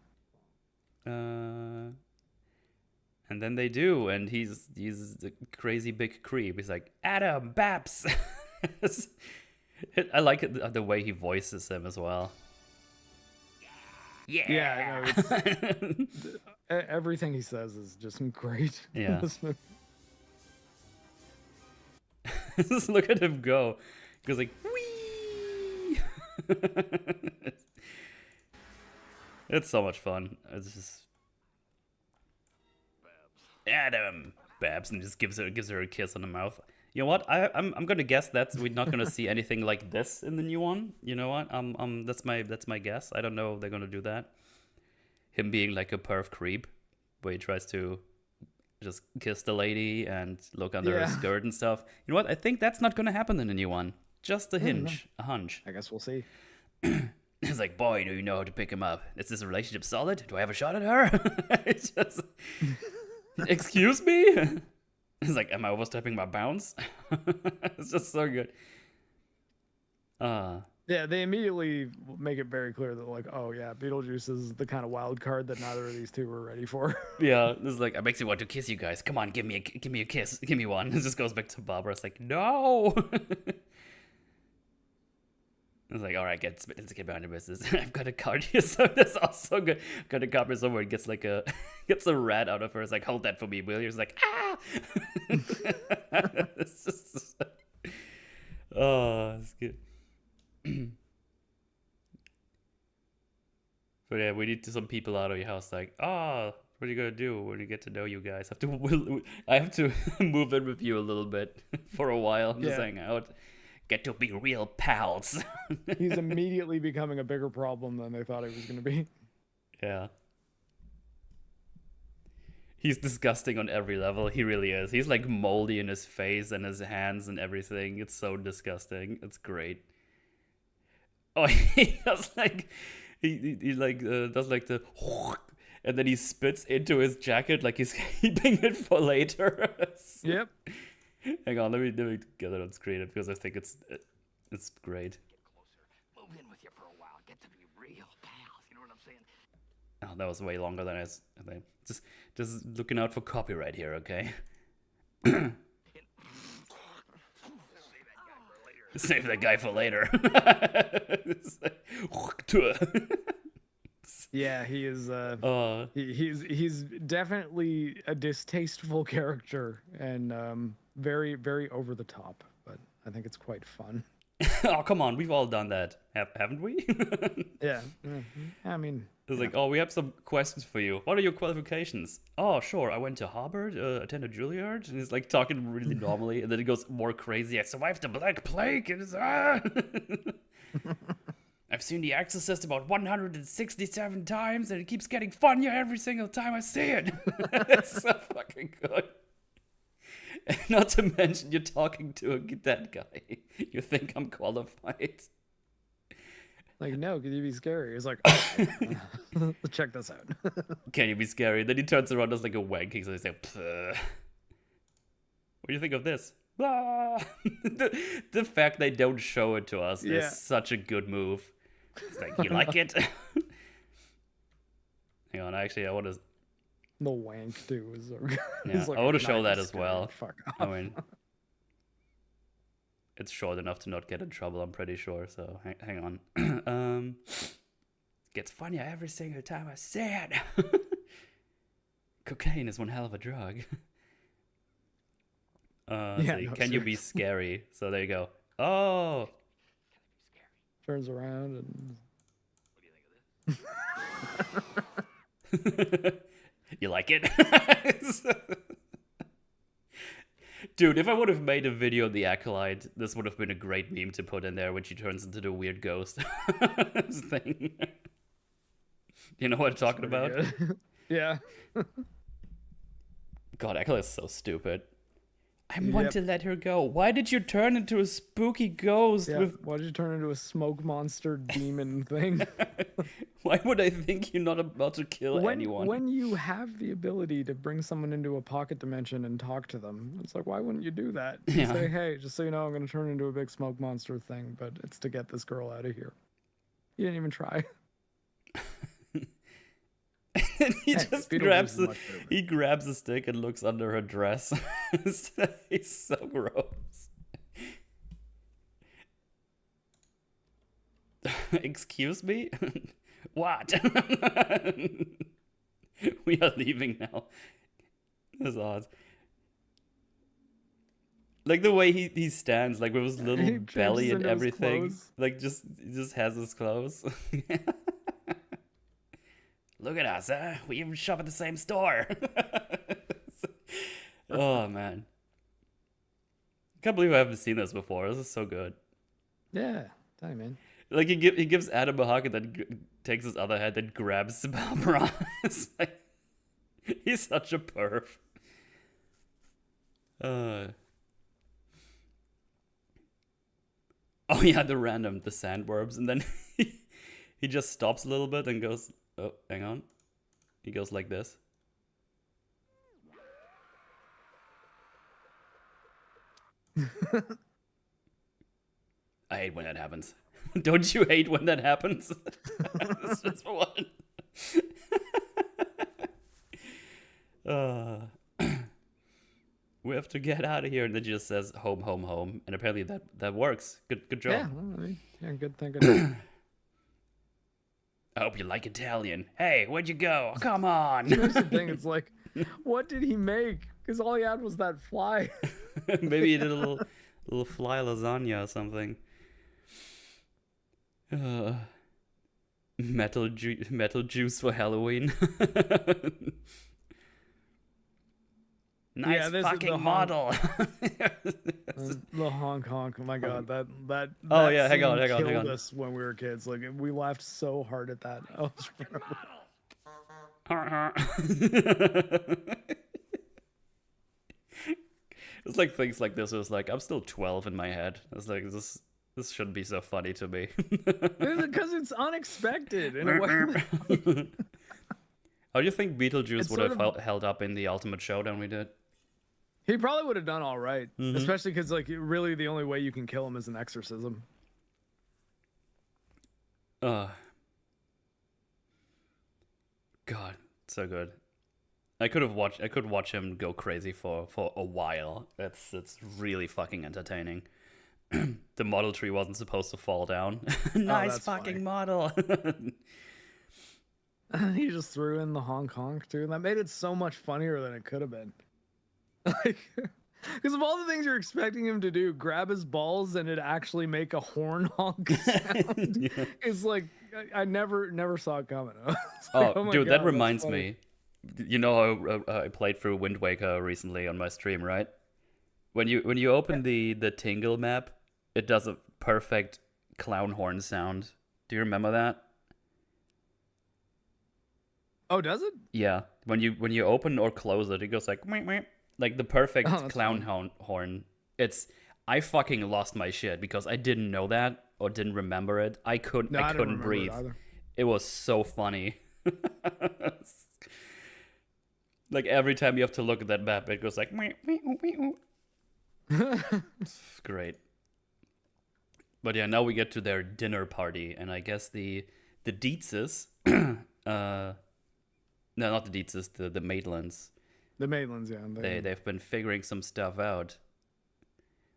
And then they do, and he's the crazy big creep. He's like, Adam, Babs. I like it, the way he voices him as well. Yeah. Everything he says is just great. Yeah. Just look at him go. He goes like, wee. It's so much fun. It's just Adam, Babs, and just gives her a kiss on the mouth. You know what? I'm gonna guess that we're not gonna see anything like this in the new one. You know what? That's my guess. I don't know if they're gonna do that. Him being like a perv creep, where he tries to just kiss the lady and look under her skirt and stuff. You know what? I think that's not gonna happen in the new one. Just a hunch. I guess we'll see. It's like, boy, do you know how to pick him up? Is this relationship solid? Do I have a shot at her? It's just, excuse me? It's like, am I overstepping my bounds? It's just so good. Yeah, they immediately make it very clear that, like, oh yeah, Beetlejuice is the kind of wild card that neither of these two were ready for. Yeah, it's like, it makes me want to kiss you guys. Come on, give me a kiss. Give me one. It just goes back to Barbara. It's like, no. It's like, all right, let's get behind the business. I've got a card here, so that's also good. I've got a card here somewhere. It gets like gets a rat out of her. It's like, hold that for me, will you? It's like, ah. It's just, oh, it's good. But yeah, we need some people out of your house. Like, what are you gonna do when you get to know you guys? I have to move in with you a little bit for a while. Just hang out. Get to be real pals. He's immediately becoming a bigger problem than they thought he was going to be. Yeah. He's disgusting on every level. He really is. He's like moldy in his face and his hands and everything. It's so disgusting. It's great. Oh, he does like he like does like the and then he spits into his jacket like he's keeping it for later. Yep. Hang on, let me get it on screen because I think it's great. Get closer. Move in with you for a while. Get to be real pals. You know what I'm saying? Oh, that was way longer than I think. Just looking out for copyright here, okay? Save that guy for later. Yeah, he is. He's definitely a distasteful character and very, very over the top. But I think it's quite fun. Oh, come on, we've all done that, haven't we? Yeah. I mean, it's like, oh, we have some questions for you. What are your qualifications? Oh, sure, I went to Harvard, attended Juilliard, and he's like talking really normally, and then it goes more crazy. I survived the Black Plague. And it's, I've seen The Exorcist about 167 times, and it keeps getting funnier every single time I see it. It's so fucking good. And not to mention, you're talking to a dead guy. You think I'm qualified? Like, no, can you be scary? He's like, oh, let's check this out. Can you be scary? Then he turns around, does like a wanking, so he's like, "Pfft. What do you think of this? Blah." The fact they don't show it to us is such a good move. It's like, you like it? Hang on, actually, I want to... The wank, too, is so good. Yeah, like, I want to show that as well. Fuck off. I mean, it's short enough to not get in trouble, I'm pretty sure, so hang on. Gets funnier every single time I say it. Cocaine is one hell of a drug. Can you be scary? So there you go. Oh! Turns around and... What do you think of this? You like it? Dude, if I would have made a video of the Acolyte, this would have been a great meme to put in there when she turns into the weird ghost thing. You know what I'm talking about? Yeah. God, Acolyte's so stupid. I want to let her go. Why did you turn into a spooky ghost? Yeah, why did you turn into a smoke monster demon thing? Why would I think you're not about to kill anyone? When you have the ability to bring someone into a pocket dimension and talk to them, it's like, why wouldn't you do that? Yeah. Say, hey, just so you know, I'm going to turn into a big smoke monster thing, but it's to get this girl out of here. You didn't even try. And he just grabs a stick and looks under her dress. He's so gross. Excuse me? What? We are leaving now. That's odd. Like the way he stands, like with his little belly and everything. Like he just has his clothes. Look at us, huh? We even shop at the same store. Oh, man. I can't believe I haven't seen this before. This is so good. Yeah, tell you, man. Like, he gives Adam a hug and then takes his other hand and grabs Barbara. It's like, he's such a perv. Oh yeah, the sandworms, and then he just stops a little bit and goes, oh, hang on. He goes like this. I hate when that happens. Don't you hate when that happens? It's just one. We have to get out of here, and it just says home, home, home, and apparently that works. Good job. Yeah, well, yeah, good thing. I hope you like Italian. Hey, where'd you go? Come on. Here's the thing. It's like, what did he make? Because all he had was that fly. Maybe he did a little fly lasagna or something. Metal juice for Halloween. Nice fucking model. The honk honk. Oh my god, that oh yeah, hang on. killed us when we were kids. Like we laughed so hard at that. It's like things like this. It was like I'm still 12 in my head. It's like this shouldn't be so funny to me. Because it's unexpected in a way. How do you think Beetlejuice would have held up in the Ultimate Showdown we did? He probably would have done all right, especially because like really the only way you can kill him is an exorcism. God, so good. I could watch him go crazy for a while. It's really fucking entertaining. The Model Tree wasn't supposed to fall down. Nice fucking funny. Model. He just threw in the honk honk too. That made it so much funnier than it could have been. Like, because of all the things you're expecting him to do, grab his balls and it actually make a horn honk sound. Yeah. It's like I never saw it coming. Like, oh dude, God, that reminds me. You know how I played through Wind Waker recently on my stream, right? When you open the Tingle map, it does a perfect clown horn sound. Do you remember that? Oh, does it? Yeah. When you open or close it, it goes like meep, meep, like the perfect clown horn. I fucking lost my shit because I didn't know that or didn't remember it. I couldn't breathe. It was so funny. Like every time you have to look at that map, it goes like meep, meep, meep, meep. It's great. But yeah, now we get to their dinner party, and I guess the Dietzes, no, not the Dietzes, the Maitlands. The Maitlands, yeah. They've been figuring some stuff out.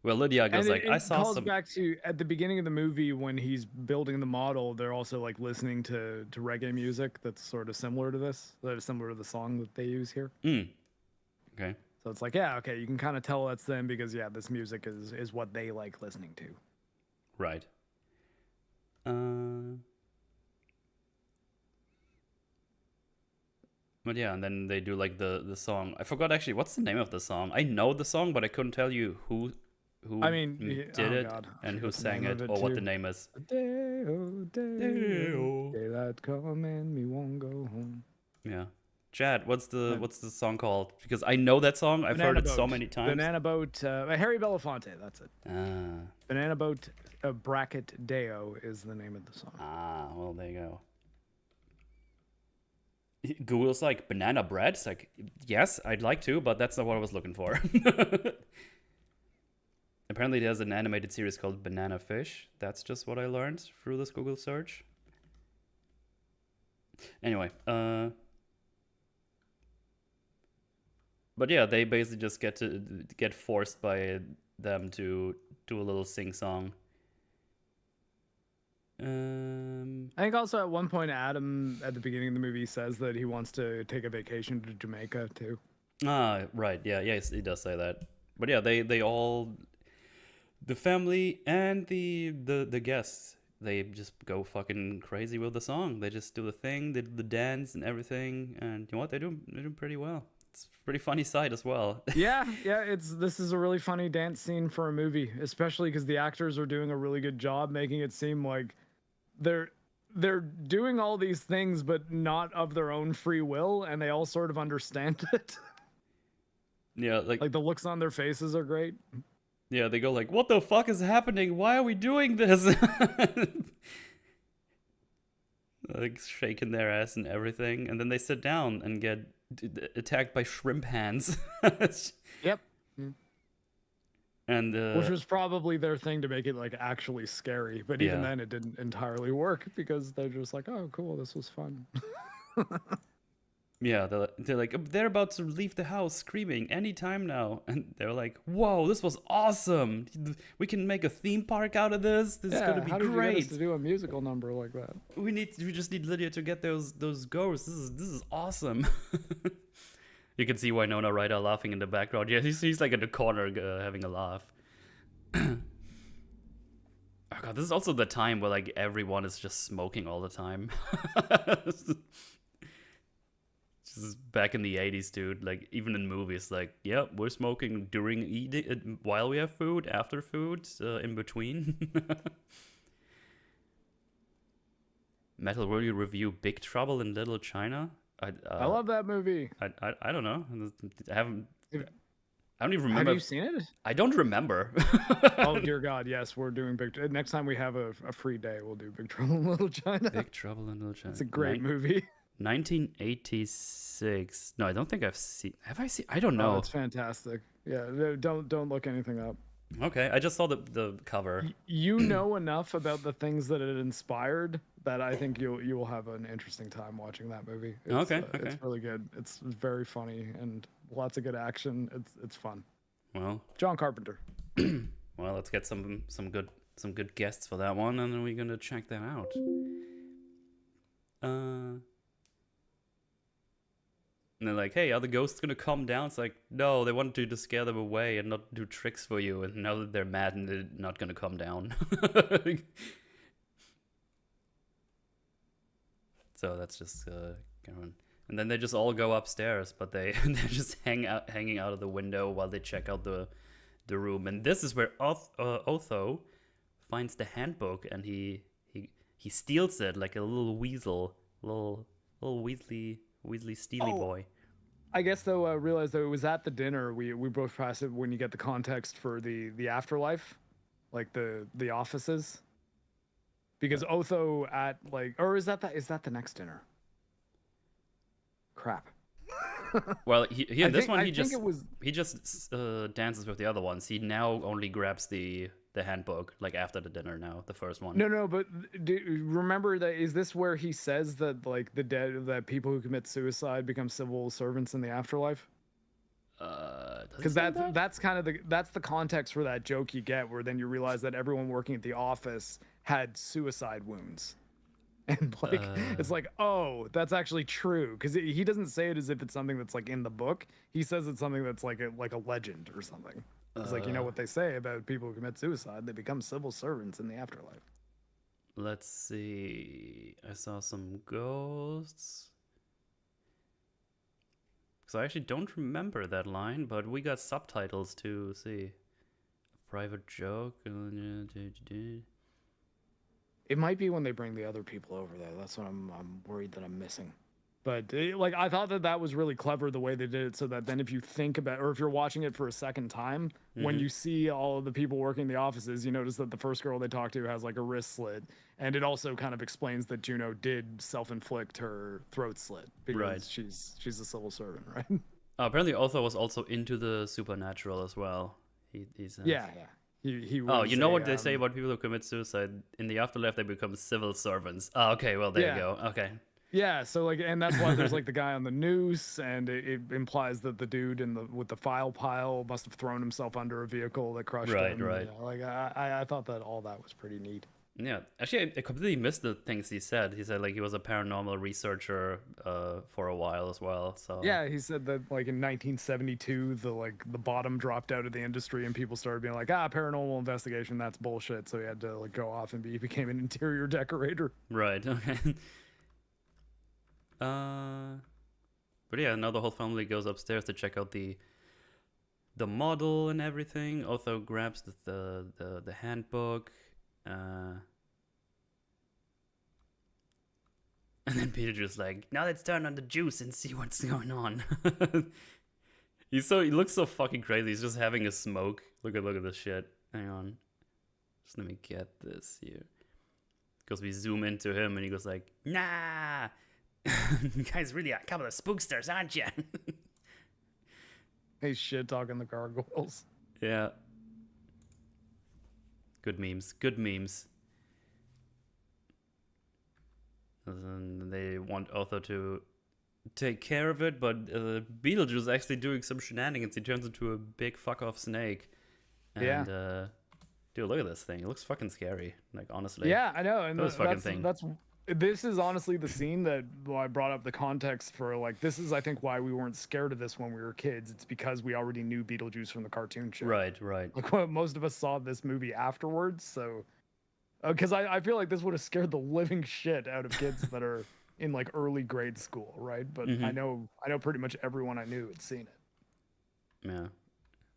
Well, Lydia goes like, I saw some. It calls back to at the beginning of the movie when he's building the model. They're also like listening to reggae music that's sort of similar to this, similar to the song that they use here. Okay. So it's like, yeah, okay, you can kind of tell that's them because yeah, this music is what they like listening to. Right. But yeah, and then they do like the song. I forgot actually what's the name of the song. I know the song, but I couldn't tell you who did it and who sang it or what the name is. Day that come and me won't go home. Yeah. Chad, what's the song called? Because I know that song. I've heard it so many times. Banana Boat, Harry Belafonte, that's it. Banana Boat bracket Deo is the name of the song. Well, there you go. Google's like, banana bread? It's like, yes, I'd like to, but that's not what I was looking for. Apparently there's an animated series called Banana Fish. That's just what I learned through this Google search. Anyway, but yeah, they basically just get forced by them to do a little sing-song. I think also at one point Adam at the beginning of the movie says that he wants to take a vacation to Jamaica too. Right, yeah, yes, he does say that. But yeah, they all, the family and the guests, they just go fucking crazy with the song. They just do the thing, they do the dance and everything, and you know what, they do pretty well. It's a pretty funny sight as well. yeah, this is a really funny dance scene for a movie, especially because the actors are doing a really good job making it seem like they're doing all these things but not of their own free will, and they all sort of understand it. Yeah, Like the looks on their faces are great. yeah, they go like, "What the fuck is happening? Why are we doing this?" Like shaking their ass and everything, and then they sit down and get attacked by shrimp hands. Yep. And which was probably their thing to make it like actually scary, but even Yeah. then it didn't entirely work because they're just like, oh cool, this was fun. yeah, they're like, they're about to leave the house screaming anytime now, and they're like, "Whoa, this was awesome! We can make a theme park out of this. This is gonna be how did you get great. us to do a musical number like that? We just need Lydia to get those ghosts. This is awesome." You can see Winona Ryder laughing in the background. Yeah, he's like in the corner having a laugh. Oh god, this is also the time where like everyone is just smoking all the time. Just back in the 80s, dude. Like even in movies, like, yeah, we're smoking during eating, while we have food, after food, in between. Metal, will you review Big Trouble in Little China? I love that movie. I don't know. I don't even remember. Have you seen it? I don't remember. Oh dear God, yes, we're doing next time we have a free day, we'll do Big Trouble in Little China. Big Trouble in Little China. It's a great movie. 1986. No, I don't think I've seen. Have I seen? I don't know. Oh, it's fantastic. Yeah, don't look anything up. Okay, I just saw the cover. You know enough about the things that it inspired that I think you will have an interesting time watching that movie. Okay. It's really good. It's very funny and lots of good action. It's fun. Well, John Carpenter. well, let's get some good guests for that one, and then we're gonna check that out. And they're like, "Hey, are the ghosts gonna come down?" It's like, no, they wanted to scare them away and not do tricks for you. And now that they're mad and they're not gonna come down. So that's just going. And then they just all go upstairs, but they just hanging out of the window while they check out the room. And this is where Otho finds the handbook, and he steals it like a little weasel, little Weasley Steely boy. I guess though I realized that it was at the dinner we both passed it when you get the context for the afterlife, like the offices. Because Otho at like, or is that the next dinner? Crap. Well, he just dances with the other ones. He now only grabs the handbook like after the dinner now, the first one. No, but remember that, is this where he says that like that people who commit suicide become civil servants in the afterlife? Because that's kind of that's the context for that joke you get, where then you realize that everyone working at the office had suicide wounds. And like it's like, oh, that's actually true, because he doesn't say it as if it's something that's like in the book. He says it's something that's like a legend or something. It's like, you know what they say about people who commit suicide, they become civil servants in the afterlife. Let's see. I saw some ghosts. Because I actually don't remember that line, but we got subtitles to see. A private joke. It might be when they bring the other people over, though. That's what I'm worried that I'm missing. But like, I thought that was really clever the way they did it, so that then if you think about, or if you're watching it for a second time, when you see all of the people working in the offices, you notice that the first girl they talk to has like a wrist slit, and it also kind of explains that Juno did self-inflict her throat slit because she's a civil servant, right? Apparently, Otho was also into the supernatural as well. He's yeah. He oh, you know what they say about people who commit suicide? In the afterlife, they become civil servants. Oh, okay, well, there you go. Okay. Yeah, so like, and that's why there's like the guy on the noose, and it implies that the dude with the file pile must have thrown himself under a vehicle that crushed him. Right. You know, like I thought that all that was pretty neat. Yeah, actually, I completely missed the things he said. He said like he was a paranormal researcher for a while as well. So yeah, he said that like in 1972, the bottom dropped out of the industry, and people started being like, paranormal investigation, that's bullshit. So he had to like go off and he became an interior decorator. Right. Okay. But yeah, now the whole family goes upstairs to check out the model and everything. Otho grabs the handbook, and then Peter just like, now let's turn on the juice and see what's going on. He looks so fucking crazy. He's just having a smoke. Look at this shit. Hang on. Just let me get this here. Because we zoom into him and he goes like, nah. You guys really are a couple of spooksters, aren't you? He's shit talking the gargoyles. Yeah. Good memes. Good memes. And they want Otho to take care of it, but Beetlejuice is actually doing some shenanigans. He turns into a big fuck-off snake. And, Yeah. Dude, look at this thing. It looks fucking scary. Like, honestly. Yeah, I know. And Thing. This is honestly the scene that I brought up the context for. Like, this is, I think, why we weren't scared of this when we were kids. It's because we already knew Beetlejuice from the cartoon show. Right. Like, most of us saw this movie afterwards. So, because I feel like this would have scared the living shit out of kids that are in like early grade school, right? But I know pretty much everyone I knew had seen it. Yeah,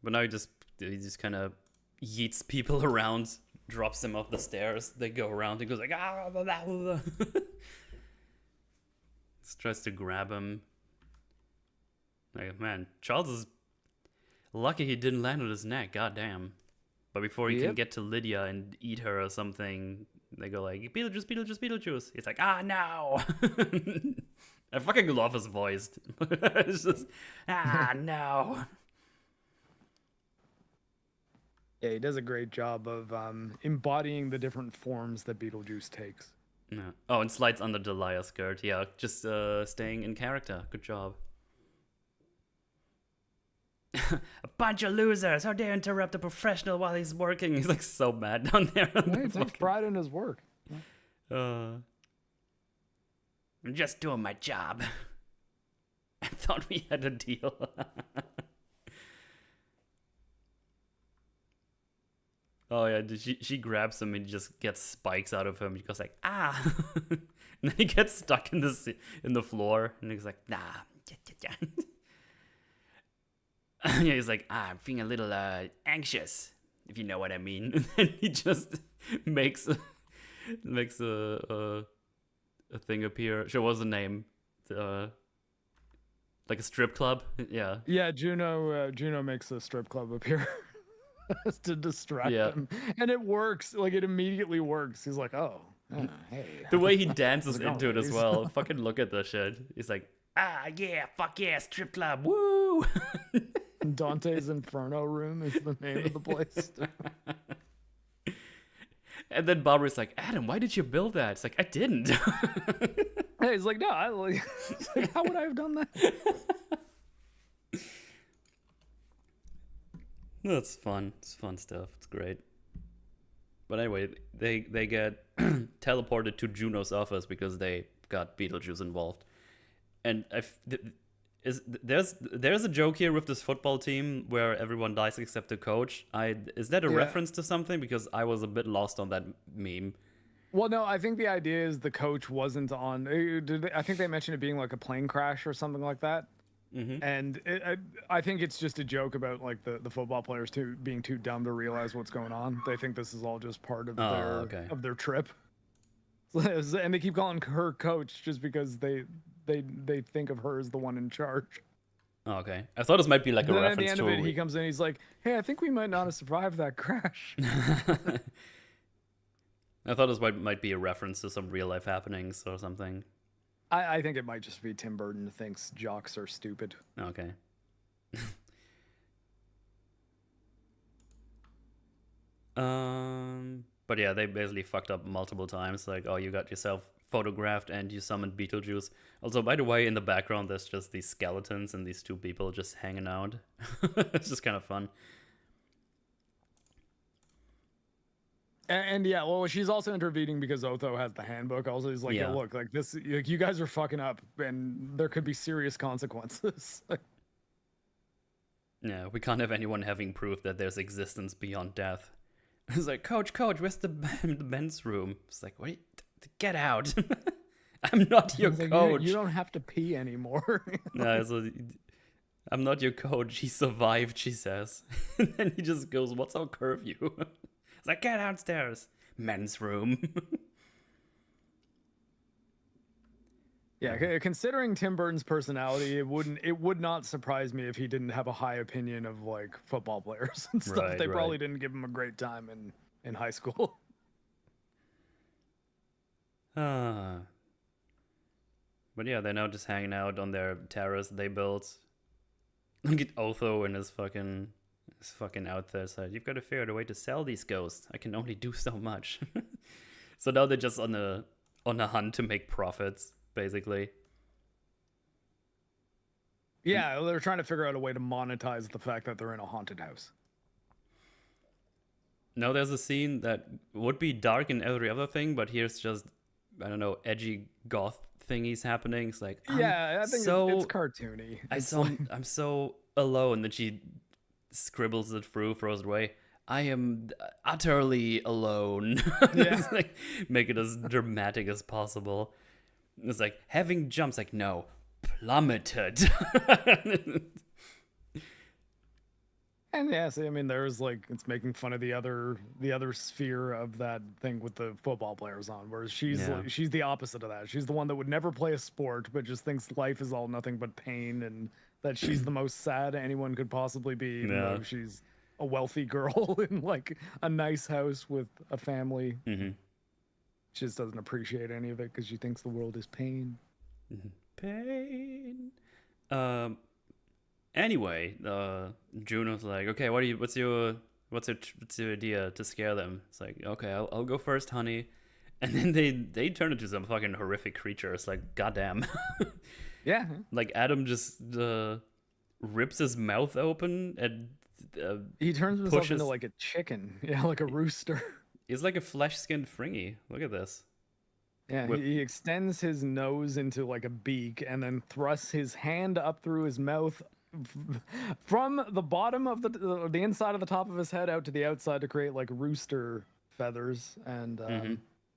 but now he just kind of yeets people around, drops them off the stairs. They go around. He goes like, ah, blah, blah, blah. Tries to grab him. Like, man, Charles is lucky he didn't land on his neck. God damn. But before he can get to Lydia and eat her or something, they go like, Beetlejuice, Beetlejuice, Beetlejuice. He's like, ah, no. I fucking love his voice. It's just, ah, no. Yeah, he does a great job of embodying the different forms that Beetlejuice takes. Yeah. Oh, and slides under the liar skirt. Yeah, just staying in character. Good job. A bunch of losers! How dare interrupt a professional while he's working? He's like so mad down there. He takes pride in his work. I'm just doing my job. I thought we had a deal. Oh yeah, she grabs him and just gets spikes out of him. He goes like, ah, and then he gets stuck in the floor, and he's like, nah. Yeah, he's like, I'm feeling a little anxious, if you know what I mean. And then he just makes a thing appear. Sure, what's the name? Like a strip club? Yeah. Yeah, Juno makes a strip club appear to distract him, and it works. Like, it immediately works. He's like, oh, hey. The way he dances into it as well. Fucking look at this shit. He's like, ah, yeah, fuck yeah, strip club, woo. Dante's Inferno Room is the name of the place. And then Barbara's like, Adam, why did you build that? It's like, I didn't. Hey, he's like, no, like, how would I have done that? That's fun. It's fun stuff. It's great. But anyway, they get teleported to Juno's office because they got Beetlejuice involved. And there's a joke here with this football team where everyone dies except the coach. Is that a reference to something? Because I was a bit lost on that meme. Well, no, I think the idea is the coach wasn't on. I think they mentioned it being like a plane crash or something like that. Mm-hmm. And I think it's just a joke about like the football players being too dumb to realize what's going on. They think this is all just part of their trip. And they keep calling her coach just because they think of her as the one in charge. Oh, okay. I thought this might be like a reference to... At the end of it, he comes in, he's like, hey, I think we might not have survived that crash. I thought this might be a reference to some real-life happenings or something. I think it might just be Tim Burton thinks jocks are stupid. Okay. But yeah, they basically fucked up multiple times. Like, oh, you got yourself photographed and you summoned Beetlejuice. Also, by the way, in the background, there's just these skeletons and these two people just hanging out. It's just kind of fun. And yeah, well, she's also intervening because Otho has the handbook. Also, he's like, yeah. Look, like this, like, you guys are fucking up, and there could be serious consequences. Yeah, we can't have anyone having proof that there's existence beyond death. It's like, Coach, where's the men's room? It's like, wait, get out. I'm not your coach. You don't have to pee anymore. No, so, I'm not your coach. He survived, she says. And then he just goes, what's our curfew? It's like, get downstairs. Men's room. Yeah, considering Tim Burton's personality, it would not surprise me if he didn't have a high opinion of like football players and stuff. Right, They probably right. didn't give him a great time in high school. Ah. But yeah, they're now just hanging out on their terrace they built. Look at Otho and his fucking outfit. So you've got to figure out a way to sell these ghosts. I can only do so much. So now they're just on a hunt to make profits, basically. Yeah, they're trying to figure out a way to monetize the fact that they're in a haunted house. Now there's a scene that would be dark in every other thing, but here's just, I don't know, edgy goth thingies happening. It's like, Yeah, I think it's cartoony. I'm so alone. That she scribbles it throws it away. I am utterly alone. Yeah. It's like, make it as dramatic as possible. It's like, having jumps, like, no, plummeted. And yeah, see, I mean, there's like, it's making fun of the other sphere of that thing with the football players on, whereas she's the opposite of that. She's the one that would never play a sport, but just thinks life is all nothing but pain, and that she's the most sad anyone could possibly be, even though she's a wealthy girl in like a nice house with a family. Mm-hmm. She just doesn't appreciate any of it because she thinks the world is pain. Pain. Anyway, June was like, "Okay, what's your idea to scare them?" It's like, "Okay, I'll go first, honey." And then they turn into some fucking horrific creatures. Like, goddamn. Yeah. Like Adam just rips his mouth open and he turns himself into like a chicken. Yeah, like a rooster. He's like a flesh-skinned fringy. Look at this. Yeah, he extends his nose into like a beak and then thrusts his hand up through his mouth from the bottom of the inside of the top of his head out to the outside to create like rooster feathers and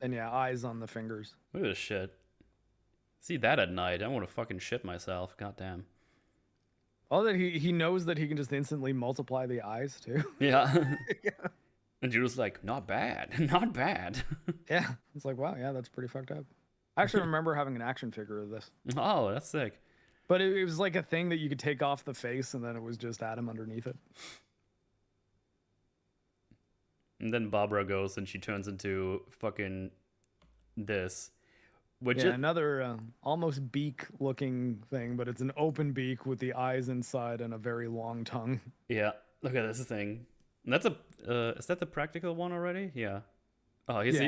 yeah, eyes on the fingers. Look at this shit. See that at night. I want to fucking shit myself. Goddamn. Oh, that he knows that he can just instantly multiply the eyes too. Yeah. Yeah. And Judo's like, not bad, not bad. Yeah, it's like, wow, yeah, that's pretty fucked up. I actually remember having an action figure of this. Oh, that's sick. But it was like a thing that you could take off the face and then it was just Adam underneath it. And then Barbara goes and she turns into fucking this. Which another almost beak-looking thing, but it's an open beak with the eyes inside and a very long tongue. Yeah, look at this thing. And that's is that the practical one already? Yeah. Oh, he's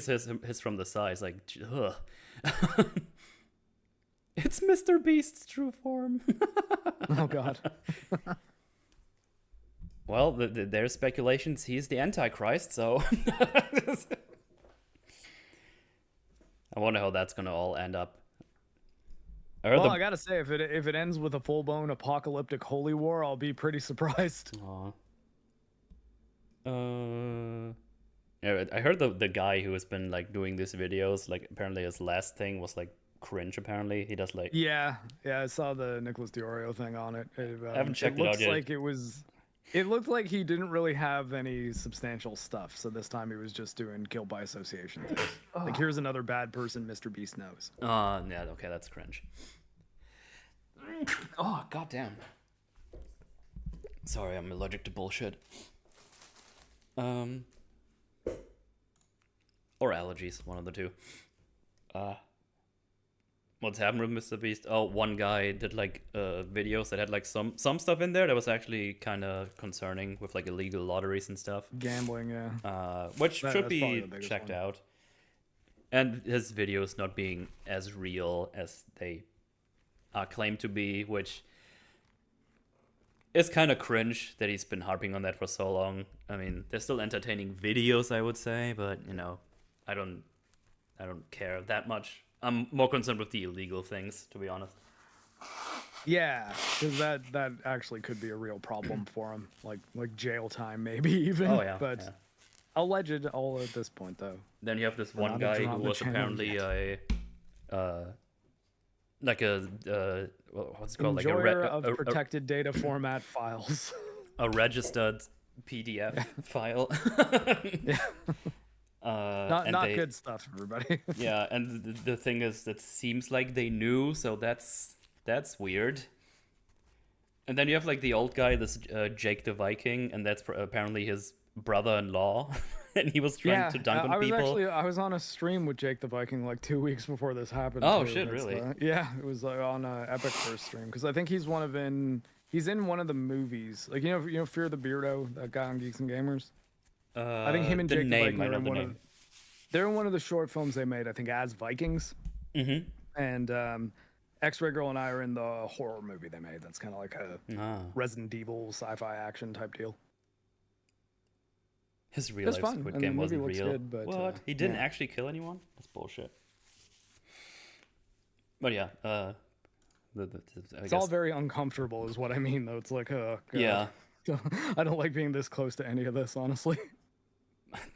his from the side. Like, ugh. It's Mr. Beast's true form. Oh God. Well, there's speculations he's the Antichrist, so I wonder how that's gonna all end up. I gotta say, if it ends with a full-blown apocalyptic holy war, I'll be pretty surprised. Aw. Yeah, I heard the guy who has been like doing these videos, like apparently his last thing was like cringe. Apparently he does like I saw the Nicholas DiOrio thing on it. I haven't checked it out yet. It looked like he didn't really have any substantial stuff, so this time he was just doing kill by association things. Like, here's another bad person Mr. Beast knows. Yeah, okay, that's cringe. Oh, goddamn. Sorry, I'm allergic to bullshit. Or allergies, one of the two. What's happened with Mr. Beast? Oh, one guy did like videos that had like some stuff in there that was actually kind of concerning with like illegal lotteries and stuff. Gambling, yeah. Which should be checked out. And his videos not being as real as they claim to be, which is kind of cringe that he's been harping on that for so long. I mean, they're still entertaining videos, I would say, but you know, I don't care that much. I'm more concerned with the illegal things, to be honest. Yeah, because that actually could be a real problem for him, like jail time maybe even. Oh yeah, but yeah. Alleged all at this point though. Then you have this one guy who was apparently what's it called, enjoyer of protected data format files. A registered PDF file. Yeah. Not good stuff, everybody. Yeah, and the thing is, that seems like they knew, so that's weird. And then you have like the old guy, this Jake the Viking, and that's apparently his brother-in-law, and he was trying to dunk on people. I was on a stream with Jake the Viking like 2 weeks before this happened. Oh too. shit, really? Yeah, it was on Epic first stream because I think he's in one of the movies. Like you know Fear the Beardo, that guy on Geeks and Gamers. I think him and Jake the Viking are in one of. They're in one of the short films they made, I think, as Vikings. Mm-hmm. And X-Ray Girl and I are in the horror movie they made. That's kind of like a Resident Evil sci-fi action type deal. His real life Squid Game wasn't real. Good, but, what? He didn't actually kill anyone? That's bullshit. But yeah, it's all very uncomfortable, is what I mean. Though it's like, yeah, I don't like being this close to any of this, honestly.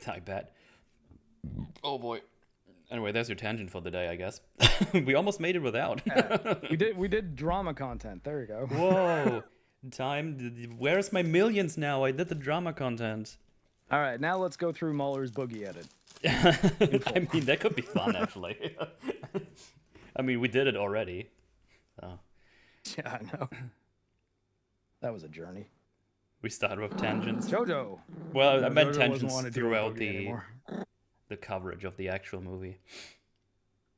I bet. Oh boy. Anyway, there's your tangent for the day, I guess. We almost made it without. We did drama content. There you go. Whoa. Where's my millions now? I did the drama content. All right, now let's go through Muller's Boogie Edit. I mean, that could be fun, actually. I mean, we did it already. So. Yeah, I know. That was a journey. We started with tangents. Jojo. Well, no, I meant Jojo tangents throughout the coverage of the actual movie.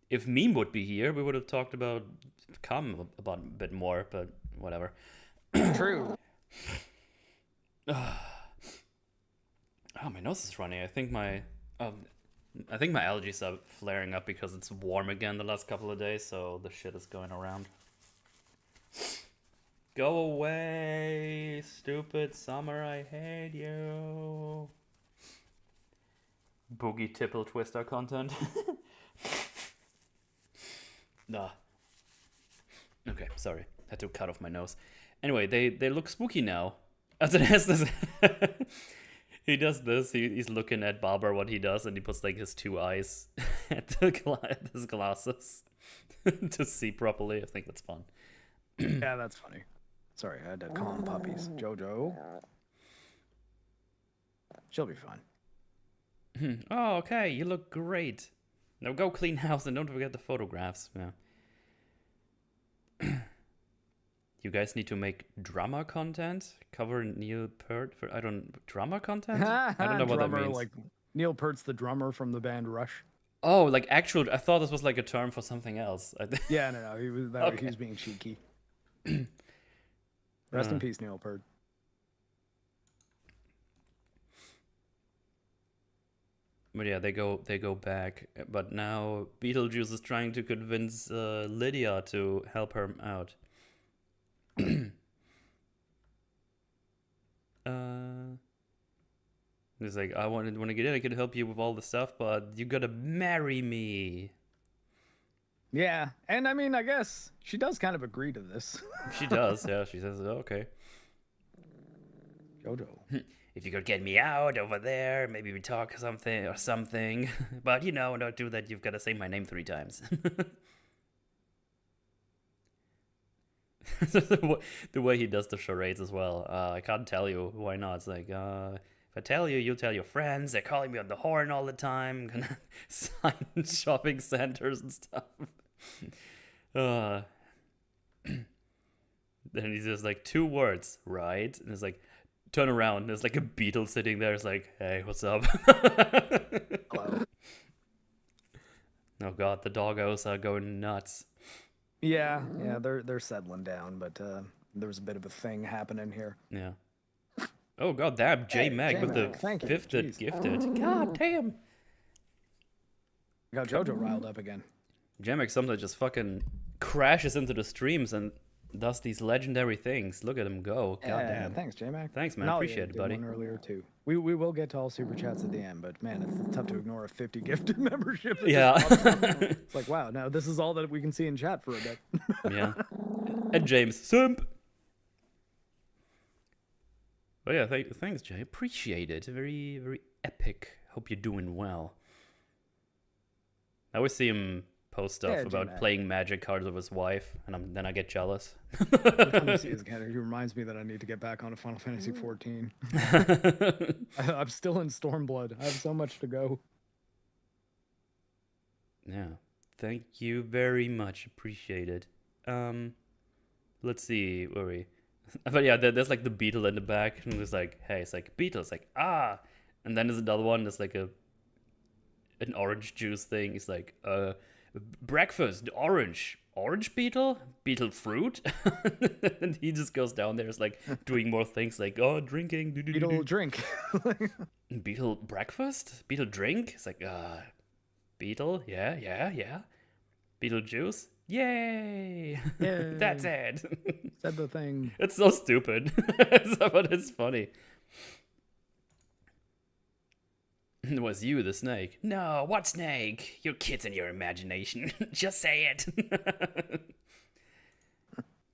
If Meme would be here, we would have talked about a bit more, but whatever. True. Oh, my nose is running. I think my allergies are flaring up because it's warm again the last couple of days, so the shit is going around. Go away, stupid summer, I hate you. Boogie Tipple Twister content. Nah. Okay, sorry. Had to cut off my nose. Anyway, they look spooky now. As it has this... He does this. He's looking at Barbara, what he does, and he puts like his two eyes at his glasses to see properly. I think that's fun. Yeah, that's funny. Sorry, I had to calm puppies. Jojo. She'll be fine. Oh, okay. You look great. Now go clean house and don't forget the photographs. Yeah. You guys need to make drama content? Cover Neil Peart for drama content? I don't know what that means. Like Neil Peart's the drummer from the band Rush. Oh, like actual. I thought this was like a term for something else. Yeah, no. He was being cheeky. Rest in peace, Neil Peart. But yeah, they go back. But now Beetlejuice is trying to convince Lydia to help her out. He's like, I want to get in. I can help you with all the stuff, but you gotta marry me. Yeah, and I mean, I guess she does kind of agree to this. She does, yeah. She says, okay. Jojo. If you could get me out over there, maybe we talk something. But don't do that. You've got to say my name 3 times. The way he does the charades as well. I can't tell you. Why not? It's like, if I tell you, you'll tell your friends. They're calling me on the horn all the time. Gonna sign shopping centers and stuff. Then he's just like 2 words, right? And it's like, turn around. There's like a beetle sitting there. It's like, hey, what's up? Hello. Oh god, the doggos are going nuts. Yeah, they're settling down, but there was a bit of a thing happening here. Yeah. Oh god, damn, J-Mag with the gifted. God damn. I got Jojo riled up again. J-Mag sometimes just fucking crashes into the streams and does these legendary things. Look at him go. God damn. Thanks, J-Mac. Thanks, man. Appreciate it, buddy. One earlier too. We will get to all super chats at the end, but man, it's tough to ignore a 50 gifted membership. Yeah. It's like, wow, now this is all that we can see in chat for a bit. Yeah. And James, simp. But yeah, thanks, Jay. Appreciate it. Very, very epic. Hope you're doing well. I always see him post stuff about playing Magic cards with his wife, and then I get jealous. He reminds me that I need to get back onto Final Fantasy 14. I'm still in Stormblood. I have so much to go. Yeah. Thank you very much. Appreciate it. Let's see. Where are we? But yeah, there's like the beetle in the back, and it's like, hey, it's like beetle. It's like ah, and then there's another one. That's like an orange juice thing. It's like breakfast orange beetle fruit, and he just goes down there. It's like doing more things like drinking. Beetle drink. Beetle breakfast. Beetle drink. It's like beetle. Yeah. Beetlejuice. Yay! Yay. That's it. Said the thing. It's so stupid, but it's funny. It was you, the snake. No, what snake? Your kids in your imagination. Just say it.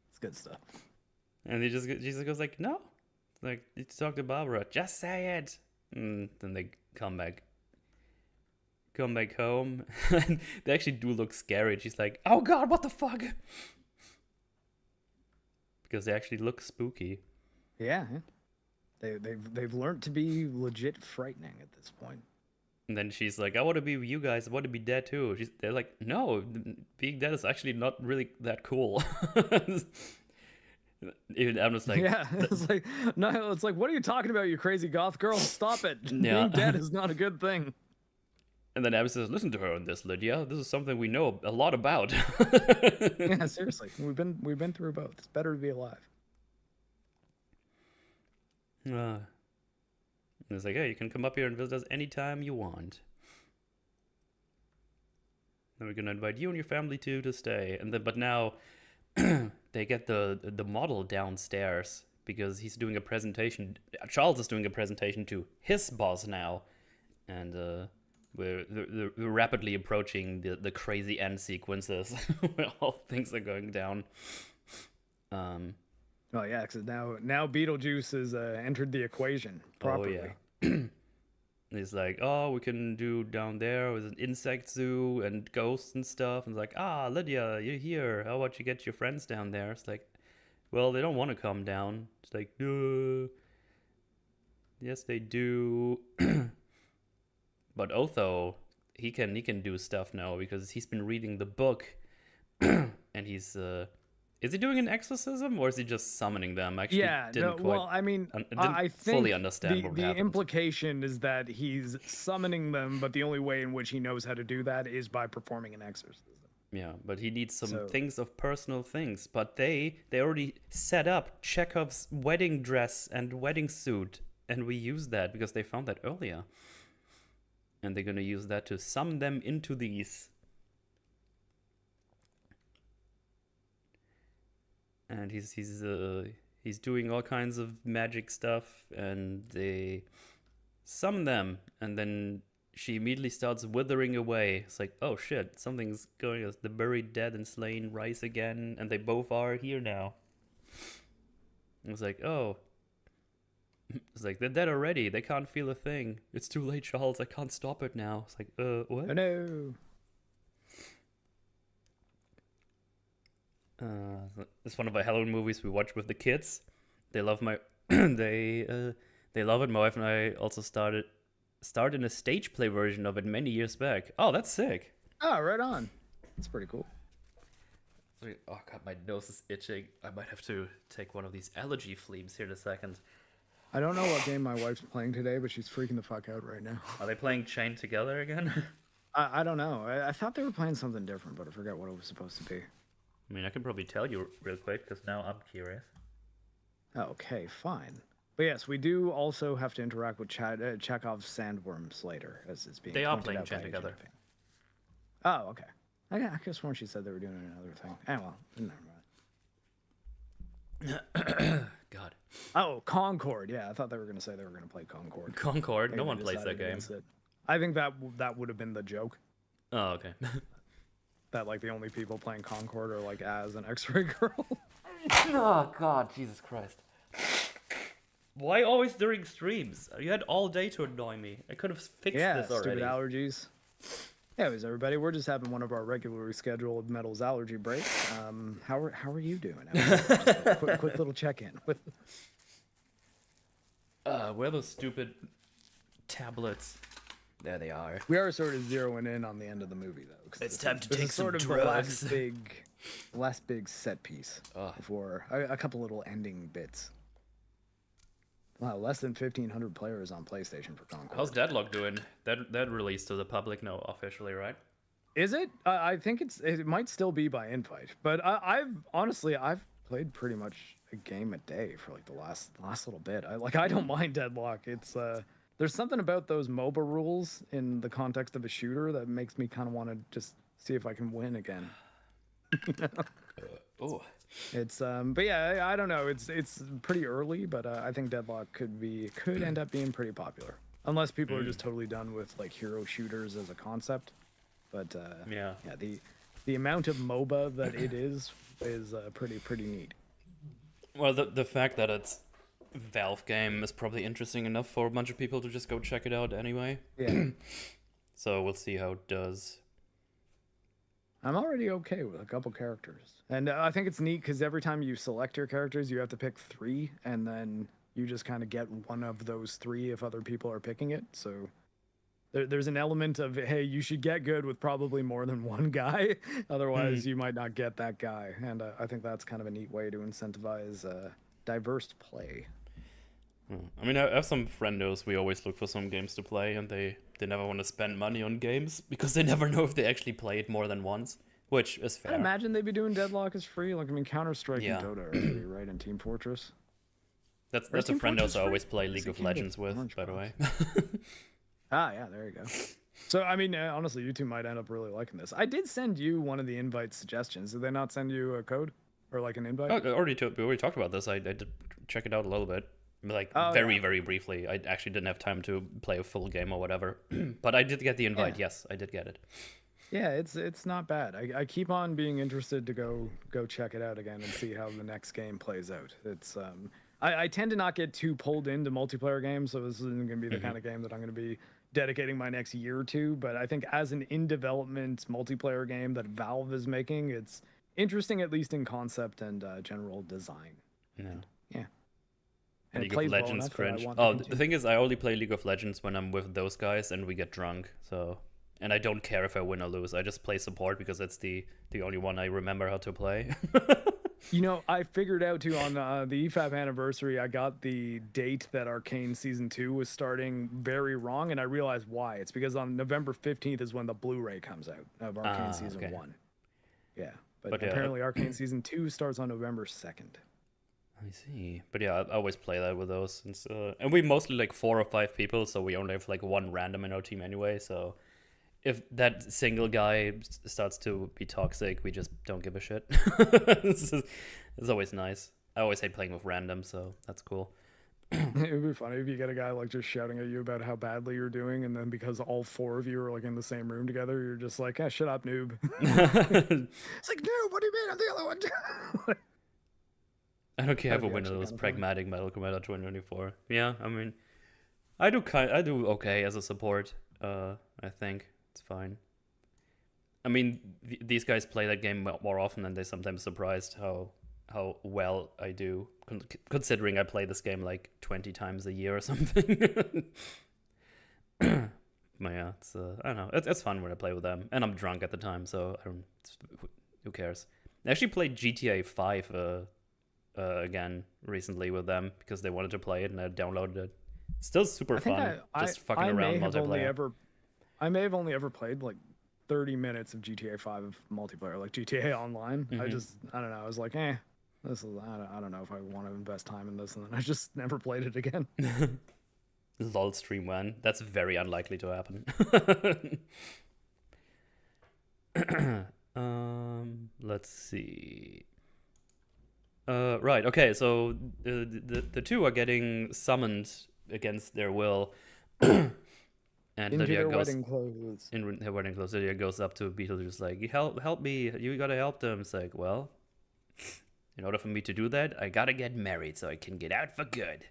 It's good stuff. And Jesus goes like, no. Like, you talk to Barbara. Just say it. And then they come back home. And they actually do look scary. And she's like, oh God, what the fuck? Because they actually look spooky. Yeah. They've learned to be legit frightening at this point. And then she's like, I want to be with you guys. I want to be dead too. They're like, no, being dead is actually not really that cool. Even I'm just like, yeah, it's like, no, it's like, what are you talking about, you crazy goth girl? Stop it. Yeah. Being dead is not a good thing. And then Abby says, listen to her on this, Lydia. This is something we know a lot about. Yeah, seriously. We've been through both. It's better to be alive. And it's like, hey, you can come up here and visit us anytime you want. Then we're gonna invite you and your family too to stay. And then, but now they get the model downstairs because he's doing a presentation. Charles is doing a presentation to his boss now, and we're rapidly approaching the crazy end sequences where all things are going down. Oh yeah, because now Beetlejuice has entered the equation properly. Oh yeah. He's like, oh, we can do down there with an insect zoo and ghosts and stuff. And it's like, Lydia, you're here. How about you get your friends down there? It's like, well, they don't want to come down. It's like, yes, they do. But Otho, he can do stuff now because he's been reading the book, and he's is he doing an exorcism or is he just summoning them? Actually, Yeah, didn't quite, well, I mean, I think fully understand what the happened. implication is that he's summoning them, but the only way in which he knows how to do that is by performing an exorcism. Yeah, but he needs some things of personal things. But they already set up Chekhov's wedding dress and wedding suit, and we use that because they found that earlier. And they're gonna use that to summon them into these. And he's doing all kinds of magic stuff, and they summon them, and then she immediately starts withering away. It's like, oh shit, something's going on. The buried, dead, and slain rise again, and they both are here now. It's like, oh. It's like, they're dead already. They can't feel a thing. It's too late, Charles. I can't stop it now. It's like, what? Oh no. It's one of the Halloween movies we watch with the kids. They love they love it. My wife and I also started in a stage play version of it many years back. Oh, that's sick. Oh, right on. That's pretty cool. Oh god, my nose is itching. I might have to take one of these allergy fleams here in a second. I don't know what game my wife's playing today, but she's freaking the fuck out right now. Are they playing Chained Together again? I don't know. I thought they were playing something different, but I forgot what it was supposed to be. I mean, I can probably tell you real quick, because now I'm curious. Okay, fine. But yes, we do also have to interact with Chekhov's sandworms later, as it's being They are pointed playing out Chained by Together. Oh, okay. I could have sworn she said they were doing another thing. Well, never mind. God. Oh, Concord. Yeah, I thought they were going to say they were going to play Concord. Concord? No Maybe one they plays that decided game. against it. I think that would have been the joke. Oh, okay. That, like, the only people playing Concord are, like, Az and X-Ray Girl. Oh, God, Jesus Christ. Why always during streams? You had all day to annoy me. I could have fixed this already. Stupid allergies. Anyways, everybody, we're just having one of our regularly scheduled Metals allergy breaks. How are you doing? quick little check-in. Where are those stupid tablets? There they are. We are sort of zeroing in on the end of the movie, though. It's time to take some sort of drugs. The last big set piece Ugh. before a couple little ending bits. Wow, less than 1,500 players on PlayStation for Concord. How's Deadlock doing? That released to the public now officially, right? Is it? I think it might still be by invite, but I've played pretty much a game a day for like the last little bit. I don't mind Deadlock. It's there's something about those MOBA rules in the context of a shooter that makes me kind of want to just see if I can win again. Oh. It's but yeah, I don't know. It's pretty early, but I think Deadlock could end up being pretty popular, unless people are just totally done with like hero shooters as a concept. But yeah, the amount of MOBA that it is pretty neat. Well, the fact that it's a Valve game is probably interesting enough for a bunch of people to just go check it out anyway. Yeah. So we'll see how it does. I'm already okay with a couple characters. And I think it's neat because every time you select your characters, you have to pick 3, and then you just kind of get one of those 3 if other people are picking it. So there's an element of, hey, you should get good with probably more than one guy. Otherwise, you might not get that guy. And I think that's kind of a neat way to incentivize diverse play. I mean, I have some friendos. We always look for some games to play, and they never want to spend money on games because they never know if they actually play it more than once, which is fair. I imagine they'd be doing Deadlock as free. Like, I mean, Counter-Strike and Dota are free, right? And Team Fortress. That's a friend I always play League of Legends with, by the way. Ah, yeah, there you go. So, I mean, honestly, you two might end up really liking this. I did send you one of the invite suggestions. Did they not send you a code or like an invite? We already talked about this. I did check it out a little bit. Like, very briefly. I actually didn't have time to play a full game or whatever. But I did get the invite. Yeah. Yes, I did get it. Yeah, it's not bad. I keep on being interested to go check it out again and see how the next game plays out. It's I tend to not get too pulled into multiplayer games, so this isn't going to be the kind of game that I'm going to be dedicating my next year to. But I think as an in-development multiplayer game that Valve is making, it's interesting, at least in concept and general design. Yeah. Yeah. And League of Legends cringe. Oh, the thing is, I only play League of Legends when I'm with those guys and we get drunk. So, and I don't care if I win or lose. I just play support because it's the only one I remember how to play. You know, I figured out too on the EFAP anniversary, I got the date that Arcane Season 2 was starting very wrong, and I realized why. It's because on November 15th is when the Blu-ray comes out of Arcane Season 1. Yeah, but apparently Arcane Season 2 starts on November 2nd. I see. But yeah, I always play that with those. And we mostly like 4 or 5 people, so we only have like one random in our team anyway, so if that single guy starts to be toxic, we just don't give a shit. It's always nice. I always hate playing with random, so that's cool. It would be funny if you get a guy like just shouting at you about how badly you're doing, and then because all 4 of you are like in the same room together, you're just like, shut up, noob. It's like, noob, what do you mean I'm the other one? I don't care if I win those pragmatic Metalcommander 2024. Yeah, I mean, I do okay as a support. I think it's fine. I mean, these guys play that game more often, and they're sometimes surprised how well I do, considering I play this game like 20 times a year or something. But yeah, it's I don't know. It's fun when I play with them, and I'm drunk at the time, so who cares? I actually played GTA 5 again recently with them because they wanted to play it, and I downloaded it. It's still super fun, just fucking around multiplayer. I may have only ever played like 30 minutes of GTA 5 multiplayer, like GTA Online. I don't know. I was like, this is, I don't know if I want to invest time in this, and then I just never played it again. LOL stream one. That's very unlikely to happen. Let's see. Right. Okay. So the two are getting summoned against their will. And into Lydia their goes wedding clothes. in her wedding clothes. Lydia goes up to Beetlejuice like, help me! You gotta help them. It's like, well, in order for me to do that, I gotta get married so I can get out for good.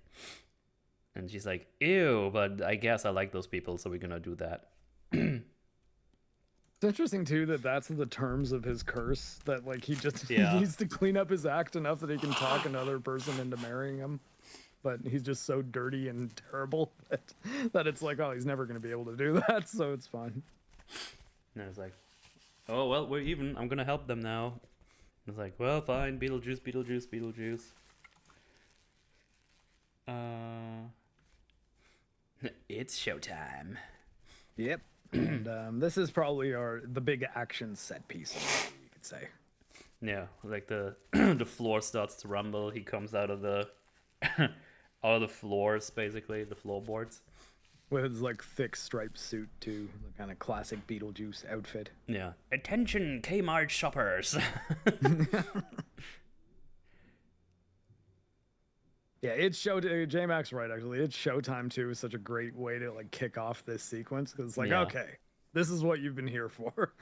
And she's like, ew, but I guess I like those people, so we're gonna do that. It's interesting too that that's the terms of his curse. That like he just he needs to clean up his act enough that he can talk another person into marrying him. but he's just so dirty and terrible that it's like, oh, he's never going to be able to do that, so it's fine. And it's like, oh, well, we're even. I'm gonna help them now. It's like, well, fine, Beetlejuice, Beetlejuice, Beetlejuice. It's showtime. Yep. And this is probably the big action set piece, you could say. Yeah, like the the floor starts to rumble. He comes out of the out of the floors, basically the floorboards. With his like thick striped suit too, the kind of classic Beetlejuice outfit. Yeah. Attention, Kmart shoppers. Yeah, it's J-Mac's right, actually. It's showtime too. Is such a great way to like kick off this sequence because it's like, Yeah. okay, this is what you've been here for.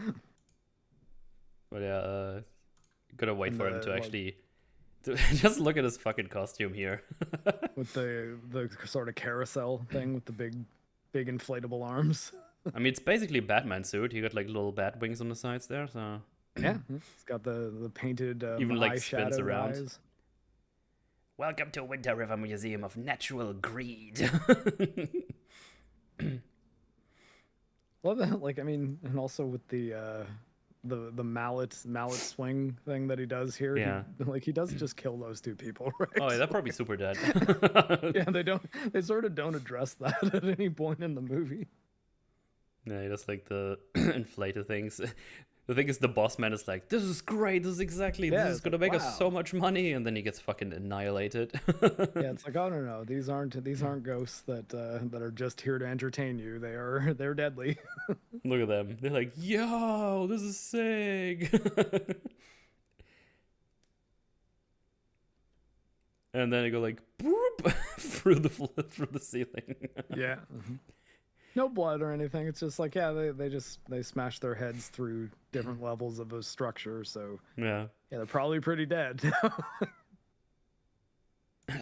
But yeah, gotta wait And for him to like- actually just look at his fucking costume here. With the sort of carousel thing with the big inflatable arms. I mean, it's basically a Batman suit. He got like little bat wings on the sides there, so Yeah, it's got the painted Even, like, spins eyeshadow around. eyes. welcome to Winter River Museum of Natural Greed. Love that, like, I mean, and also with the mallet swing thing that he does here. Yeah. He does just kill those two people, right? Oh, yeah, they're probably super dead. Yeah, they sort of don't address that at any point in the movie. Yeah, he does like the inflated things. The thing is, the boss man is like, this is great, this is exactly, Yeah, this is it's gonna like, make wow. us so much money, and then he gets fucking annihilated. Yeah, it's like, oh no, these aren't ghosts that are just here to entertain you. They're deadly. Look at them. They're like, yo, this is sick. And then they go like, boop, through the ceiling. Yeah. No blood or anything. It's just like, yeah, they smash their heads through different levels of a structure. So Yeah. yeah, they're probably pretty dead.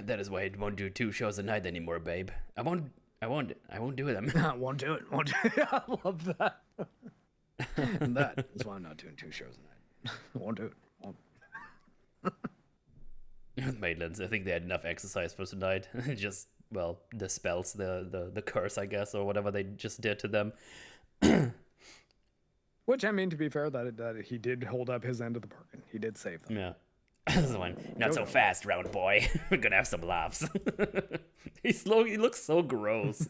That is why I won't do 2 shows a night anymore, babe. I won't do them. Won't do it. I love that. And that is why I'm not doing 2 shows a night. Won't do it. Won't. Maitlands, I think they had enough exercise for tonight. It just, well, dispels the curse, I guess, or whatever they just did to them. Which, I mean, to be fair, that he did hold up his end of the bargain. He did save them. Yeah. This one, not so fast, round boy. We're gonna have some laughs. He looks so gross.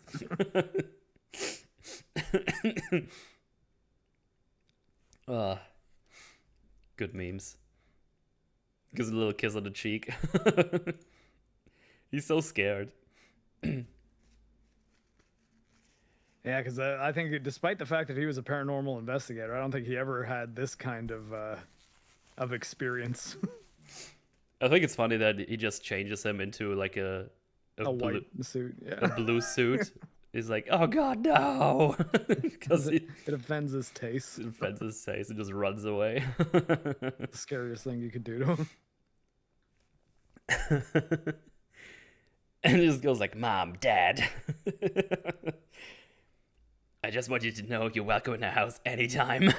Good memes. Gives a little kiss on the cheek. He's so scared. Yeah, because I think despite the fact that he was a paranormal investigator, I don't think he ever had this kind of experience. I think it's funny that he just changes him into like a white suit, yeah. a blue suit. He's like, oh god, no! Because it offends his taste. it offends his face and just runs away. The scariest thing you could do to him. And he just goes like, Mom, Dad. I just want you to know you're welcome in the house anytime.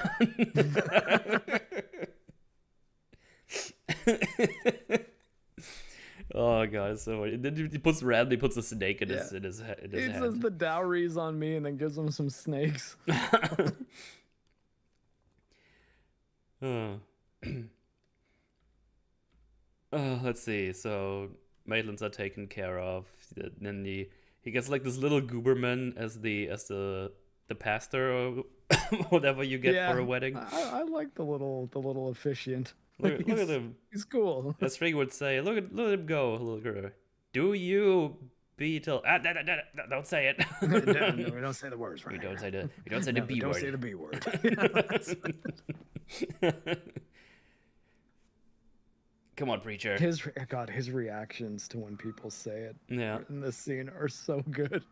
Oh god, so funny. Then he randomly puts a snake in his He says hand. the dowry's on me and then gives him some snakes. Let's see. So Maitlands are taken care of. Then he gets like this little Gooberman as the pastor or whatever you get for a wedding. I like the little officiant. Look at him. He's cool. As Frigg would say, look at him go, little girl. Do you Beetle? Don't say it. No, we don't say the words right. We don't say the B Don't word. say the B word. Come on, preacher. His reactions to when people say it Yeah. in this scene are so good.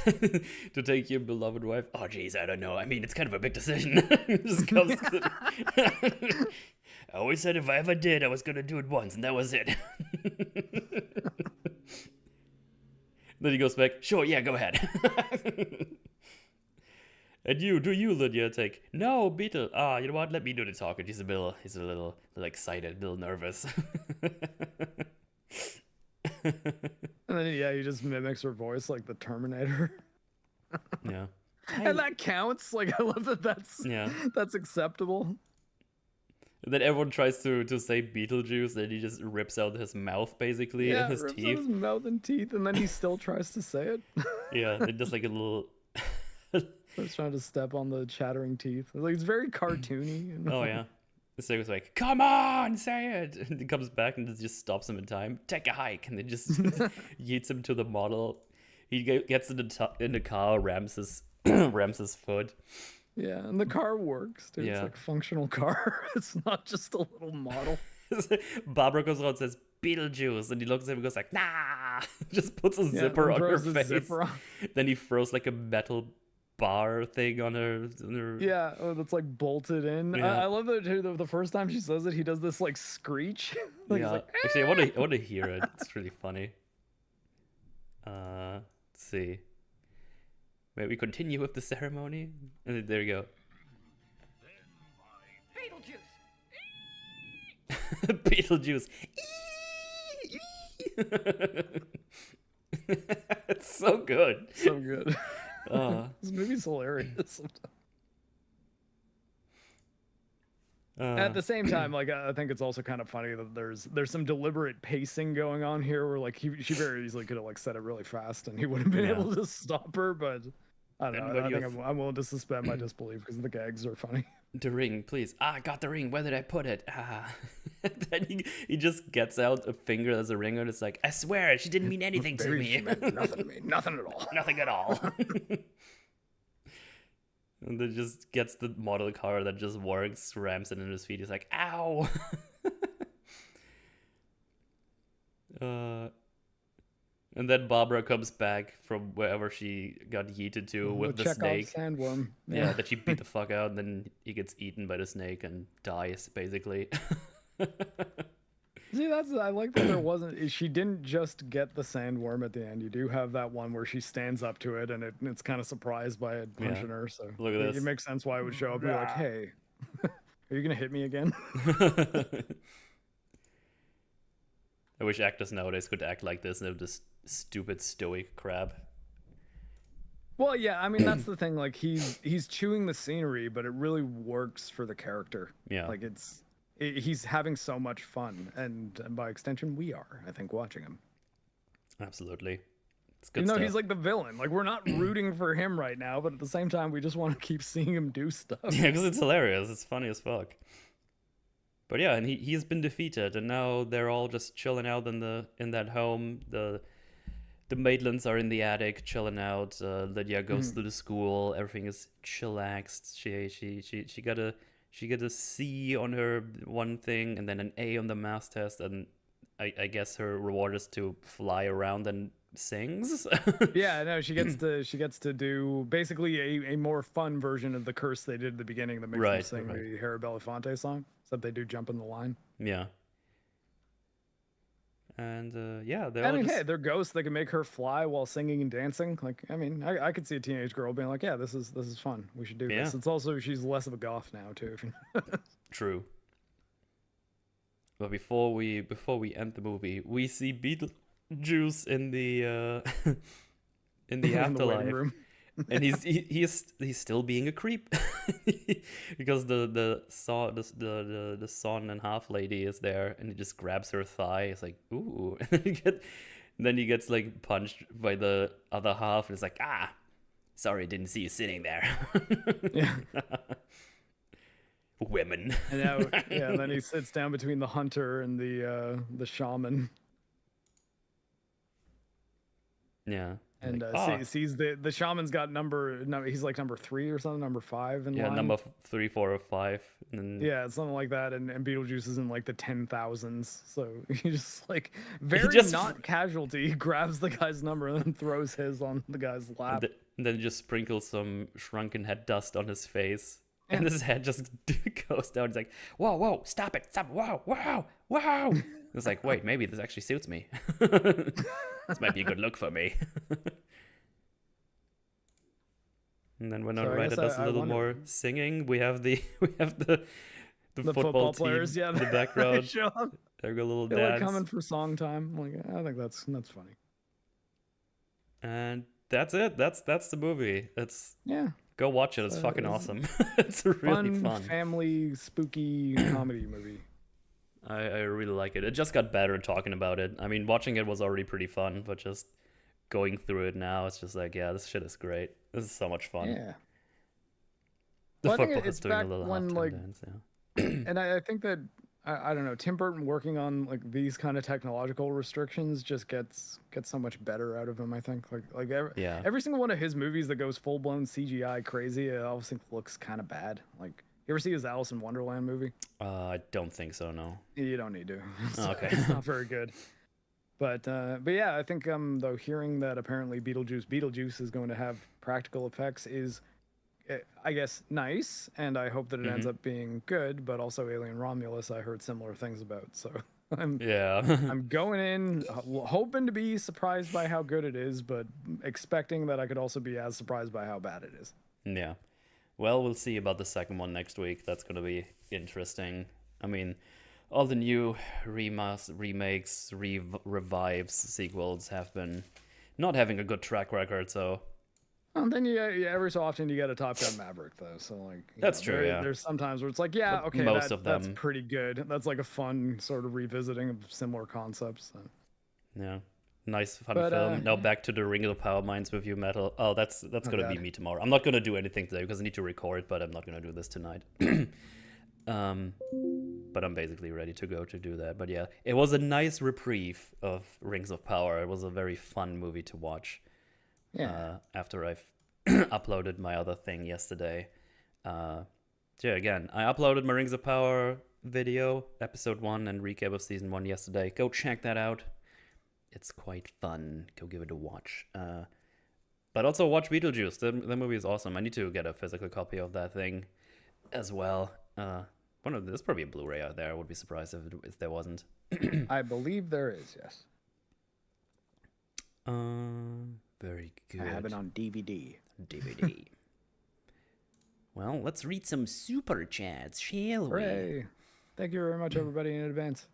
To take your beloved wife. Oh, jeez, I don't know. I mean, it's kind of a big decision. Just comes to... I always said if I ever did, I was going to do it once, and that was it. Then he goes back, sure, yeah, go ahead. And do you, Lydia, take, no, Beetle. You know what, let me do the talking. He's a little excited, a little nervous. And then he just mimics her voice like the Terminator. Yeah. And that counts. Like, I love that that's acceptable. And then everyone tries to say Beetlejuice, and he just rips out his mouth basically and his rips teeth. out his mouth and teeth, and then he still tries to say it. Yeah, and just like a little. He's trying to step on the chattering teeth. Like, it's very cartoony. Oh yeah. So it's like, come on, say it. And he comes back and just stops him in time. Take a hike, and then just yeets him to the model. He gets in the car, rams his foot. Yeah, and the car works, dude. Yeah. It's like a functional car. It's not just a little model. Barbara goes around and says Beetlejuice, and he looks at him and goes like, nah. Just puts a zipper on her face. Then he throws like a metal bar thing on her. Yeah, that's like bolted in. Yeah. I love that too. The first time she says it, he does this like screech. Like, Yeah, he's like, actually, I want to hear it. It's really funny. Let's see. May we continue with the ceremony? And then, there you go. Beetlejuice. Beetlejuice. It's so good. So good. This movie's hilarious sometimes. At the same time, like, I think it's also kind of funny that there's some deliberate pacing going on here, where like she very easily could have like said it really fast and he wouldn't have been able to stop her. But I don't know. I think I'm willing to suspend my disbelief because the gags are funny. The ring, please. I got the ring. Where did I put it? Then he just gets out a finger as a ring, and it's like, I swear, she didn't mean anything to me. She meant nothing to me. Nothing at all. Nothing at all. And then just gets the model car that just works, rams it in his feet. He's like, ow. And then Barbara comes back from wherever she got yeeted to with the snake. Sandworm. Yeah, that she beat the fuck out, and then he gets eaten by the snake and dies, basically. See, I like that there wasn't. She didn't just get the sandworm at the end. You do have that one where she stands up to it, and it's kind of surprised by it punching her. So look at this. It makes sense why it would show up and be like, "Hey, are you gonna hit me again?" I wish actors nowadays could act like this and have this stupid stoic crap. Well, yeah, I mean that's the thing. Like he's chewing the scenery, but it really works for the character. Yeah, like he's having so much fun, and by extension, we are. I think watching him. Absolutely, it's good. He's like the villain. Like we're not rooting for him right now, but at the same time, we just want to keep seeing him do stuff. Yeah, because it's hilarious. It's funny as fuck. But yeah, and he's been defeated, and now they're all just chilling out in that home. The Maitlands are in the attic chilling out. Lydia goes to the school. Everything is chillaxed. She got a C on her one thing, and then an A on the math test, and I guess her reward is to fly around and sings. Yeah, no, she gets to do basically a more fun version of the curse they did at the beginning that makes them sing the Harry Belafonte song, except they do jump in the line. Yeah. And yeah, hey, they're ghosts. They can make her fly while singing and dancing. Like, I mean, I could see a teenage girl being like, "Yeah, this is fun. We should do this." It's also she's less of a goth now too. True. But before we end the movie, we see Beetlejuice in the afterlife, room. and he's still being a creep because the son and half lady is there, and he just grabs her thigh. It's like, ooh, and then he gets like punched by the other half, and it's like, sorry, didn't see you sitting there. Yeah. Women. And then he sits down between the hunter and the shaman. Yeah. And like, sees the shaman's got he's like number 3 or something, number 5 in line. Yeah, number 3, 4, or 5. And then... Yeah, something like that. And Beetlejuice is in like the 10,000s. So he just like not casualty. He grabs the guy's number and then throws his on the guy's lap. And then just sprinkles some shrunken head dust on his face. And his head just goes down. He's like, whoa, stop it, wow. It's like, wait, maybe this actually suits me. This might be a good look for me. And then when Loretta does a little more singing, we have the The football team players, yeah, in the they background. show up. They're a little They're like dance. coming for song time. Like, I think that's funny. And that's it. That's the movie. Yeah. Go watch it. It's fucking awesome. It's really fun. Family, spooky comedy movie. I really like it. It just got better talking about it. I mean, watching it was already pretty fun, but just going through it now, it's just like, yeah, this shit is great. This is so much fun. Yeah. The Well, I think football is it's doing a back little when, halftime like, dance, yeah. And I think that I don't know, Tim Burton working on like these kind of technological restrictions just gets so much better out of him. I think every single one of his movies that goes full blown CGI crazy, I always think looks kind of bad. Like, you ever see his Alice in Wonderland movie? I don't think so. No. You don't need to. Oh, okay. It's not very good. But yeah, I think though hearing that apparently Beetlejuice is going to have practical effects is, I guess, nice, and I hope that it ends up being good. But also Alien Romulus, I heard similar things about. So I'm going in hoping to be surprised by how good it is, but expecting that I could also be as surprised by how bad it is. Yeah. Well, we'll see about the second one next week. That's going to be interesting. I mean, all the new remakes, revives, sequels have been not having a good track record, so... Then every so often you get a Top Gun Maverick, though. So, like... That's true, yeah. There's sometimes where it's like, yeah, okay, most of them. that's pretty good. That's like a fun sort of revisiting of similar concepts. So. Yeah. Nice, fun film. Now back to the Ring of the Power Mines with you, Metal. Oh, that's gonna be me tomorrow. I'm not gonna do anything today because I need to record, but I'm not gonna do this tonight. But I'm basically ready to go to do that. But yeah, it was a nice reprieve of Rings of Power. It was a very fun movie to watch. Yeah. After I've uploaded my other thing yesterday. Yeah, again, I uploaded my Rings of Power video, episode 1, and recap of season 1 yesterday. Go check that out. It's quite fun. Go give it a watch. But also watch Beetlejuice. The movie is awesome. I need to get a physical copy of that thing as well. There's probably a Blu-ray out there. I would be surprised if there wasn't. I believe there is, yes. Very good. I have it on DVD. DVD. Well, let's read some super chats, shall we? Hooray. Thank you very much, everybody, in advance.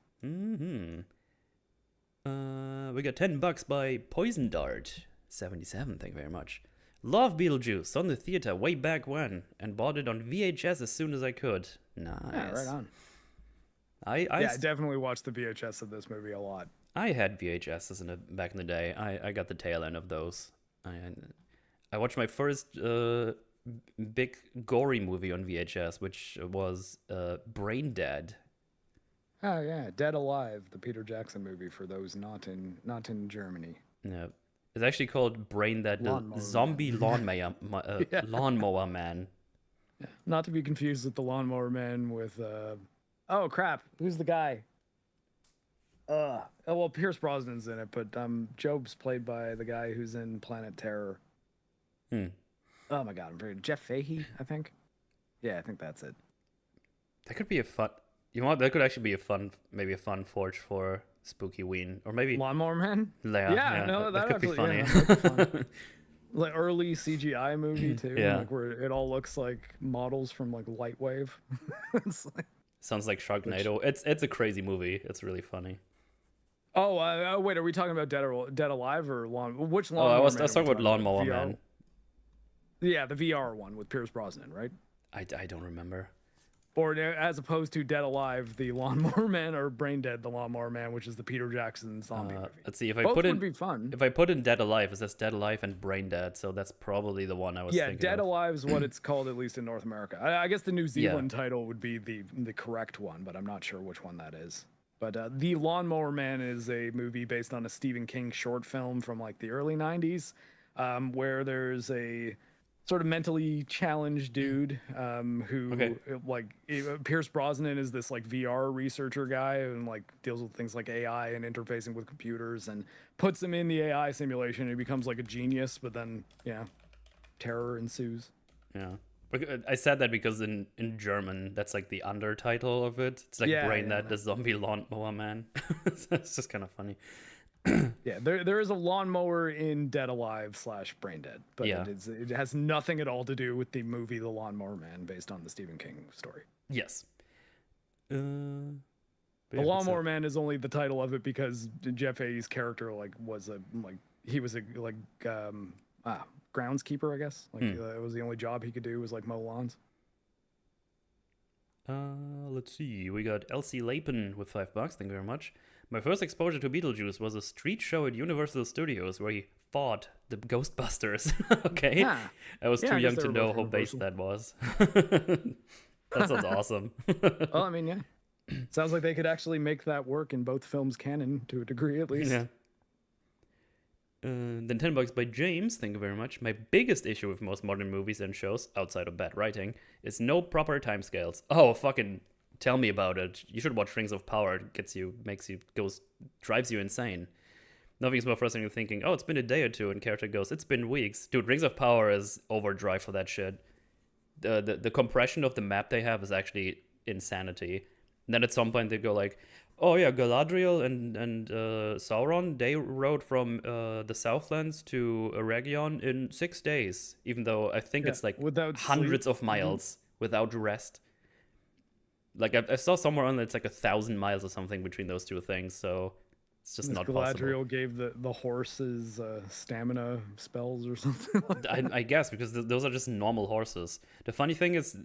We got $10 by Poison Dart 77. Thank you very much. Love Beetlejuice on the theater way back when, and bought it on VHS as soon as I could. Nice. Yeah, right on. I definitely watched the VHS of this movie a lot. I had VHSs back in the day. I got the tail end of those. I watched my first big gory movie on VHS, which was Brain Dead. Oh yeah, Dead Alive, the Peter Jackson movie for those not in Germany. Yeah, it's actually called Brain Dead, the zombie lawnmower lawnmower man. Yeah. Not to be confused with the Lawnmower Man with oh crap, who's the guy? Well, Pierce Brosnan's in it, but Job's played by the guy who's in Planet Terror. Oh my god, I'm forgetting. Jeff Fahey, I think. Yeah, I think that's it. That could be a fun. You know what? That could actually be a fun forge for Spooky Ween, or maybe Lawnmower Man. Yeah, no, that could be funny. Yeah, that'd be fun. Like early CGI movie too, yeah. Like where it all looks like models from like Lightwave. It's like... Sounds like Sharknado. It's a crazy movie. It's really funny. Oh, wait, are we talking about Dead Alive or which Lawnmower Man? I was talking about Lawnmower VR? Man. Yeah, the VR one with Pierce Brosnan, right? I don't remember. Or as opposed to Dead Alive, the Lawnmower Man, or Brain Dead, the Lawnmower Man, which is the Peter Jackson zombie movie. Let's see if Both would be fun. If I put in Dead Alive, it says Dead Alive and Brain Dead, so that's probably the one I was thinking. Yeah, Dead of. Alive is what it's called, at least in North America. I guess the New Zealand title would be the correct one, but I'm not sure which one that is. But The Lawnmower Man is a movie based on a Stephen King short film from like the early 90s, where there's a sort of mentally challenged dude who like Pierce Brosnan is this like VR researcher guy and like deals with things like AI and interfacing with computers, and puts him in the AI simulation and he becomes like a genius, but then terror ensues. Yeah. I said that because in German, that's like the undertitle of it. It's like Brain Dead, the zombie lawnmower man. It's just kind of funny. Yeah, there is a lawnmower in Dead Alive / Brain Dead, but it has nothing at all to do with the movie The Lawnmower Man based on the Stephen King story. Yes. The Lawnmower Man is only the title of it because Jeff Fahey's character was he was a groundskeeper, I guess. It was the only job he could do was mow lawns. Let's see. We got Elsie Lapen with $5. Thank you very much. My first exposure to Beetlejuice was a street show at Universal Studios where he fought the Ghostbusters. Okay. Yeah. I was too young to know how based that was. That sounds awesome. Well, I mean, yeah. Sounds like they could actually make that work in both films canon to a degree at least. Yeah. Then $10 by James, thank you very much. My biggest issue with most modern movies and shows, outside of bad writing, is no proper timescales. Oh, fucking tell me about it. You should watch Rings of Power. It drives you insane. Nothing's more frustrating than thinking, oh, it's been a day or two, and character goes, it's been weeks. Dude, Rings of Power is overdrive for that shit. The compression of the map they have is actually insanity. And then at some point they go like, oh yeah, Galadriel and Sauron, they rode from the Southlands to Eregion in 6 days, even though I think it's without hundreds sleep. of miles without rest. I saw somewhere on it's 1,000 miles or something between those two things, so it's just not possible. Galadriel gave the horses stamina spells or something like that. I guess, because those are just normal horses. The funny thing is,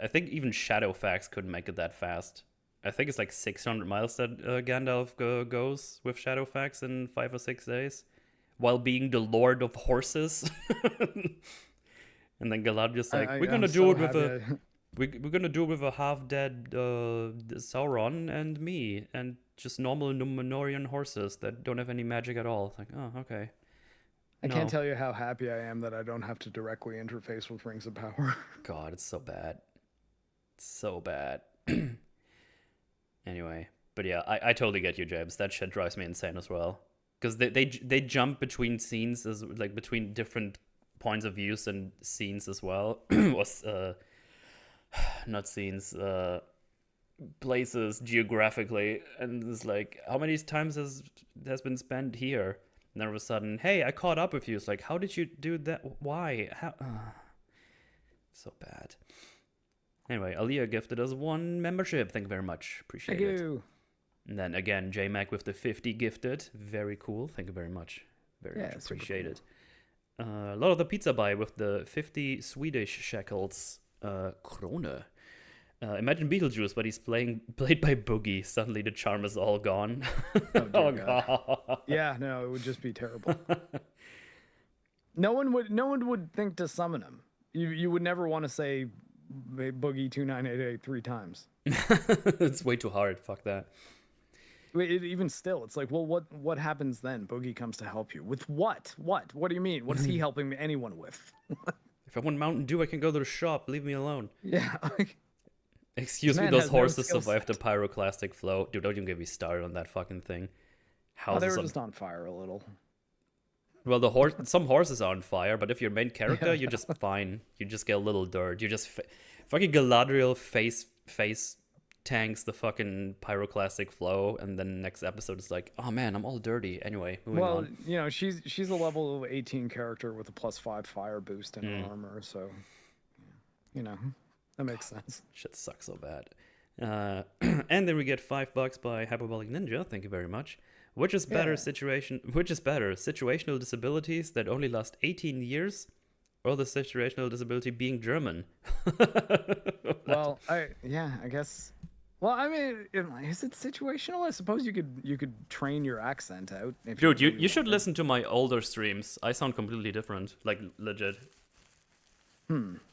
I think even Shadowfax couldn't make it that fast. I think it's 600 miles that Gandalf goes with Shadowfax in 5 or 6 days, while being the Lord of Horses. And then Galadriel's we're gonna do it with a half-dead Sauron and me, and just normal Numenorean horses that don't have any magic at all. It's oh, okay. I can't tell you how happy I am that I don't have to directly interface with Rings of Power. God, it's so bad. It's so bad. Anyway, but yeah, I totally get you, James. That shit drives me insane as well. Because they jump between scenes, as between different points of views and scenes as well. Not scenes, places geographically. And it's how many times has been spent here? And then all of a sudden, hey, I caught up with you. It's how did you do that? Why? How? So bad. Anyway, Aliyah gifted us 1 membership. Thank you very much. Appreciate it. Thank you. And then again, JMac with the 50 gifted. Very cool. Thank you very much. Very much appreciated. Cool. A lot of the pizza buy with the 50 Swedish shekels. Krone. Imagine Beetlejuice, but he's played by Boogie. Suddenly the charm is all gone. Oh God. Yeah, no, it would just be terrible. No one would think to summon him. You would never want to say Boogie 2988 3 times. It's way too hard. Fuck that. Even still, it's well, what happens then? Boogie comes to help you with what? What do you mean? What is he helping anyone with? If I want Mountain Dew, I can go to the shop. Leave me alone. Yeah. Excuse me, those horses survived the pyroclastic flow. Dude, don't even get me started on that fucking thing. They were just on fire a little. Well, some horses are on fire, but if you're main character, you're just fine. You just get a little dirt. You just fucking Galadriel face tanks the fucking pyroclastic flow, and then next episode is oh man, I'm all dirty. Anyway, moving on. She's a level 18 character with a +5 fire boost in her armor, so that makes sense. Shit sucks so bad. And then we get $5 by Hyperbolic Ninja. Thank you very much. Which is better, situational disabilities that only last 18 years, or the situational disability being German? Well, I guess. Well, I mean, is it situational? I suppose you could train your accent out. Dude, you should listen to my older streams. I sound completely different, legit.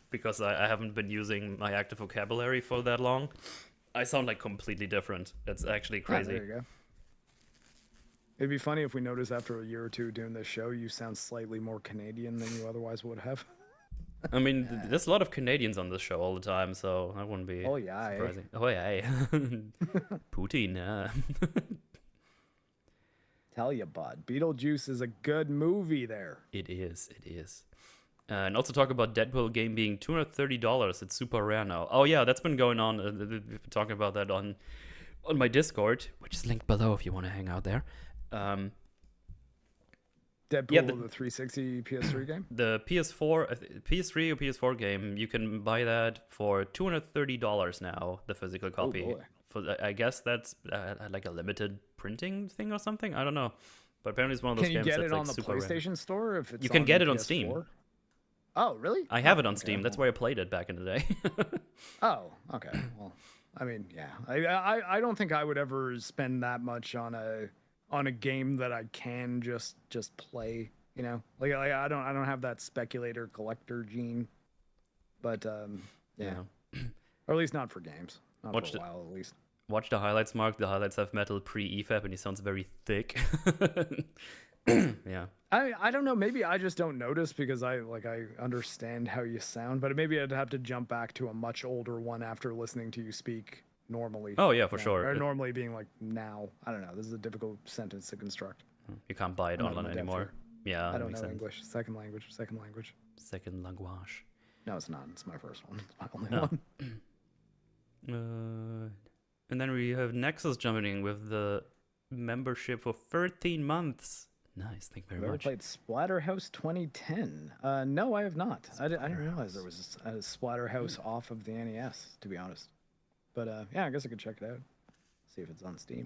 Because I haven't been using my active vocabulary for that long. I sound completely different. It's actually crazy. There you go. It'd be funny if we noticed after a year or two doing this show, you sound slightly more Canadian than you otherwise would have. I mean, there's a lot of Canadians on this show all the time, so that wouldn't be surprising. Oh, yeah. Putin, Tell you, bud. Beetlejuice is a good movie there. It is. And also talk about Deadpool game being $230. It's super rare now. Oh, yeah, that's been going on. We've been talking about that on my Discord, which is linked below if you want to hang out there. Deadpool, the 360 PS3 game? The PS3 or PS4 game, you can buy that for $230 now, the physical copy I guess that's like a limited printing thing or something. I don't know, but apparently it's one of those Can you games get that's it like on the super rare. PlayStation Store if it's You can on get it on PS4? Steam. Oh, really? I have Oh, it on okay, Steam. That's well- why I played it back in the day. Oh, okay. Well, I mean, yeah. I don't think I would ever spend that much on a game that I can just play. You know, like I don't have that speculator collector gene. But yeah, or at least not for games. Not Watched for a it. while, at least. Watch the highlights, Mark. The highlights have Metal pre-EFAP, and he sounds very thick. Yeah. I don't know. Maybe I just don't notice because I understand how you sound, but maybe I'd have to jump back to a much older one after listening to you speak normally. Oh yeah, for you know, sure. Or normally being like now. I don't know. This is a difficult sentence to construct. You can't buy it I'm not in online the depth anymore. Yeah, I that don't makes know sense. English. Second language. Second language. No, it's not. It's my first one. It's my only No. one. And then we have Nexus jumping in with the membership for 13 months. Nice, thank you very Have you ever much. played Splatterhouse 2010? No, I have not. I didn't realize there was a Splatterhouse off of the NES, to be honest. But yeah, I guess I could check it out. See if it's on Steam.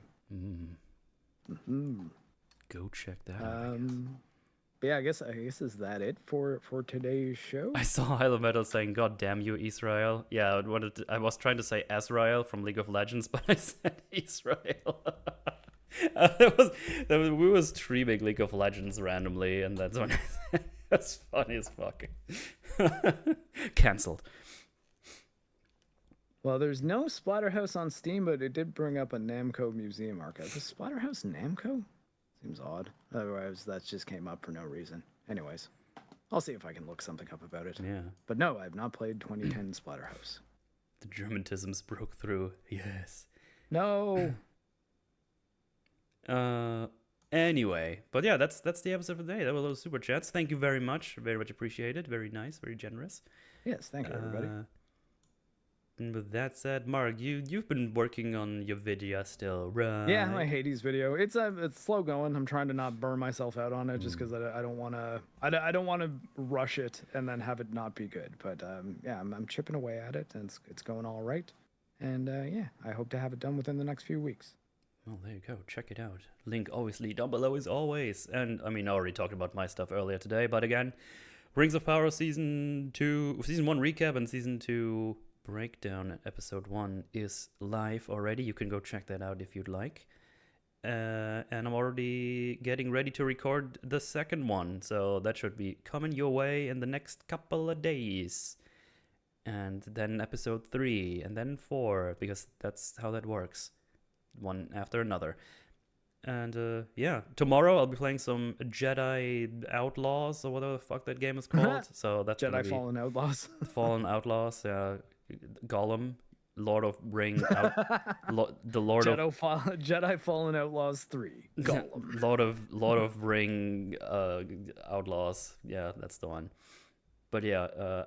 Go check that out. But yeah, I guess is that it for today's show? I saw Hilo Metal saying, "God damn you, Israel." Yeah, I was trying to say Azrael from League of Legends, but I said Israel. We was streaming League of Legends randomly, and that's when that's funny as fuck. Cancelled. Well, there's no Splatterhouse on Steam, but it did bring up a Namco Museum archive. Is Splatterhouse Namco? Seems odd. Otherwise, that just came up for no reason. Anyways, I'll see if I can look something up about it. Yeah. But no, I've not played 2010 Splatterhouse. The Germantisms broke through. Yes. No. Anyway, but yeah, that's the episode for today. That were those super chats. Thank you very much appreciated. Very nice, very generous. Yes, thank you, everybody. And with that said, Mark, you've been working on your video still, right? Yeah, my Hades video. It's slow going. I'm trying to not burn myself out on it, just because I don't want to. I don't want to rush it and then have it not be good. But yeah, I'm chipping away at it, and it's going all right. And yeah, I hope to have it done within the next few weeks. Well, there you go. Check it out. Link obviously down below as always. And I mean, I already talked about my stuff earlier today, but again, Rings of Power Season 1 recap and Season 2 breakdown episode 1 is live already. You can go check that out if you'd like. And I'm already getting ready to record the second one, so that should be coming your way in the next couple of days. And then episode 3, and then 4, because that's how that works. One after another. And yeah, tomorrow I'll be playing some Jedi Outlaws, or whatever the fuck that game is called. So that's Jedi Fallen Outlaws. Fallen Outlaws, Gollum, Lord of Ring, the Lord of Jedi Fallen Outlaws 3. Gollum. Lord of Ring Outlaws. Yeah, that's the one. But yeah,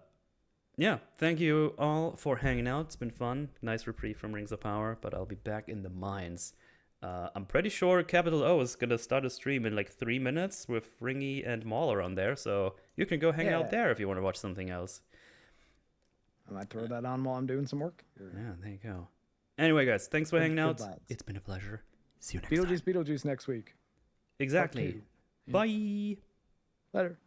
yeah, thank you all for hanging out. It's been fun. Nice reprieve from Rings of Power, but I'll be back in the mines. I'm pretty sure Capital O is going to start a stream in like 3 minutes with Ringy and Mauler on there, so you can go hang out there if you want to watch something else. I might throw that on while I'm doing some work. Yeah, there you go. Anyway, guys, thanks for hanging out. It's been a pleasure. See you next time. Beetlejuice next week. Exactly. Bye. Later.